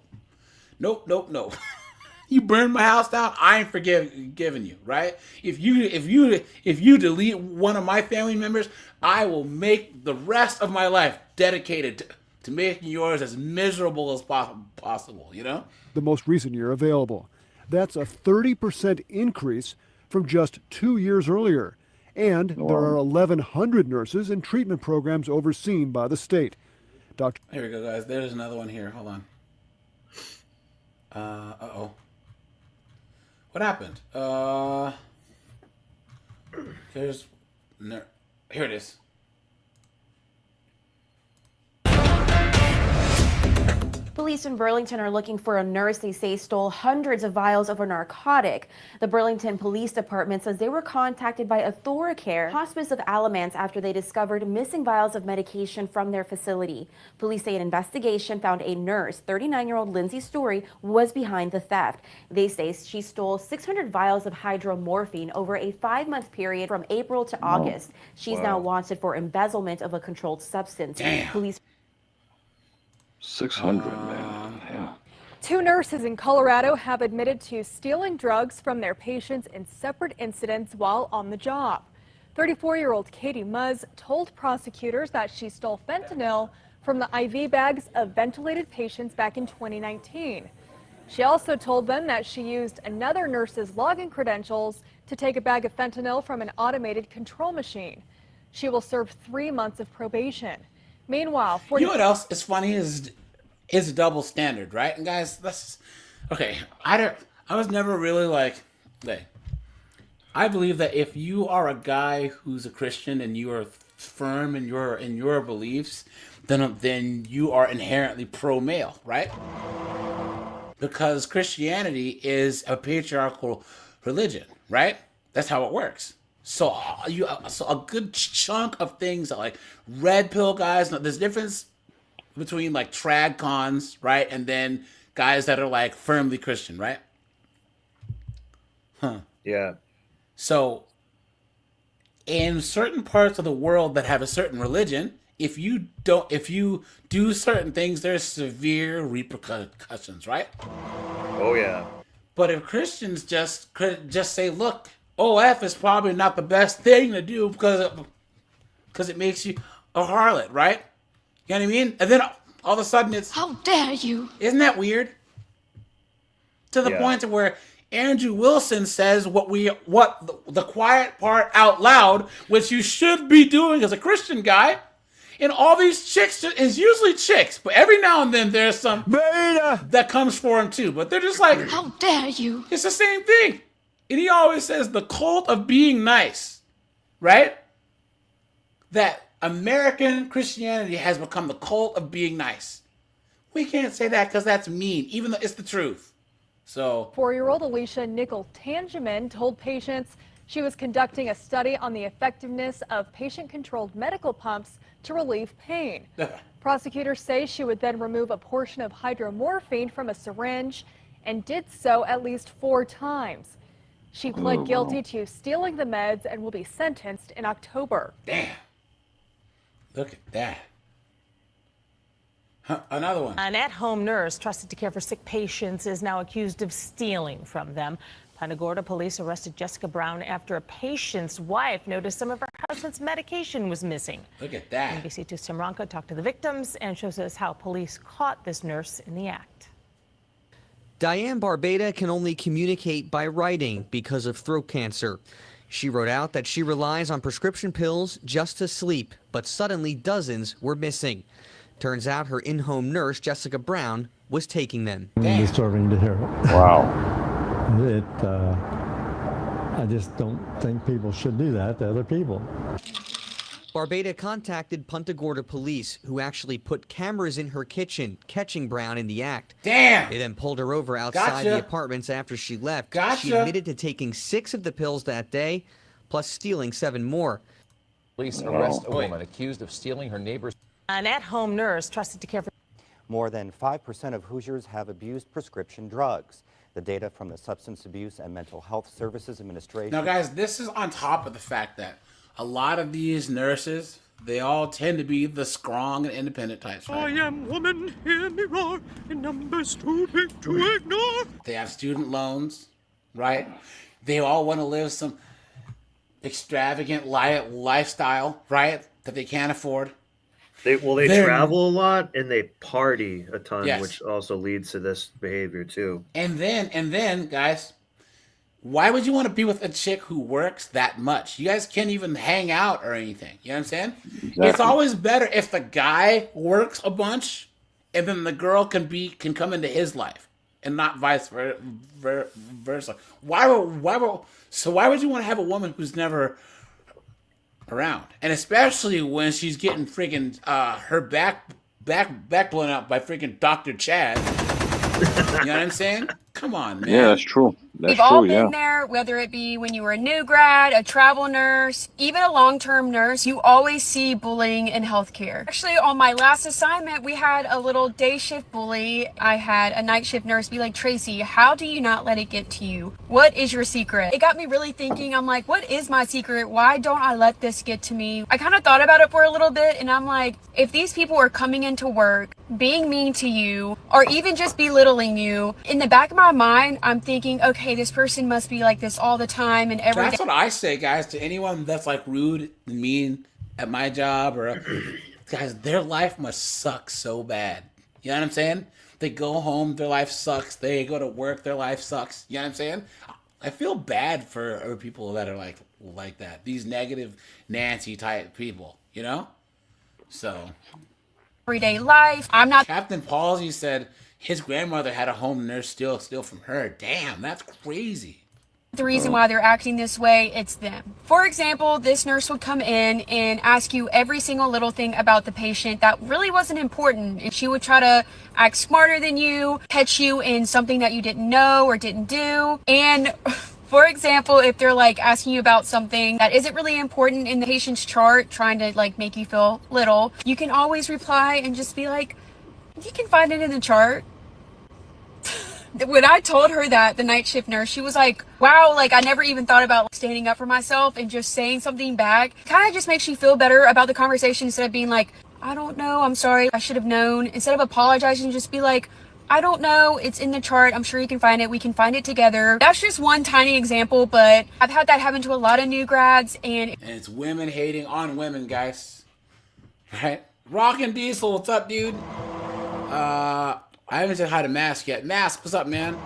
Nope. You burn my house down, I ain't forgiving you, right? If you delete one of my family members, I will make the rest of my life dedicated to making yours as miserable as possible, The most recent year available. That's a 30% increase from just 2 years earlier. And there are 1,100 nurses in treatment programs overseen by the state. Here we go, guys. There's another one here. Hold on. What happened? Here it is. Police in Burlington are looking for a nurse they say stole hundreds of vials of a narcotic. The Burlington Police Department says they were contacted by AuthoriCare Hospice of Alamance after they discovered missing vials of medication from their facility. Police say an investigation found a nurse, 39-year-old Lindsay Story, was behind the theft. They say she stole 600 vials of hydromorphine over a 5-month period from April to August. She's now wanted for embezzlement of a controlled substance. Damn. Police 600, man. Yeah. 2 nurses in Colorado have admitted to stealing drugs from their patients in separate incidents while on the job. 34-year-old Katie Muzz told prosecutors that she stole fentanyl from the IV bags of ventilated patients back in 2019. She also told them that she used another nurse's login credentials to take a bag of fentanyl from an automated control machine. She will serve 3 months of probation. Meanwhile, you know what else is funny is a double standard, right? And guys, that's okay. I was never really like. I believe that if you are a guy who's a Christian and you are firm in your beliefs, then you are inherently pro-male, right? Because Christianity is a patriarchal religion, right? That's how it works. So a good chunk of things are like red pill guys. There's a difference between like trad cons, right? And then guys that are like firmly Christian, right? Huh. Yeah. So in certain parts of the world that have a certain religion, if you do certain things, there's severe repercussions, right? Oh yeah. But if Christians just say, look, OF is probably not the best thing to do because it makes you a harlot, right? You know what I mean? And then all of a sudden it's, how dare you? Isn't that weird? To the point to where Andrew Wilson says what the quiet part out loud, which you should be doing as a Christian guy. And all these chicks, it's usually chicks, but every now and then there's some beta that comes for him too. But they're just like, how dare you? It's the same thing. And he always says the cult of being nice, right? That American Christianity has become the cult of being nice. We can't say that because that's mean, even though it's the truth. So 4-year-old Alicia Nickel-Tangeman told patients she was conducting a study on the effectiveness of patient-controlled medical pumps to relieve pain. Prosecutors say she would then remove a portion of hydromorphine from a syringe and did so at least 4 times. She pled guilty to stealing the meds and will be sentenced in October. Damn. Look at that. Another one. An at-home nurse trusted to care for sick patients is now accused of stealing from them. Punta Gorda police arrested Jessica Brown after a patient's wife noticed some of her husband's medication was missing. Look at that. NBC2's Tim Ronco talked to the victims and shows us how police caught this nurse in the act. Diane Barbeda can only communicate by writing because of throat cancer. She wrote out that she relies on prescription pills just to sleep, but suddenly dozens were missing. Turns out her in-home nurse, Jessica Brown, was taking them. Disturbing to hear. Wow. I just don't think people should do that to other people. Barbeda contacted Punta Gorda police, who actually put cameras in her kitchen, catching Brown in the act. Damn! They then pulled her over outside the apartments after she left. She admitted to taking 6 of the pills that day, plus stealing 7 more. Police arrest a woman accused of stealing her neighbor's. An at-home nurse trusted to care for. More than 5% of Hoosiers have abused prescription drugs. The data from the Substance Abuse and Mental Health Services Administration. Now, guys, this is on top of the fact that a lot of these nurses, they all tend to be the strong and independent types. Right? I am woman, hear me roar, in numbers too big to ignore. They have student loans, right? They all want to live some extravagant lifestyle, right? That they can't afford. They travel a lot and they party a ton, Yes. which also leads to this behavior too. And then, guys, why would you want to be with a chick who works that much? You guys can't even hang out or anything. You know what I'm saying? Exactly. It's always better if the guy works a bunch and then the girl can come into his life and not vice versa. Why would you want to have a woman who's never around? And especially when she's getting freaking her back blown out by freaking Dr. Chad. You know what I'm saying? Come on, man. Yeah, that's true. That's We've all true. been Yeah. there, whether it be when you were a new grad, a travel nurse, even a long-term nurse, you always see bullying in healthcare. Actually, on my last assignment, we had a little day shift bully. I had a night shift nurse be like, Tracy, how do you not let it get to you? What is your secret? It got me really thinking. I'm like, what is my secret? Why don't I let this get to me? I kind of thought about it for a little bit, and I'm like, if these people are coming into work, being mean to you, or even just belittling you, in the back of my mind, I'm thinking, okay, this person must be like this all the time and every day. That's what I say, guys, to anyone that's like rude and mean at my job or guys, their life must suck so bad. You know what I'm saying? They go home, their life sucks. They go to work, their life sucks. You know what I'm saying? I feel bad for people that are like that. These negative Nancy type people, you know? So everyday life. I'm not. Captain Palsy said his grandmother had a home nurse steal from her. Damn, that's crazy. The reason why they're acting this way, it's them. For example, this nurse would come in and ask you every single little thing about the patient that really wasn't important. And she would try to act smarter than you, catch you in something that you didn't know or didn't do. And for example, if they're like asking you about something that isn't really important in the patient's chart, trying to like make you feel little, you can always reply and just be like, you can find it in the chart. When I told her that, the night shift nurse, she was like, wow, like I never even thought about standing up for myself and just saying something back. Kind of just makes you feel better about the conversation instead of being like, I don't know, I'm sorry, I should have known. Instead of apologizing, just be like, I don't know, it's in the chart, I'm sure you can find it, we can find it together. That's just one tiny example, but I've had that happen to a lot of new grads, and it's women hating on women, guys. Right? Rockin' Diesel, what's up, dude? I haven't said hi to Mask yet. Mask, what's up, man?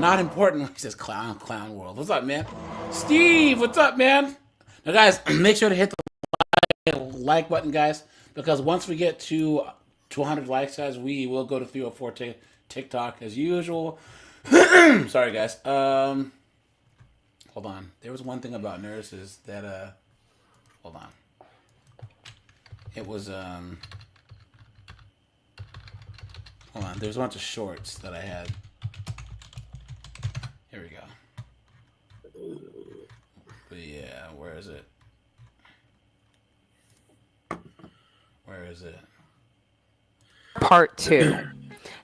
Not important. He says clown world. What's up, man? Steve, what's up, man? Now, guys, make sure to hit the like button, guys, because once we get to 100 likes, guys, we will go to 304 TikTok as usual. Sorry, guys. Hold on. There was one thing about nurses that hold on. It was hold on, there's a bunch of shorts that I had. Here we go. But yeah, where is it? Where is it? Part 2.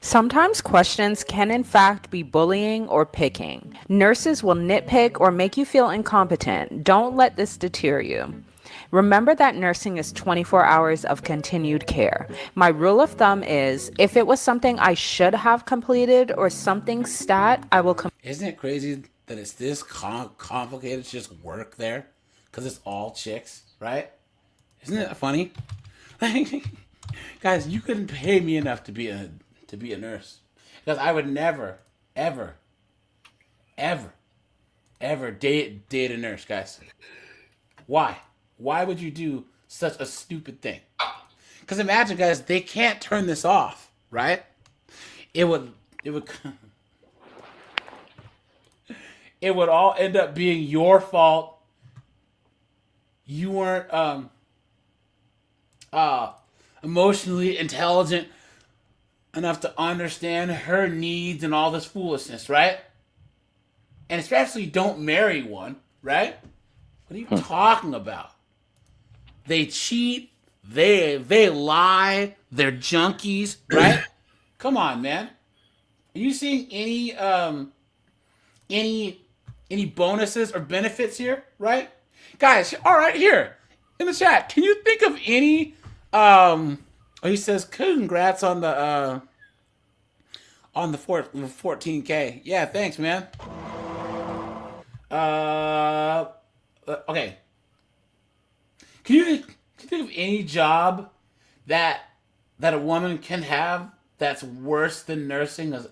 Sometimes questions can in fact be bullying or picking. Nurses will nitpick or make you feel incompetent. Don't let this deter you. Remember that nursing is 24 hours of continued care. My rule of thumb is, if it was something I should have completed or something stat, I will Isn't it crazy that it's this complicated to just work there? Because it's all chicks, right? Isn't it funny? Guys, you couldn't pay me enough to be a nurse. Because I would never, ever, ever, ever date a nurse, guys. Why? Why would you do such a stupid thing? Because imagine, guys, they can't turn this off, right? It would all end up being your fault. You weren't emotionally intelligent enough to understand her needs and all this foolishness, right? And especially don't marry one, right? What are you talking about? They cheat, they lie, they're junkies, right? Come on, man. Are you seeing any bonuses or benefits here, right? Guys, all right, here in the chat, can you think of any he says congrats on the 14K. Yeah, thanks, man. Okay. Can you think of any job that a woman can have that's worse than nursing as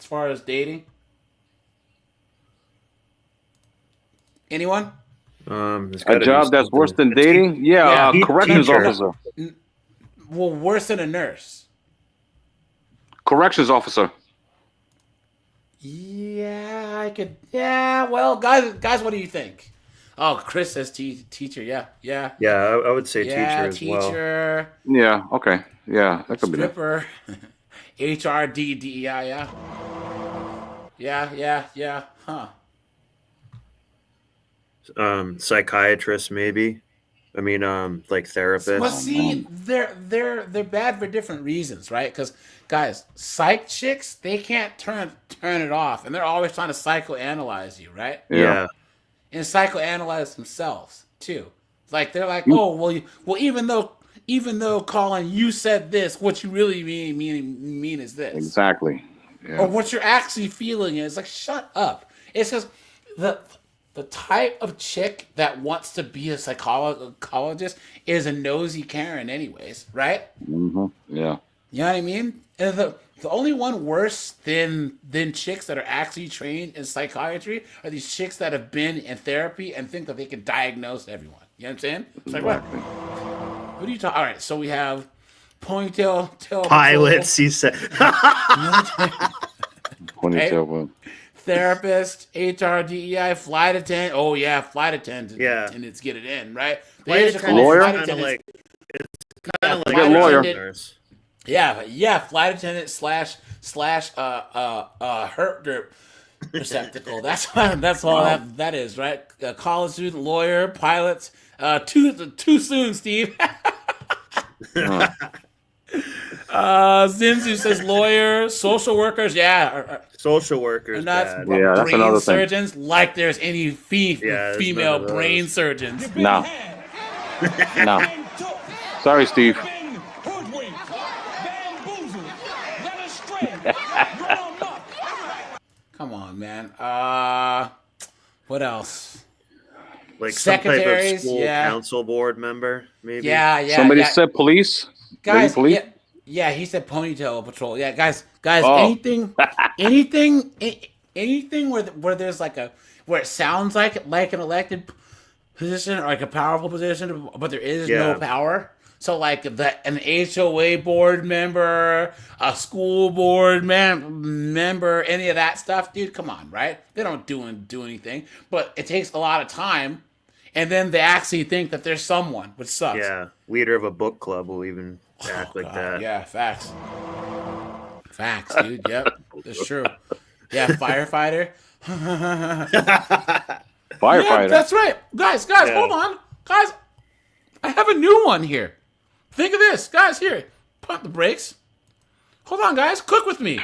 far as dating? Anyone? A job that's worse than dating? Yeah, corrections officer. Well, worse than a nurse. Corrections officer. Yeah, I could. Yeah, well, guys, what do you think? Oh, Chris says teacher. Yeah. Yeah, I would say Yeah, teacher as well. teacher. Yeah. Okay. Yeah, that could be that. Stripper. HRDDEI. Yeah. Huh. Psychiatrist maybe. I mean, like therapist. But see, they're bad for different reasons, right? Because guys, psych chicks, they can't turn it off, and they're always trying to psychoanalyze you, right? Yeah. And psychoanalyze themselves too. Like they're like, oh well, even though Colin, you said this, what you really mean is this. Exactly. Yeah. Or what you're actually feeling is like, shut up. It's just the type of chick that wants to be a psychologist is a nosy Karen anyways, right? Mm-hmm. Yeah. You know what I mean? And the only one worse than chicks that are actually trained in psychiatry are these chicks that have been in therapy and think that they can diagnose everyone. You know what I'm saying? It's like, what are you talking? All right, so we have ponytail Pilots, he said. Ponytail. Therapist, HRDEI, flight attendant. Oh yeah, flight attendant. Yeah, and it's get it in right. Flight attendant. Lawyer. Kind of like lawyer. Yeah, flight attendant slash herp derp receptacle. That's all that is, right? College student, lawyer, pilot. Too soon, Steve. Zinzu says lawyer, social workers. Yeah, social workers. And that's bad. Yeah, that's brain another thing. surgeons. Like there's any female brain surgeons. No. No. Sorry, Steve. Come on, man. What else? Like some type of Secretaries, school yeah. council board member, maybe. Yeah. Somebody said police. Guys, police? yeah, he said ponytail patrol. Yeah, guys, Oh. anything where there's where it sounds like an elected position or like a powerful position, but there is no power. So like an HOA board member, a school board member, any of that stuff, dude, come on, right? They don't do anything, but it takes a lot of time, and then they actually think that there's someone, which sucks. Yeah, leader of a book club will even act like that. Yeah, facts, dude. Yep, that's true. Yeah, firefighter. Firefighter. Yeah, that's right, guys. Hold on, guys. I have a new one here. Think of this, guys. Here, pump the brakes. Hold on, guys. Cook with me,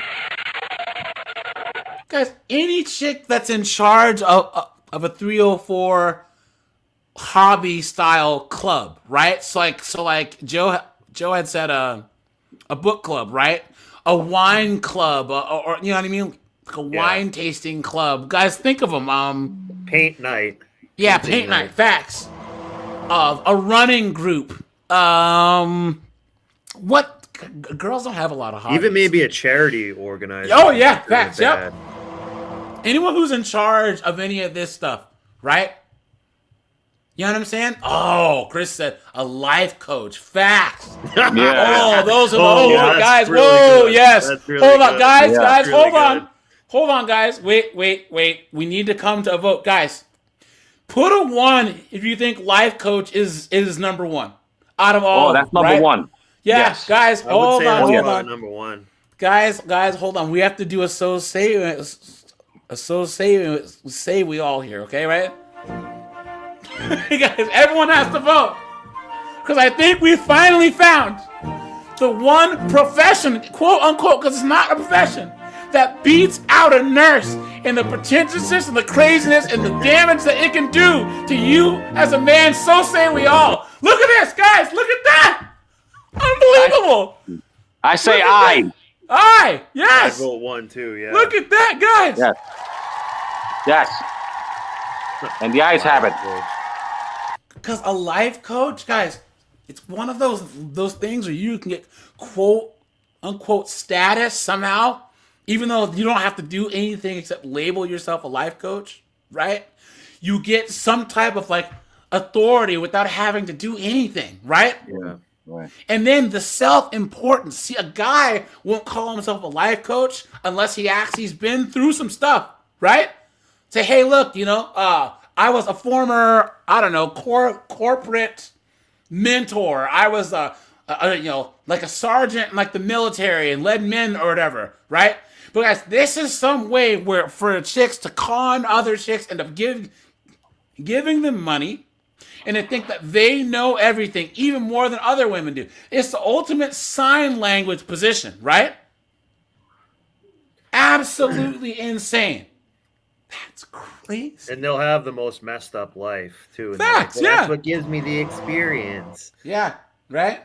guys. Any chick that's in charge of a 304 hobby style club, right? So like Joe had said a book club, right? A wine club, or you know what I mean, like a wine tasting club. Guys, think of them. Paint night. Yeah, paint night. Facts. A running group. What girls don't have a lot of hobbies. Even maybe a charity organizer. Oh yeah, facts. Yep. Anyone who's in charge of any of this stuff, right? You know what I'm saying? Oh, Chris said a life coach. Facts. Yeah. Oh, those are guys. Really whoa, good. yes. Really hold on, good. guys. Yeah. Guys, Really hold on. good. Hold on, guys. Wait. We need to come to a vote, guys. Put a 1 if you think life coach is number 1 out of all. Oh, that's number right? 1. Yeah, Yes. guys, I would hold say that's on. probably number 1. Guys, hold on. We have to do a so say we all here, okay, right? Guys, everyone has to vote. Because I think we finally found the one profession, quote unquote, because it's not a profession, that beats out a nurse in the pretentiousness and the craziness and the damage that it can do to you as a man. So say we all. Look at this, guys. Look at that. Unbelievable. I say aye. Aye. Yes. I vote 1 too. Yeah. Look at that, guys. Yes. Yes. And the ayes have it. Because a life coach, guys, it's one of those things where you can get quote unquote status somehow, even though you don't have to do anything except label yourself a life coach, right? You get some type of like authority without having to do anything, right? Yeah. Right. And then the self-importance. See, a guy won't call himself a life coach unless he actually has been through some stuff, right? Say, hey, look, I I was a former, I don't know, corporate mentor. I was like a sergeant in like the military and led men or whatever, right? But guys, this is some way where for chicks to con other chicks and to giving them money and to think that they know everything even more than other women do. It's the ultimate sign language position, right? Absolutely insane. That's crazy. And they'll have the most messed up life too. And Facts, well, yeah. That's what gives me the experience. Yeah, right?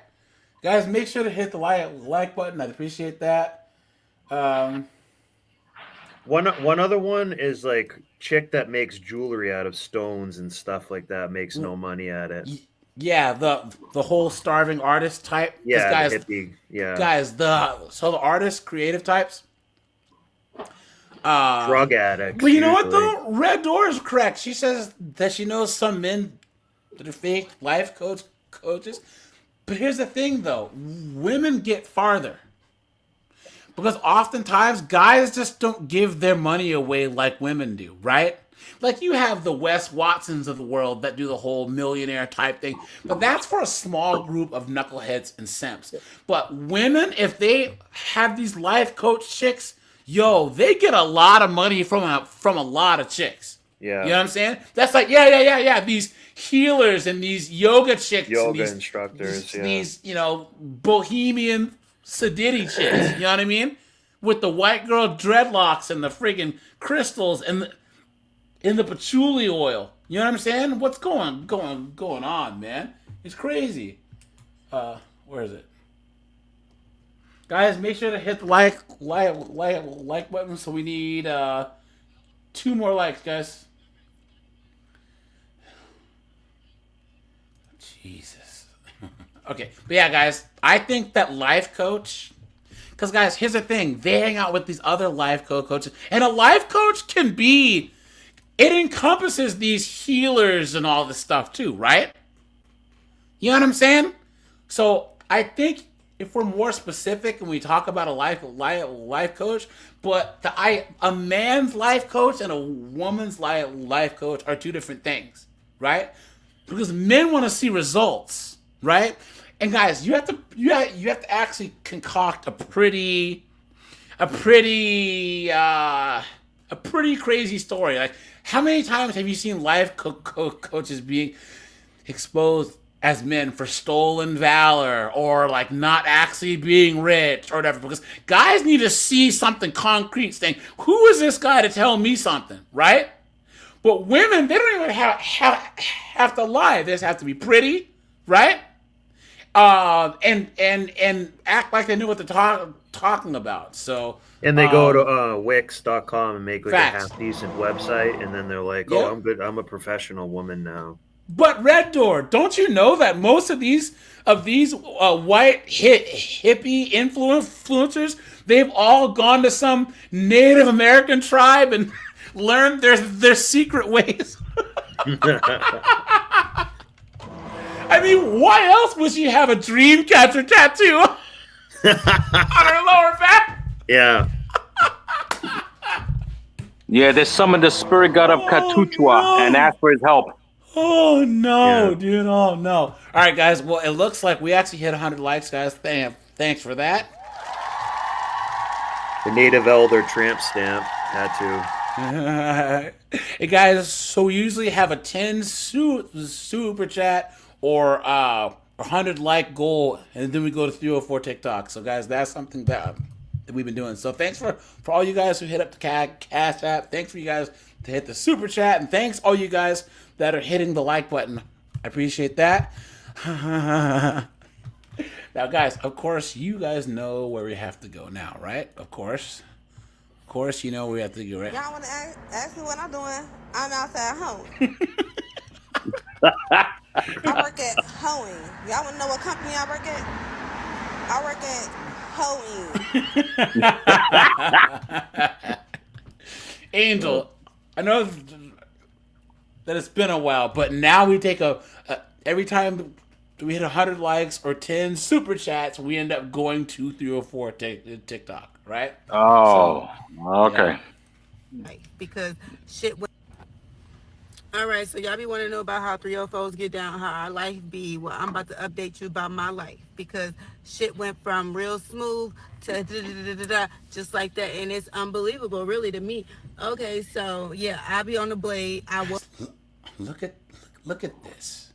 Guys, make sure to hit the like button. I'd appreciate that. One other one is like chick that makes jewelry out of stones and stuff like that, makes no money at it. Yeah, the whole starving artist type. Yeah, guys, the hippie. Yeah, guys, the artist creative types. Drug addicts. But you know what though? Red Door is correct. She says that she knows some men that are fake life coaches. But here's the thing though, women get farther. Because oftentimes guys just don't give their money away like women do, right? Like you have the Wes Watsons of the world that do the whole millionaire type thing. But that's for a small group of knuckleheads and simps. But women, if they have these life coach chicks, yo, they get a lot of money from a lot of chicks. Yeah. You know what I'm saying? That's like, yeah. These healers and these yoga chicks. Yoga and these, instructors, these, Bohemian sedity chicks. You know what I mean? With the white girl dreadlocks and the friggin' crystals and the patchouli oil. You know what I'm saying? What's going on, man? It's crazy. Where is it? Guys, make sure to hit the like button. So we need 2 more likes, guys. Jesus. Okay, but yeah, guys, I think that life coach. Because guys, here's the thing: they hang out with these other life coaches, and a life coach can be. It encompasses these healers and all this stuff too, right? You know what I'm saying? So I think. If we're more specific and we talk about a life coach, but a man's life coach and a woman's life coach are 2 different things, right? Because men want to see results, right? And guys, you have to actually concoct a pretty crazy story. Like, how many times have you seen life coaches being exposed as men for stolen valor or like not actually being rich or whatever? Because guys need to see something concrete saying, who is this guy to tell me something, right? But women, they don't even have to lie. They just have to be pretty, right? And act like they knew what they're talking about. So and they go to Wix.com and make like facts. a half decent website, and then they're like, "Oh, I'm good. I'm a professional woman now." But Red Door, don't you know that most of these white hippie influencers, they've all gone to some Native American tribe and learned their secret ways? I mean, why else would she have a dream catcher tattoo on her lower back? Yeah. Yeah, they summoned the spirit god of Katuchwa and asked for his help. Oh no, dude! Oh no! All right, guys. Well, it looks like we actually hit 100 likes, guys. Thanks for that. The native elder tramp stamp tattoo. Hey guys, so we usually have a 10 super chat or 100 like goal, and then we go to 304 TikTok. So guys, that's something that we've been doing. So thanks for all you guys who hit up the Cash App. Thanks for you guys to hit the super chat, and thanks all you guys that are hitting the like button. I appreciate that. Now, guys, of course, you guys know where we have to go now, right? Of course, you know where we have to go, right? Y'all want to ask me what I'm doing? I'm outside home. I work at Hoeing. Y'all want to know what company I work at? I work at Hoeing. Angel, I know that it's been a while, but now we take every time we hit 100 likes or 10 super chats, we end up going to 304 TikTok, right? Oh, so, okay. Yeah. Because shit. All right, so y'all be wanting to know about how 304s get down, how our life be. Well, I'm about to update you about my life because shit went from real smooth to just like that, and it's unbelievable, really, to me. Okay, so yeah, I be on the blade. I was. Look at this.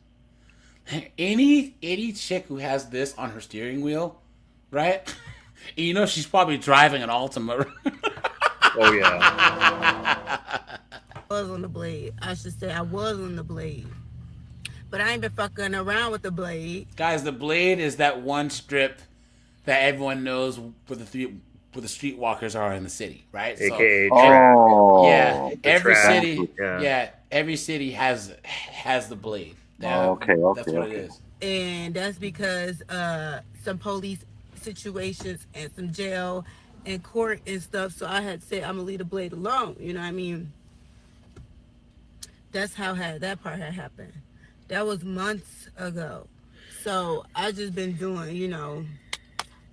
Any chick who has this on her steering wheel, right? You know she's probably driving an Altima. Oh yeah. Was on the blade. I should say I was on the blade. But I ain't been fucking around with the blade. Guys, the blade is that one strip that everyone knows where the streetwalkers are in the city, right? AKA every city, every city has the blade. That's what it is. And that's because some police situations and some jail and court and stuff. So I had to say I'm gonna leave the blade alone. You know what I mean? That's how that part had happened. That was months ago. So I just been doing,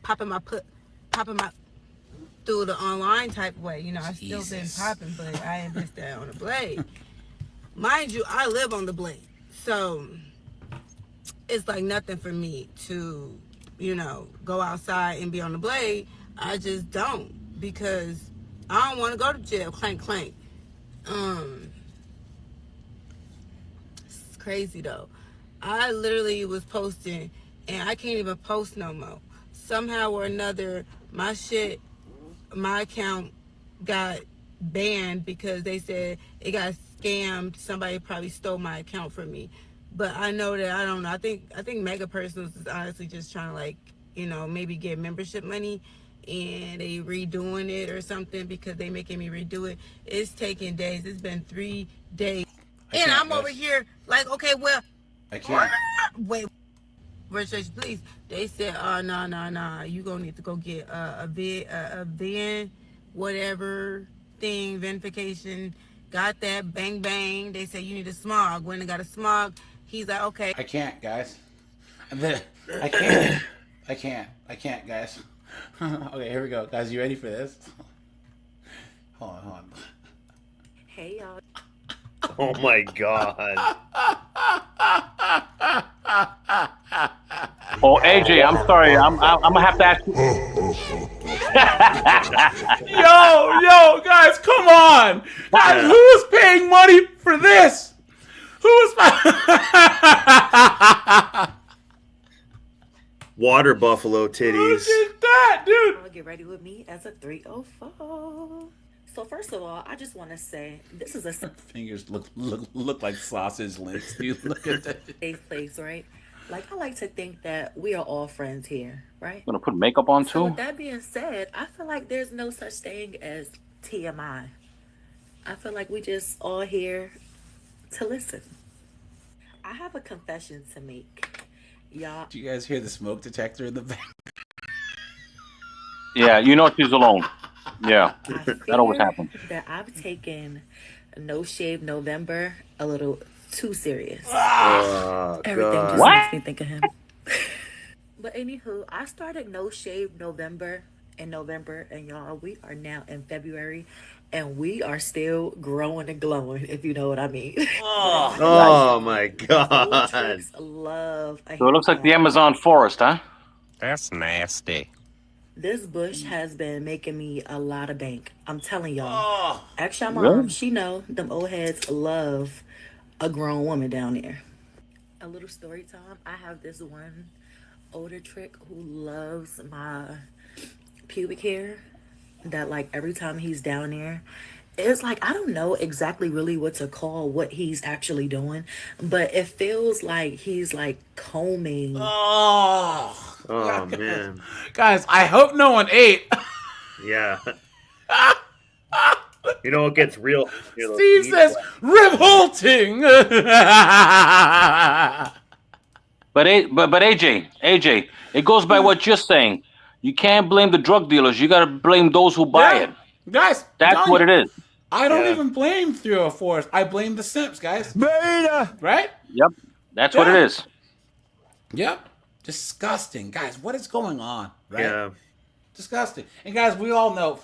popping my through the online type way. I still been popping, but I ain't just that on the blade. Mind you, I live on the blade. So it's like nothing for me to, go outside and be on the blade. I just don't because I don't want to go to jail. Clank, clank. It's crazy though. I literally was posting and I can't even post no more. Somehow or another, my account got banned because they said it got scammed. Somebody probably stole my account from me. But I know that I don't know. I think Mega Personals is honestly just trying to maybe get membership money and they redoing it or something because they making me redo it. It's taking days. It's been 3 days. And I'm over here like, okay, well, I can't. Wait, registration, please. They said, oh, no. You gonna need to go get a VIN, whatever thing, verification. Got that, bang, bang. They said you need a smog. When they got a smog, he's like, okay. I can't, guys. I can't, guys. Okay, here we go. Guys, you ready for this? Hold on. Hey, y'all. Oh my god. Oh, AJ, I'm sorry. I'm gonna have to ask you. Yo, guys, come on. Guys, who is paying money for this? Who is Water buffalo titties. Who did that, dude? Get ready with me as a 304. So first of all, I just want to say this is a fingers look like sausage links. Dude, look at that. safe place, right? Like I like to think that we are all friends here, right? Gonna put makeup on too. So with that being said, I feel like there's no such thing as TMI. I feel like we just all here to listen. I have a confession to make, y'all. Do you guys hear the smoke detector in the back? Yeah, she's alone. Yeah, that always happens. That I've taken No Shave November a little too serious. Everything just makes me think of him. But anywho, I started No Shave November in November, and y'all, we are now in February, and we are still growing and glowing, if you know what I mean. Oh my god. Love. So it looks like the Amazon forest, huh? That's nasty. This bush has been making me a lot of bank. I'm telling y'all. Actually, my Really? mom, she know them old heads love a grown woman down there. A little story time. I have this one older trick who loves my pubic hair that like every time he's down there, it's like I don't know exactly really what to call what he's actually doing, but it feels like he's like combing. Oh man. Guys, I hope no one ate. Yeah. It gets real. Steve says revolting. But AJ, it goes by what you're saying. You can't blame the drug dealers. You gotta blame those who buy it. Guys, That's what it is. I don't even blame 304s. I blame the simps, guys. Beta. Right? Yep. That's what it is. Yep. Disgusting. Guys, what is going on? Right? Yeah. Disgusting. And guys, we all know,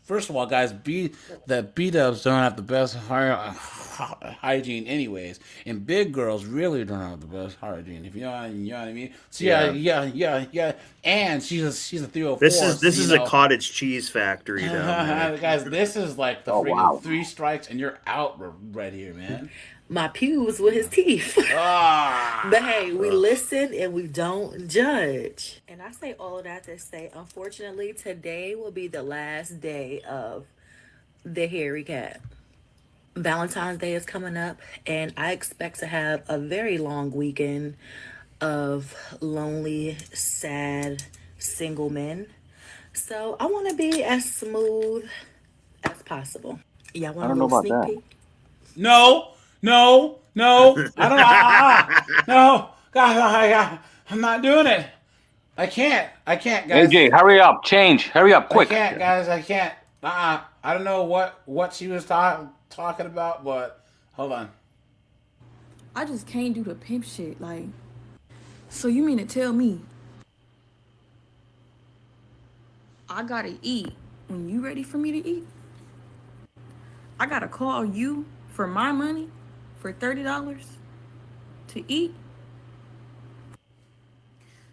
First of all, guys, B-dubs don't have the best hygiene anyways, and big girls really don't have the best hygiene. If you know what I mean. So yeah. And she's a 304. This is a cottage cheese factory down there. Guys, this is like the freaking 3 strikes and you're out right here, man. My pews with his teeth. But hey, we listen and we don't judge. And I say all of that to say, unfortunately, today will be the last day of the hairy cat. Valentine's Day is coming up, and I expect to have a very long weekend of lonely, sad, single men. So I want to be as smooth as possible. Y'all want a little sneak peek? No, I don't know. No, God, I'm not doing it. I can't, guys. AJ, hurry up, hurry up, quick. I can't, guys, I can't. I don't know what she was talking about, but hold on. I just can't do the pimp shit. Like, so you mean to tell me I gotta eat when you ready for me to eat? I gotta call you for my money for $30 to eat?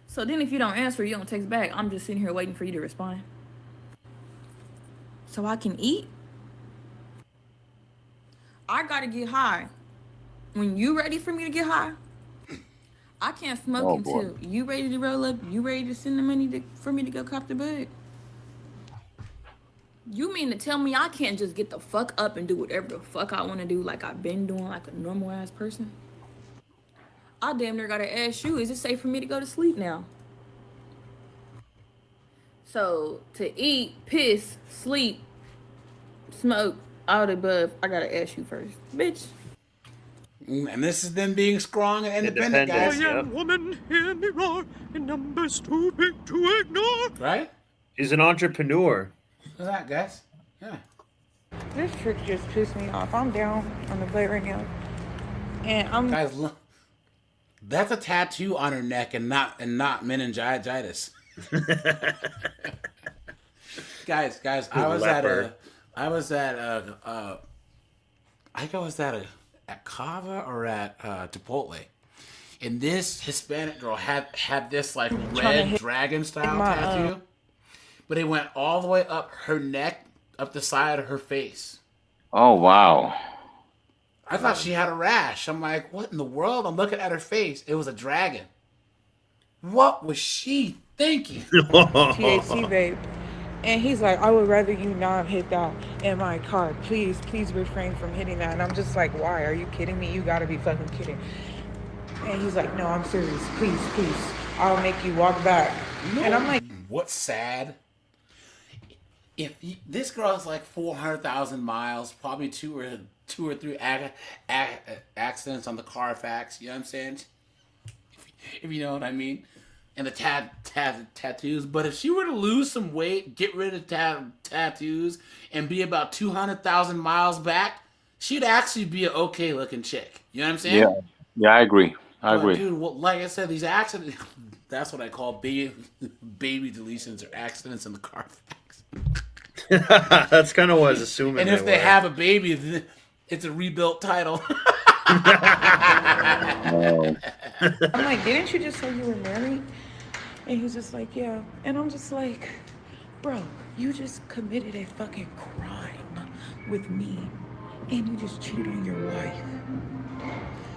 So then if you don't answer, you don't text back, I'm just sitting here waiting for you to respond. So I can eat? I gotta get high when you ready for me to get high. I can't smoke until you ready to roll up, you ready to send the money for me to go cop the bud. You mean to tell me I can't just get the fuck up and do whatever the fuck I want to do like I've been doing like a normal ass person? I damn near gotta ask you, is it safe for me to go to sleep now? So to eat, piss, sleep, smoke, all the above, I gotta ask you first. Bitch. And this is them being strong and independent, guys. Boy and woman, hear me roar, in numbers too big to ignore. Right? She's an entrepreneur. What's that, guys? Yeah. This trick just pissed me off. I'm down on the bed right now. And I'm guys, look. That's a tattoo on her neck and not meningitis. guys, I was at Cava or at Chipotle, and this Hispanic girl had this like red dragon style tattoo, but it went all the way up her neck, up the side of her face. Oh wow! I thought she had a rash. I'm like, what in the world? I'm looking at her face. It was a dragon. What was she thinking? THC vape. And he's like, I would rather you not hit that in my car. Please refrain from hitting that. And I'm just like, why? Are you kidding me? You gotta be fucking kidding. And he's like, no, I'm serious. Please. I'll make you walk back. No. And I'm like, what's sad? This girl has like 400,000 miles, probably two or three accidents on the Carfax. You know what I'm saying? If you know what I mean. And the tattoos. But if she were to lose some weight, get rid of tattoos, and be about 200,000 miles back, she'd actually be an okay looking chick. You know what I'm saying? Yeah, I agree. I agree. Dude, well, like I said, these accidents, that's what I call baby deletions or accidents in the Carfax. That's kind of what I was assuming. And if they have a baby, it's a rebuilt title. I'm like, didn't you just say you were married? And he's just like, yeah. And I'm just like, bro, you just committed a fucking crime with me. And you just cheated on your wife.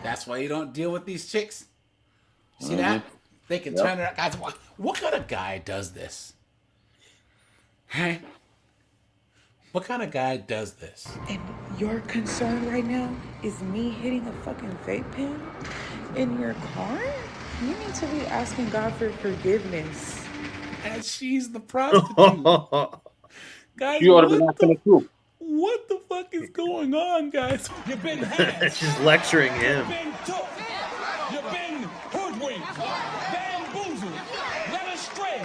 That's why you don't deal with these chicks. See that? They can turn it. Guys, what kind of guy does this? Hey? What kind of guy does this? And your concern right now is me hitting a fucking vape pen in your car? You need to be asking God for forgiveness. And she's the prostitute. Guys, You ought to be asking it too. what the fuck is going on, guys? You've been had. She's lecturing him. You've been took. You've been hoodwinked. Bamboozled. Led astray.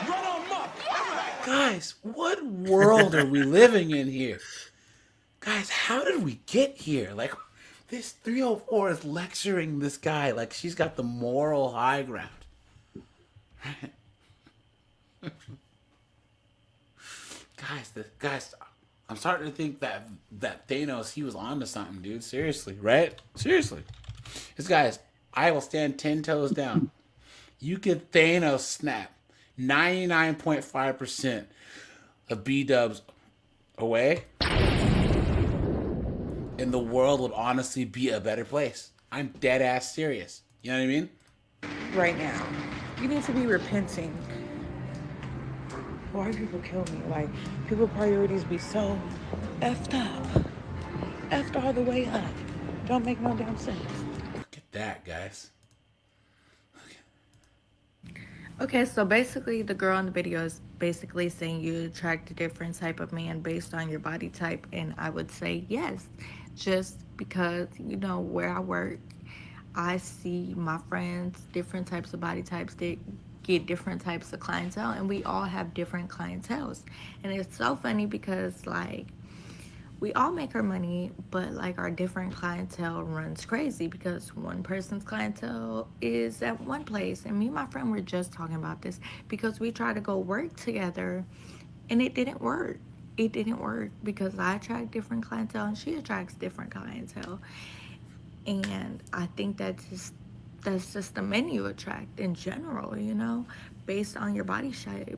Run amok. Guys, what world are we living in here? Guys, how did we get here? Like, this 304 is lecturing this guy like she's got the moral high ground. Guys, I'm starting to think that Thanos, he was onto something, dude. Seriously, right? Seriously. Because guys, I will stand 10 toes down. You could Thanos snap 99.5% of B-dubs away, and the world would honestly be a better place. I'm dead ass serious. You know what I mean? Right now, you need to be repenting. Why people kill me? Like, people priorities be so effed up. Effed all the way up. Don't make no damn sense. Look at that, guys. Okay, so basically the girl in the video is basically saying you attract a different type of man based on your body type, and I would say yes, just because, you know, where I work, I see my friends, different types of body types that get different types of clientele, and we all have different clienteles. And it's so funny because, like, we all make our money, but like our different clientele runs crazy because one person's clientele is at one place. And me and my friend were just talking about this because we tried to go work together and it didn't work. It didn't work because I attract different clientele and she attracts different clientele. And I think that's just the men you attract in general, you know, based on your body shape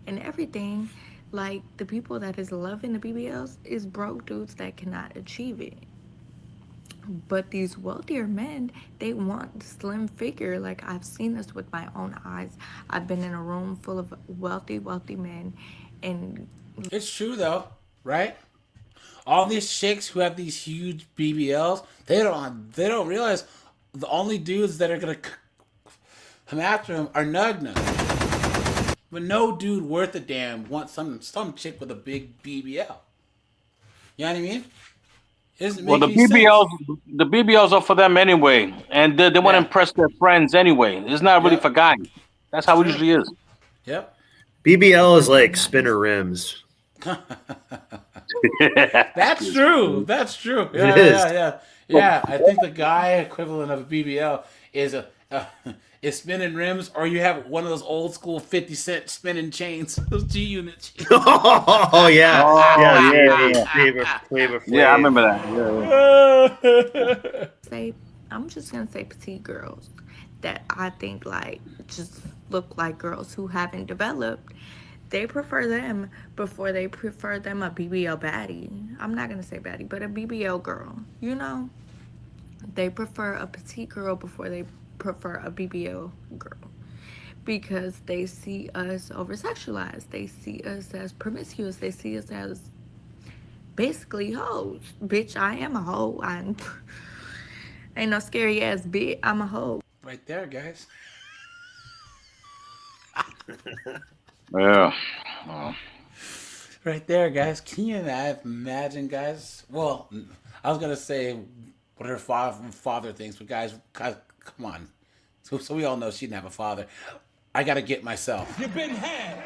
and everything. Like, the people that is loving the BBLs is broke dudes that cannot achieve it. But these wealthier men, they want slim figure. Like, I've seen this with my own eyes. I've been in a room full of wealthy men, and it's true though, right? All these chicks who have these huge BBLs, they don't realize the only dudes that are gonna come after them are nugna. But no dude worth a damn wants some chick with a big BBL. You know what I mean? Well, the BBLs are for them anyway, and they want to impress their friends anyway. It's not really for guys. That's how it usually is. Yep. BBL is like spinner rims. That's true. That's true. Yeah, It is. Yeah, I think the guy equivalent of a BBL is is spinning rims, or you have one of those old school 50 Cent spinning chains, those G-unit chains. Oh yeah. Flavor Yeah, I remember that. say, I'm just gonna say petite girls that I think like just look like girls who haven't developed. They prefer them before they prefer them a BBL baddie. I'm not gonna say baddie, but a BBL girl. You know, they prefer a petite girl before they prefer a BBL girl because they see us over sexualized. They see us as promiscuous. They see us as basically hoes. Bitch, I am a hoe. Ain't no scary ass bitch. I'm a hoe. Right there, guys. Yeah. Right there, guys. Can you imagine, guys? Well, I was gonna say what her father thinks, but guys, come on. So we all know she didn't have a father. I gotta get myself. You've been had.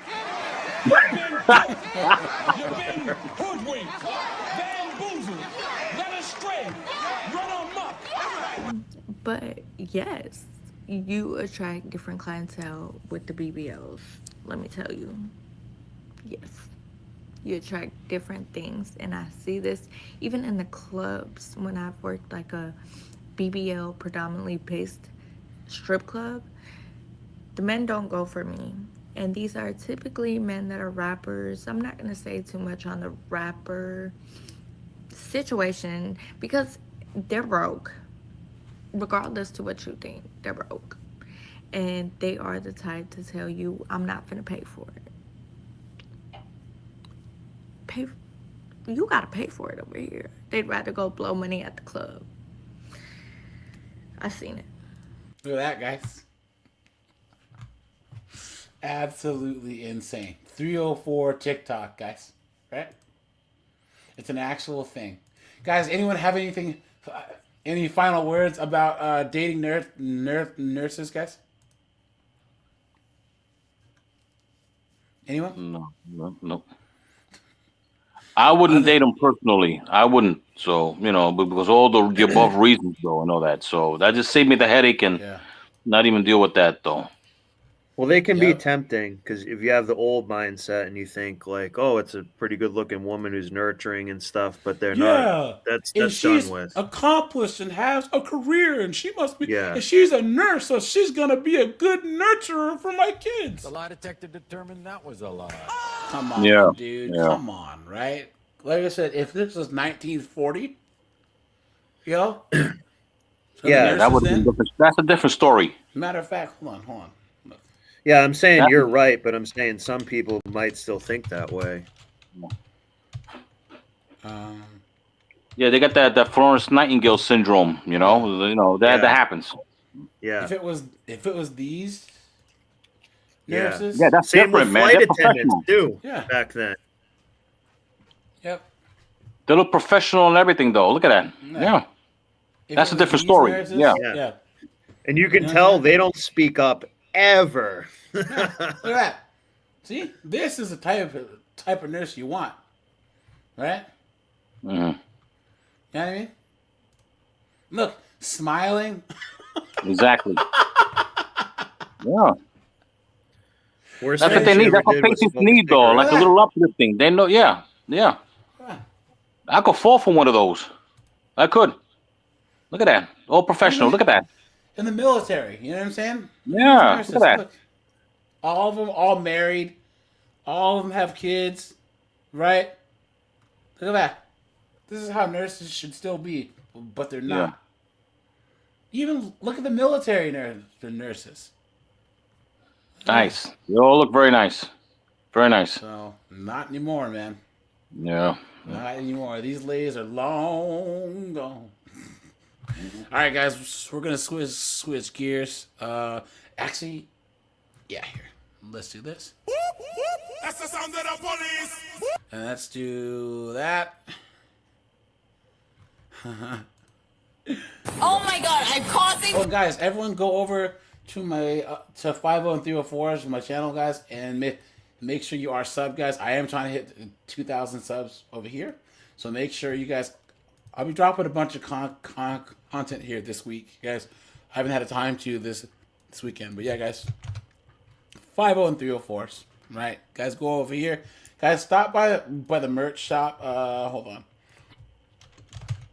You've been hoodwinked, bamboozled, led astray, run amok. But yes, you attract different clientele with the BBLs. Let me tell you. Yes. You attract different things. And I see this even in the clubs when I've worked like a BBL predominantly based strip club. The men don't go for me. And these are typically men that are rappers. I'm not going to say too much on the rapper situation because they're broke. Regardless to what you think, they're broke. And they are the type to tell you, I'm not finna pay for it. You gotta pay for it over here. They'd rather go blow money at the club. I've seen it. Look at that, guys. Absolutely insane. 304 TikTok, guys. Right? It's an actual thing. Guys, anyone have anything, any final words about dating nurses, guys? Anyone? No. I wouldn't date them personally. I wouldn't. So, you know, because all the above reasons, though, and all that. So that just saved me the headache and not even deal with that, though. Well, they can be tempting because if you have the old mindset and you think like, oh, it's a pretty good looking woman who's nurturing and stuff, but they're not. That's and done she's with. accomplished and has a career, and she must be. Yeah. And she's a nurse, so she's gonna be a good nurturer for my kids. The lie detector determined that was a lie. Come on, Yeah, dude. yeah. Come on, right? Like I said, if this was 1940, so Yeah, that would have been different. That's a different story. Matter of fact, hold on. Yeah, I'm saying you're right, but I'm saying some people might still think that way. Yeah, they got that Florence Nightingale syndrome. You know that happens. Yeah. If it was these Yeah. nurses, Yeah, that's Same different, with man. flight They're attendants professional. too. Yeah. Back then. Yep. They look professional and everything, though. Look at that. Yeah, If that's it a was different these story. nurses, Yeah. And you can You know tell what? they don't speak up ever. Look at that. See, this is the type of nurse you want, right? Mhm. You know what I mean? Look, smiling. Exactly. Yeah. Worst That's thing what they she need. ever That's what did was patients smoke a need, though. cigarette. Like a little uplifting. They know. Yeah. I could fall for one of those. I could. Look at that. All professional. Look at that. In the military, you know what I'm saying? Yeah. Nurses, Look at that. look. All of them, all married. All of them have kids, right? Look at that. This is how nurses should still be, but they're not. Even look at the military nurses. Nice. They all look very nice. Very nice. So, not anymore, man. Yeah. Not anymore. These ladies are long gone. All right, guys, we're gonna switch gears. Actually, yeah, here. Let's do this. That's the sound of the police. And let's do that. Oh my God, I'm causing. Oh, guys, everyone go over to my to 50 and 304s, my channel, guys, and make sure you are sub, guys. I am trying to hit 2,000 subs over here, so make sure you guys. I'll be dropping a bunch of content here this week, guys. I haven't had a time to this weekend, but yeah, guys. 50 and 304s, right? Guys, go over here. Guys, stop by the merch shop. Hold on.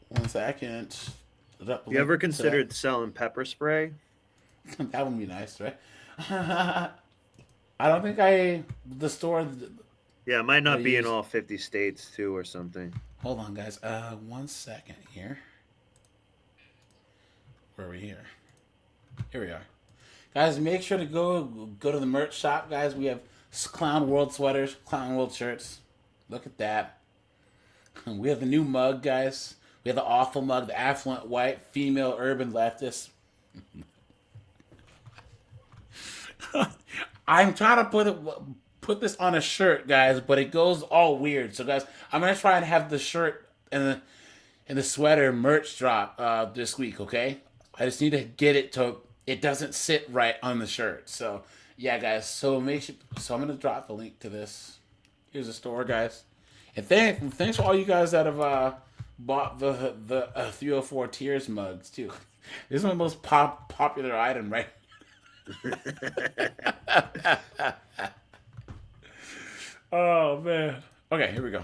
1 second. You ever considered selling pepper spray? That would be nice, right? I don't think the store. Yeah, it might not I be in use- all 50 states too or something. Hold on, guys. 1 second here. Where are we here? Here we are. Guys, make sure to go to the merch shop, guys. We have Clown World sweaters, Clown World shirts. Look at that. We have the new mug, guys. We have the awful mug, the affluent white female urban leftist. I'm trying to put this on a shirt, guys, but it goes all weird. So, guys, I'm gonna try and have the shirt and the sweater merch drop this week. Okay, I just need to get it to it doesn't sit right on the shirt. So, yeah, guys. So I'm gonna drop the link to this. Here's the store, guys. And thanks for all you guys that have bought the 304 Tears mugs too. This is my most popular item, right? Oh man. Okay, here we go.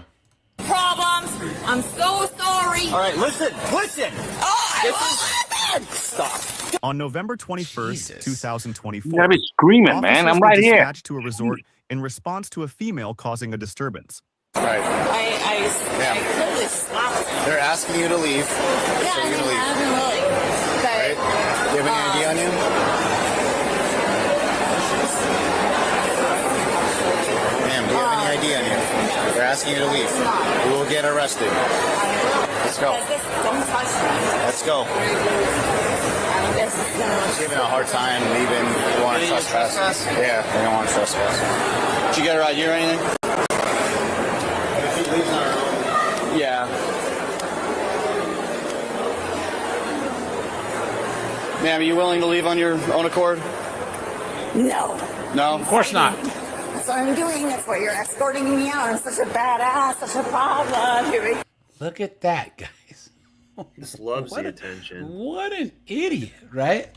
Problems. I'm so sorry. All right, listen. Oh, I love it. Stop. On November 21st, 2024, You gotta be screaming, man. officers I'm were right here. dispatched to a resort in response to a female causing a disturbance. Right. I clearly stopped. They're asking you to leave. Yeah, So I you're mean, gonna leave. I haven't really. But, Right? Do you have any ID on you? Ma'am, do you have any ID on you? They're asking you to leave. You will get arrested. Let's go. Don't touch me. Let's go. This is She's giving a hard time leaving. You want to trespass? Yeah, they don't want to trespass. Did you get her ID or anything? If she leaves on her own. Yeah. Ma'am, are you willing to leave on your own accord? No. No? Of course not. That's what I'm doing. That's why you're escorting me out. I'm such a badass, such a problem. Here we go. Look at that, guys. Just loves What the a- attention. What an idiot, right?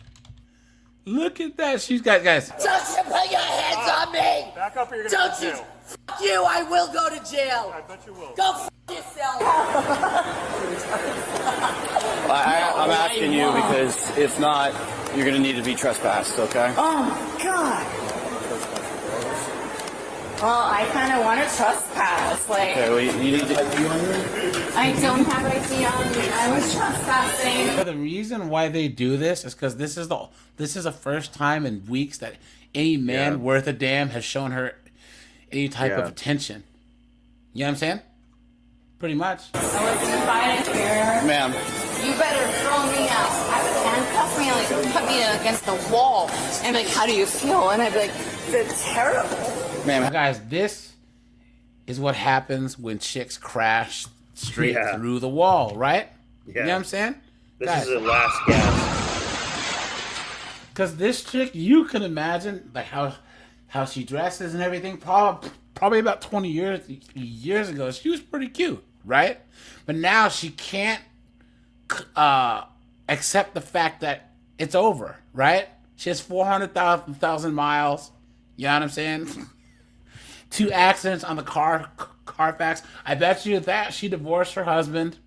Look at that. She's got, guys. Don't you put your hands on me! Back up or you're Don't gonna go to you? jail. F you! I will go to jail. I bet you will. Go f yourself. I'm asking you because if not, you're going to need to be trespassed, okay? Oh my god. Well, I kind of want to trespass. Like, Okay, well, you need to... I don't have ID on me. I was trespassing. But the reason why they do this is because this is the first time in weeks that any man worth a damn has shown her any type of attention. You know what I'm saying? Pretty much. I was invited here. Ma'am. You better throw me out. I would handcuff me and like put me against the wall and like, how do you feel? And I'd be like, that's terrible. Man, guys, this is what happens when chicks crash straight through the wall, right? Yeah. You know what I'm saying? This Guys, is the last gasp. because this chick, you can imagine like how she dresses and everything. Probably about 20 years ago, she was pretty cute, right? But now she can't accept the fact that it's over, right? She has 400,000 miles. You know what I'm saying? 2 accidents on the Carfax. I bet you that she divorced her husband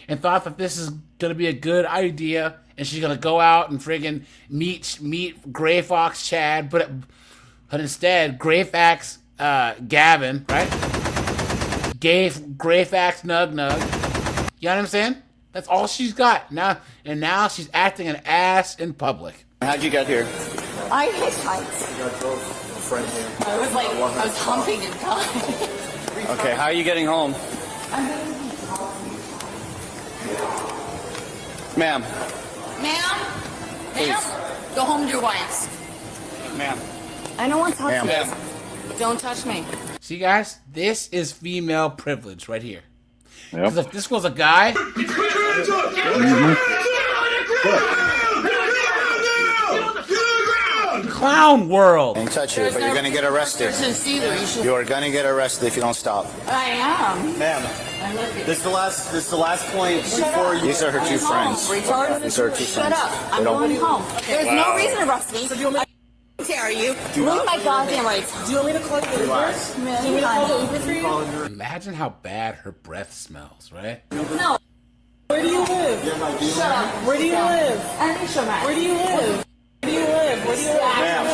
and thought that this is gonna be a good idea, and she's gonna go out and friggin' meet Gray Fox Chad, but instead Gray Fox Gavin, right? Gray Fox Nug. You know what I'm saying? That's all she's got now, and now she's acting an ass in public. How'd you get here? I hitchhiked. I was humping and dying. Okay, how are you getting home? Ma'am. Ma'am? Please. Ma'am? Go home to your wives. Ma'am. I don't want to touch Ma'am. you. Don't touch me. See, guys, this is female privilege right here. Because if this was a guy, clown world. Don't touch you, but you're gonna get arrested. You are gonna get arrested if you don't stop. I am. Ma'am, this is the last point before you. These are her two friends. Retard. These are her two Shut friends. up. I'm They don't- going home. There's no reason to arrest me. I dare you. Leave my goddamn rights. Do you want me to call you Uber? Do you want me to call the Uber for you? Imagine how bad her breath smells, right? No. Where do you live? Shut up. Where do you live? Anisha, Where do you live? Where do you live? Where do you live? Ma'am.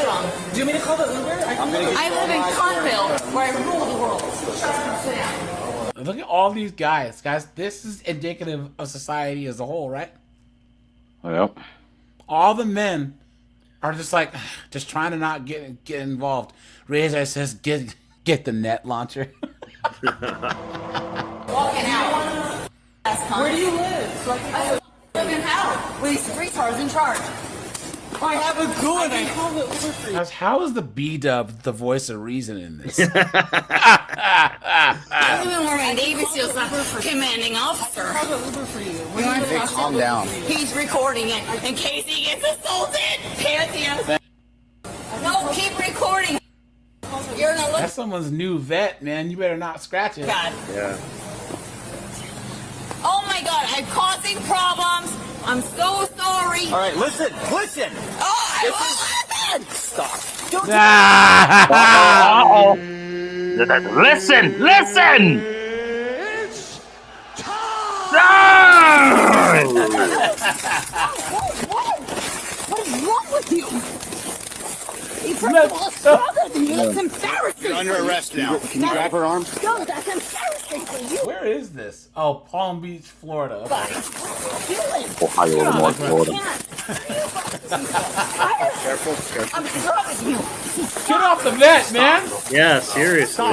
Do you want me to call the Uber? I live in Conville, where I rule the world. Shut up. Sit down. Look at all these guys. Guys, this is indicative of society as a whole, right? Yep. All the men are just like, just trying to not get involved. Reza says, get the net launcher. Walking out. Where do you live? I live in hell with these retards in charge. I have a gun. I call the Uber for you. Guys, how is the B-dub the voice of reason in this? I'm even wearing Navy SEALs, not commanding officer. I'll call the Uber for you. Hey, calm down. He's recording it in case he gets assaulted. Can't you? No, keep recording. You're gonna look. That's someone's new vet, man. You better not scratch it. God. Yeah. Oh my God, I'm causing problems. I'm so sorry. All right, listen. Oh, I won't listen. Stop. Don't Uh-oh. Listen. What is wrong with you? He first of all stronger than you. That's embarrassing. You're under arrest now. Can you grab her arm? No, that's embarrassing for you. Where is this? Oh, Palm Beach, Florida. Okay. Ohio, North Florida. Careful. I'm strong with you. Get off the vet, man. Yeah, seriously.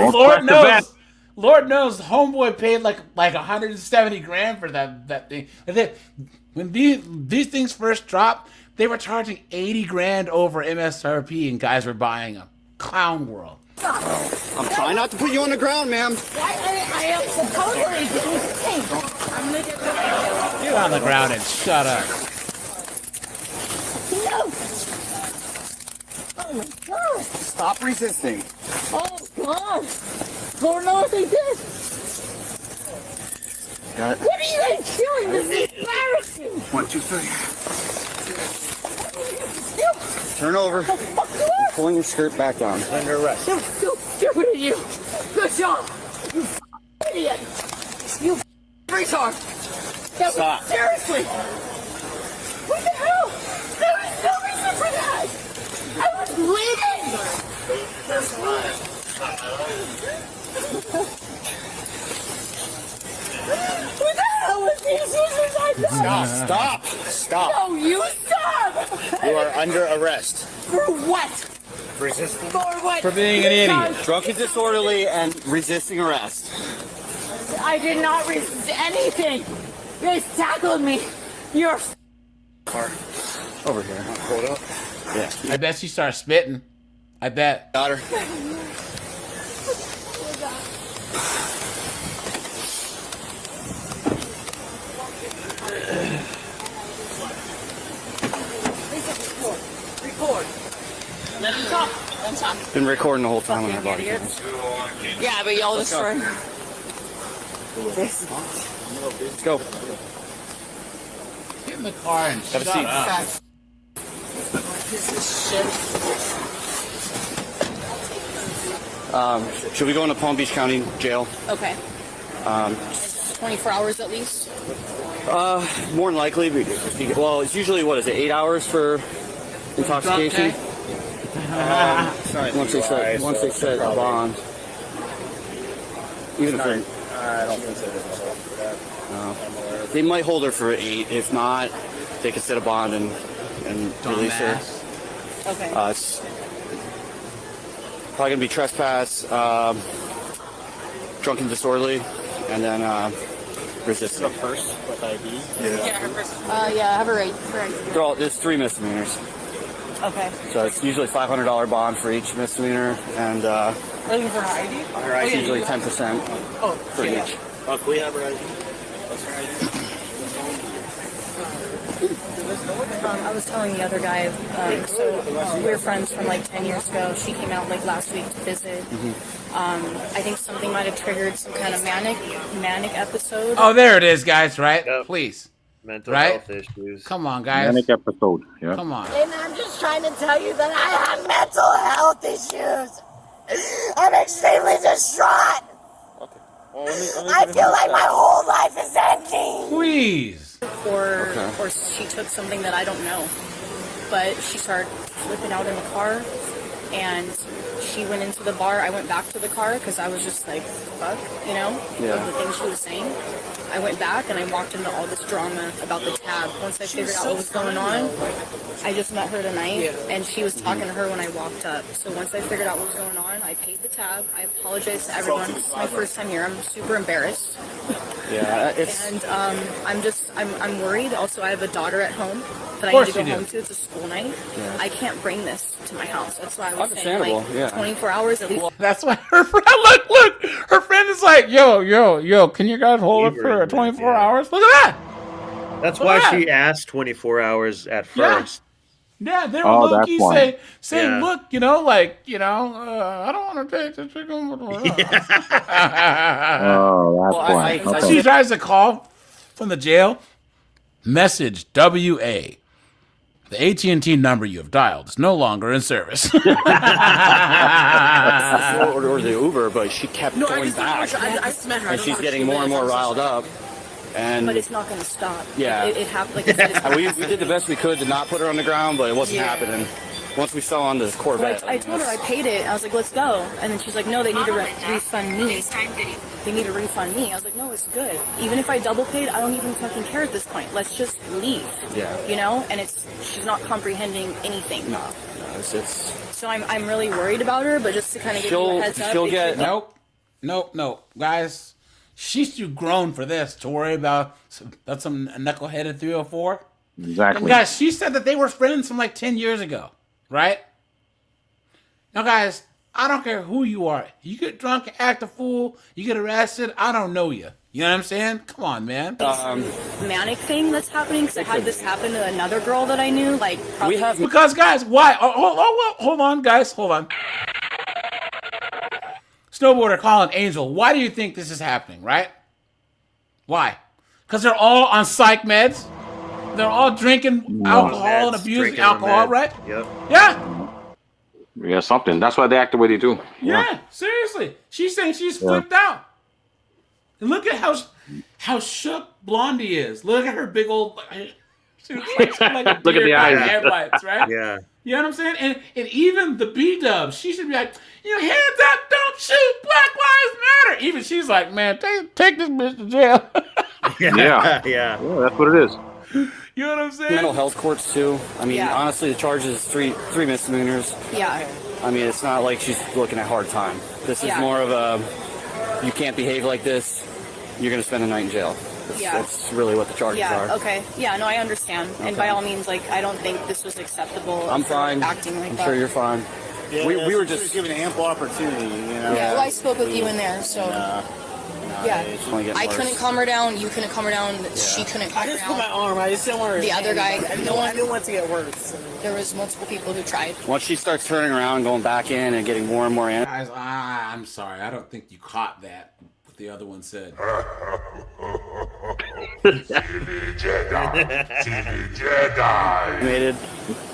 Lord knows, homeboy paid like 170 grand for that thing. When these things first dropped, they were charging 80 grand over MSRP, and guys were buying them. Clown world. I'm trying not to put you on the ground, ma'am. I am supposedly doing things. I'm gonna Get on the ground and shut up. No. Oh my God. Stop resisting. Oh God. Lord knows they did. Got it. What are you guys doing? This is embarrassing. 1, 2, 3. Turn over. Oh, Pulling your skirt back down. Under arrest. You stupid of you. Good job. You idiot. You retard. Stop. Seriously. What the hell? There was no reason for that. I was bleeding. What the hell was these users I done? Stop. No, you stop. You are under arrest. For what? Resisting. For what? For being an idiot. Drunk and disorderly and resisting arrest. I did not resist anything. You guys tackled me. You're Car. Over here. Hold up. Yeah. I bet she starts spitting. I bet. Got her. Record. Let him talk. Let him talk. Been recording the whole time on her body Idiots. cams. Yeah, but y'all Let's just go. this. Let's go. Get in the car and Have a shut seat. up. Should we go into Palm Beach County Jail? Okay. 24 hours at least. More than likely. Well, it's usually, what is it, 8 hours for intoxication? Once they set a bond. Even if I don't think so. They might hold her for 8. If not, they could set a bond and release her. Okay. It's probably gonna be trespass, drunk and disorderly, and then resisting. Up first with ID. Yeah, her first. Yeah, I have a right. There's 3 misdemeanors. Okay. So it's usually $500 bond for each misdemeanor, and Looking for her ID? it's usually 10% for yeah. each. Can we have her ID? I was telling the other guy, so we were friends from like 10 years ago. She came out like last week to visit. I think something might have triggered some kind of manic episode. Oh, there it is, guys, right? Please. Mental right? health issues. Come on, guys. Manic episode. Yeah. Come on. And I'm just trying to tell you that I have mental health issues. I'm extremely distraught. I feel like my whole life is ending. Please. Or she took something that I don't know. But she started flipping out in the car, and she went into the bar. I went back to the car because I was just like, fuck, you know, of the things she was saying. I went back and I walked into all this drama about the tab. Once I figured out what was going on, I just met her tonight, and she was talking to her when I walked up. So once I figured out what was going on, I paid the tab. I apologized to everyone. It's my first time here. I'm super embarrassed. Yeah, it's... And I'm worried. Also, I have a daughter at home that I course need to go you do. home to. It's a school night. Yeah. I can't bring this to my house. That's why I was saying, Understandable, like, yeah. 24 hours at least. That's why her friend, look, her friend is like, yo, can you guys hold it for 24 hours? Look at that. That's Look why at that. she asked 24 hours at Yeah. first. Yeah, they were Oh, low that's key why. saying, Yeah. look, I don't want to take this. Oh, that's why. Okay. She tries to call from the jail. Message WA. The AT&T number you have dialed is no longer in service. or the Uber, but she kept going back. I just met her. And she's getting more and more riled up. And But it's not going to stop. Yeah. It happened. Like I said, it's we did the best we could to not put her on the ground, but it wasn't happening. Once we fell on the Corvette. I told her I paid it. I was like, let's go. And then she's like, no, they need to refund me. They need to refund me. I was like, no, it's good. Even if I double paid, I don't even fucking care at this point. Let's just leave. Yeah. You know? And she's not comprehending anything. No, it's So I'm really worried about her, but just to kind of give you a heads up. she'll get Nope. Guys, she's too grown for this to worry about some knuckleheaded 304. Exactly. And guys, she said that they were friends from like 10 years ago, right? Now, guys, I don't care who you are. You get drunk, act a fool, you get arrested, I don't know you. You know what I'm saying? Come on, man. Manic thing that's happening, because I had this happen to another girl that I knew. Like, probably Because, guys, why? Hold on, guys. Hold on. Snowboarder Colin Angel, why do you think this is happening, right? Why? Because they're all on psych meds? they're all drinking alcohol and abusing alcohol, right? Yep. Yeah. Yeah, something. That's why they act the way they do. Yeah, seriously. She's saying she's flipped out. And look at how shook Blondie is. Look at her big old. She looks like a Look at the deer eyes. by headlights, right? Yeah. You know what I'm saying? And even the B-dub, she should be like, hands up, don't shoot, Black Lives Matter. Even she's like, man, take this bitch to jail. Yeah. That's what it is. You know what I'm saying? Mental health courts too. I mean, honestly, the charge is three misdemeanors. Yeah. I mean, it's not like she's looking at hard time. This is more of a, you can't behave like this, you're going to spend a night in jail. That's really what the charges are. Okay. Yeah, no, I understand. And by all means, like, I don't think this was acceptable. I'm fine. Acting like I'm that. sure you're fine. Yeah, we were just given ample opportunity, you know. Yeah, well, I spoke with you in there, so. I couldn't calm her down. You couldn't calm her down. She couldn't calm her down. I just put my arm. I just didn't want her. The other guy. I didn't want to get worse. There was multiple people who tried. Once she starts turning around, going back in, and getting more and more in. Guys, I'm sorry. I don't think you caught that. What the other one said.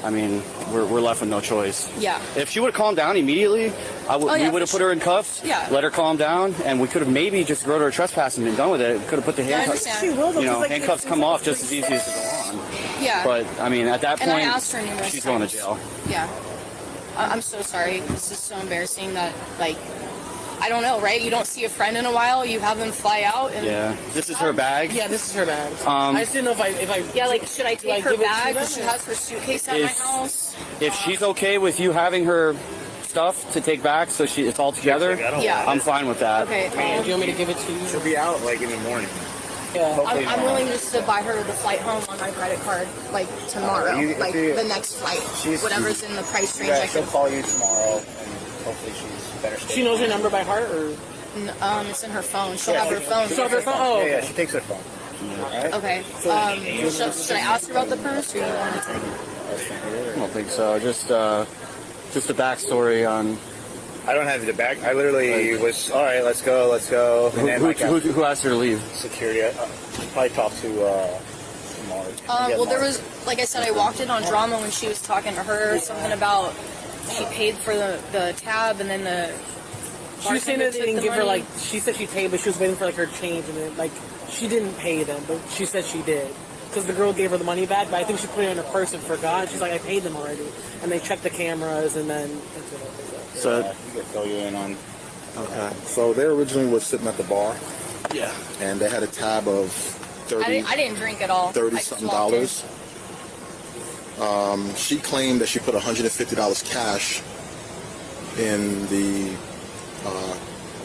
I mean, we're left with no choice. Yeah. If she would have calmed down immediately, we would have put her in cuffs. Yeah. Let her calm down, and we could have maybe just wrote her a trespass and been done with it. We could have put the handcuffs. She will, handcuffs come off just as easy as to go on. Yeah. But I mean, at that And I point, asked her numerous she's going to times. jail. Yeah. I'm so sorry. This is so embarrassing that, like, I don't know, right? You don't see a friend in a while, you have them fly out. And Yeah. This is her bag. Yeah, this is her bag. Um, I just didn't know if I. Yeah, like, should I take her give it to bag? them? She has her suitcase at my house. If she's okay with you having her stuff to take back, so it's all together, Yeah. I'm fine with that. Okay. Do you want me to give it to you? She'll be out like in the morning. Yeah. I'm willing just to buy her the flight home on my credit card, like, tomorrow. Like, the next flight. Whatever's in the price range I She'll could. call you tomorrow, and hopefully she's better. She knows your number by heart, or? It's in her phone. She'll have her phone. She'll have her phone? Oh, yeah, she takes her phone. Alright? Okay. Should I ask her about the purse, or you want me to take it? I don't think so. Just a backstory on. I don't have the back. I literally was all right. Let's go. And then Who asked her to leave? Security. I probably talked to Mark. Well, there was, like I said, I walked in on drama when she was talking to her, something about she paid for the tab, and then the. She was saying that they bartender didn't took give her, the money. like, she said she paid, but she was waiting for, like, her change, and then, like, she didn't pay them, but she said she did. Because the girl gave her the money back, but I think she put it in her purse and forgot. She's like, I paid them already. And they checked the cameras, and then that's what it was. So, you could fill you in on. Okay. So they originally was sitting at the bar. Yeah. And they had a tab of I didn't drink at all. $30-something. She claimed that she put $150 cash in the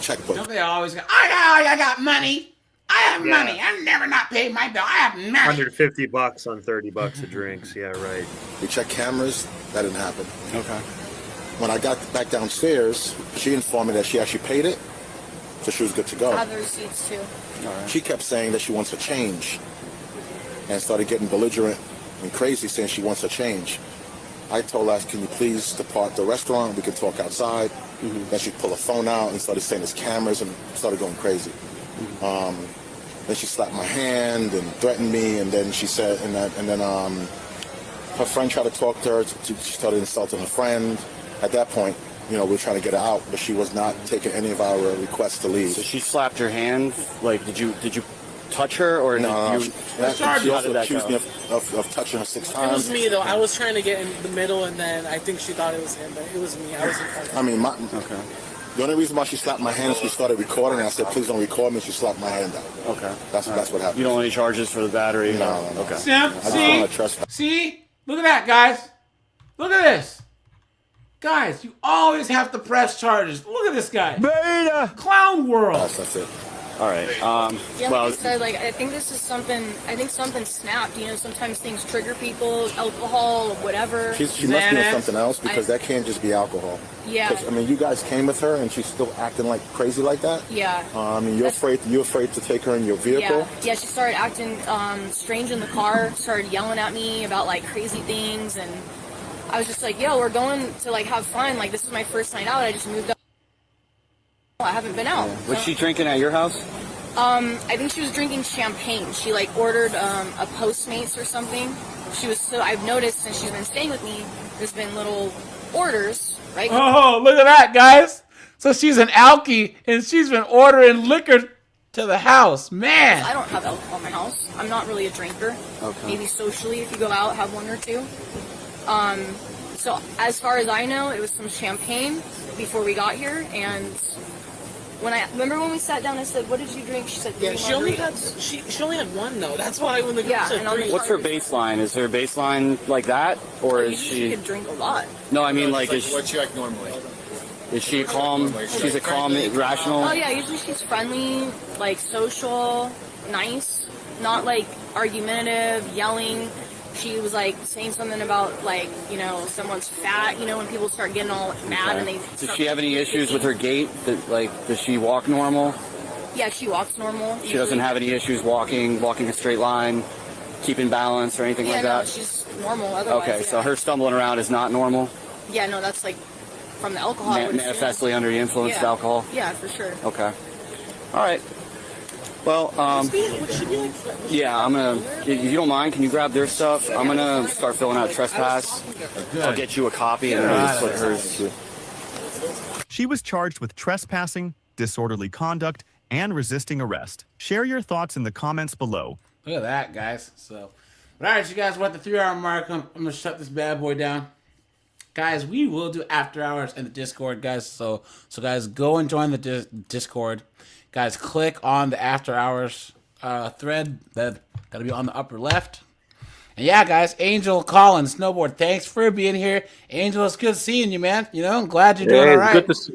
checkbook. Don't they always go, I got money. I have money. I've never not paid my bill. I have money. $150 on $30 of drinks. Yeah, right. We checked cameras. That didn't happen. Okay. When I got back downstairs, she informed me that she actually paid it, so she was good to go. I have the receipts too. She kept saying that she wants a change and started getting belligerent and crazy, saying she wants a change. I told her, can you please depart the restaurant? We can talk outside. Then she pulled her phone out and started saying there's cameras and started going crazy. Then she slapped my hand and threatened me, and then she said, and then her friend tried to talk to her. She started insulting her friend. At that point, we were trying to get her out, but she was not taking any of our requests to leave. So she slapped your hand. Like, did you touch her, or no? did you? She also accused me of touching her 6 times. It was me, though. I was trying to get in the middle, and then I think she thought it was him, but it was me. I was in front of her. I mean, okay. The only reason why she slapped my hand is she started recording, and I said, please don't record me. She slapped my hand out. Okay. That's what happened. You don't want any charges for the battery? No. Okay. See? Look at that, guys. Look at this. Guys, you always have to press charges. Look at this guy. Beta. Clown world. That's it. All right. Yeah, like I said, like, I think this is something. I think something snapped. Sometimes things trigger people, alcohol, whatever. She must be on something else, because that can't just be alcohol. Yeah. 'Cause, I mean, you guys came with her, and she's still acting like crazy like that. Yeah. I mean, you're afraid to take her in your vehicle. Yeah. She started acting strange in the car. Started yelling at me about like crazy things, and I was just like, "Yo, we're going to like have fun. Like, this is my first night out. I just moved up. I haven't been out." Was she drinking at your house? I think she was drinking champagne. She like ordered a Postmates or something. I've noticed since she's been staying with me, there's been little orders, right? Oh, look at that, guys. So she's an alkie, and she's been ordering liquor to the house. Man. I don't have alcohol in my house. I'm not really a drinker. Okay. Maybe socially, if you go out, have one or two. So as far as I know, it was some champagne before we got here, and remember when we sat down, I said, "What did you drink?" She said, Yeah, "3 she only margaritas." had one though. That's why when the girl Yeah, said and on the three. What's her baseline? Is her baseline like that, or is She she? could drink a lot. No, I mean like What's she like normally? is she calm? She's a calm, rational. Oh yeah, usually she's friendly, like social, nice, not like argumentative, yelling. She was like saying something about like, someone's fat, when people start getting all mad and they Does she have any issues with her gait? Does she walk normal? Yeah, she walks normal. She doesn't have any issues walking a straight line, keeping balance or anything like no, that? she's normal otherwise. Okay, so her stumbling around is not normal? Yeah, no, that's like from the alcohol. I would assume. Manifestly under the influence of alcohol? Yeah, for sure. Okay. All right. Well, yeah, I'm gonna, if you don't mind, can you grab their stuff? I'm gonna start filling out trespass. I'll get you a copy and then just put hers. She was charged with trespassing, disorderly conduct, and resisting arrest. Share your thoughts in the comments below. Look at that, guys. So, but all right, you guys, we're at the 3-hour mark. I'm gonna shut this bad boy down. Guys, we will do after hours in the Discord, guys. So guys, go and join the Discord. Guys, click on the after hours thread that'll be on the upper left. And yeah, guys, Angel Collins, Snowboard, thanks for being here. Angel, it's good seeing you, man. I'm glad you're doing all right. It's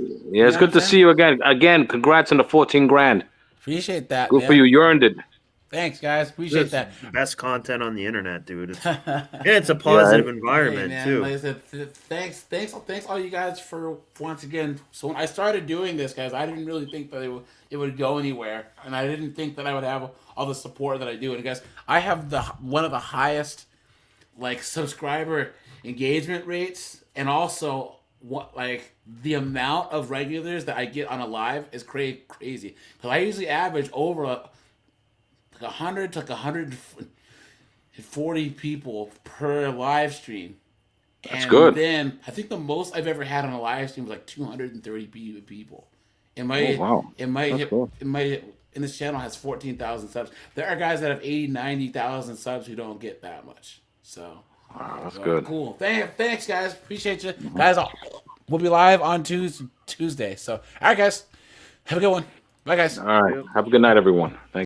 good to see you again. Again, congrats on the 14 grand. Appreciate that. Good for you. You earned it. Thanks, guys. Appreciate that. Best content on the internet, dude. It's a positive environment too. Like I said, thanks all you guys for once again. So when I started doing this, guys, I didn't really think that it would go anywhere, and I didn't think that I would have all the support that I do. And guys, I have one of the highest subscriber engagement rates, and also the amount of regulars that I get on a live is crazy. Because I usually average over 100 to 140 people per live stream. That's good. Then I think the most I've ever had on a live stream was like 230 people. It might hit, and this channel has 14,000 subs. There are guys that have 80, 90,000 subs who don't get that much. So that's good. Cool. Thanks, guys. Appreciate you. Guys, we'll be live on Tuesday. So, all right, guys. Have a good one. Bye, guys. All right. Have a good night, everyone. Thank you.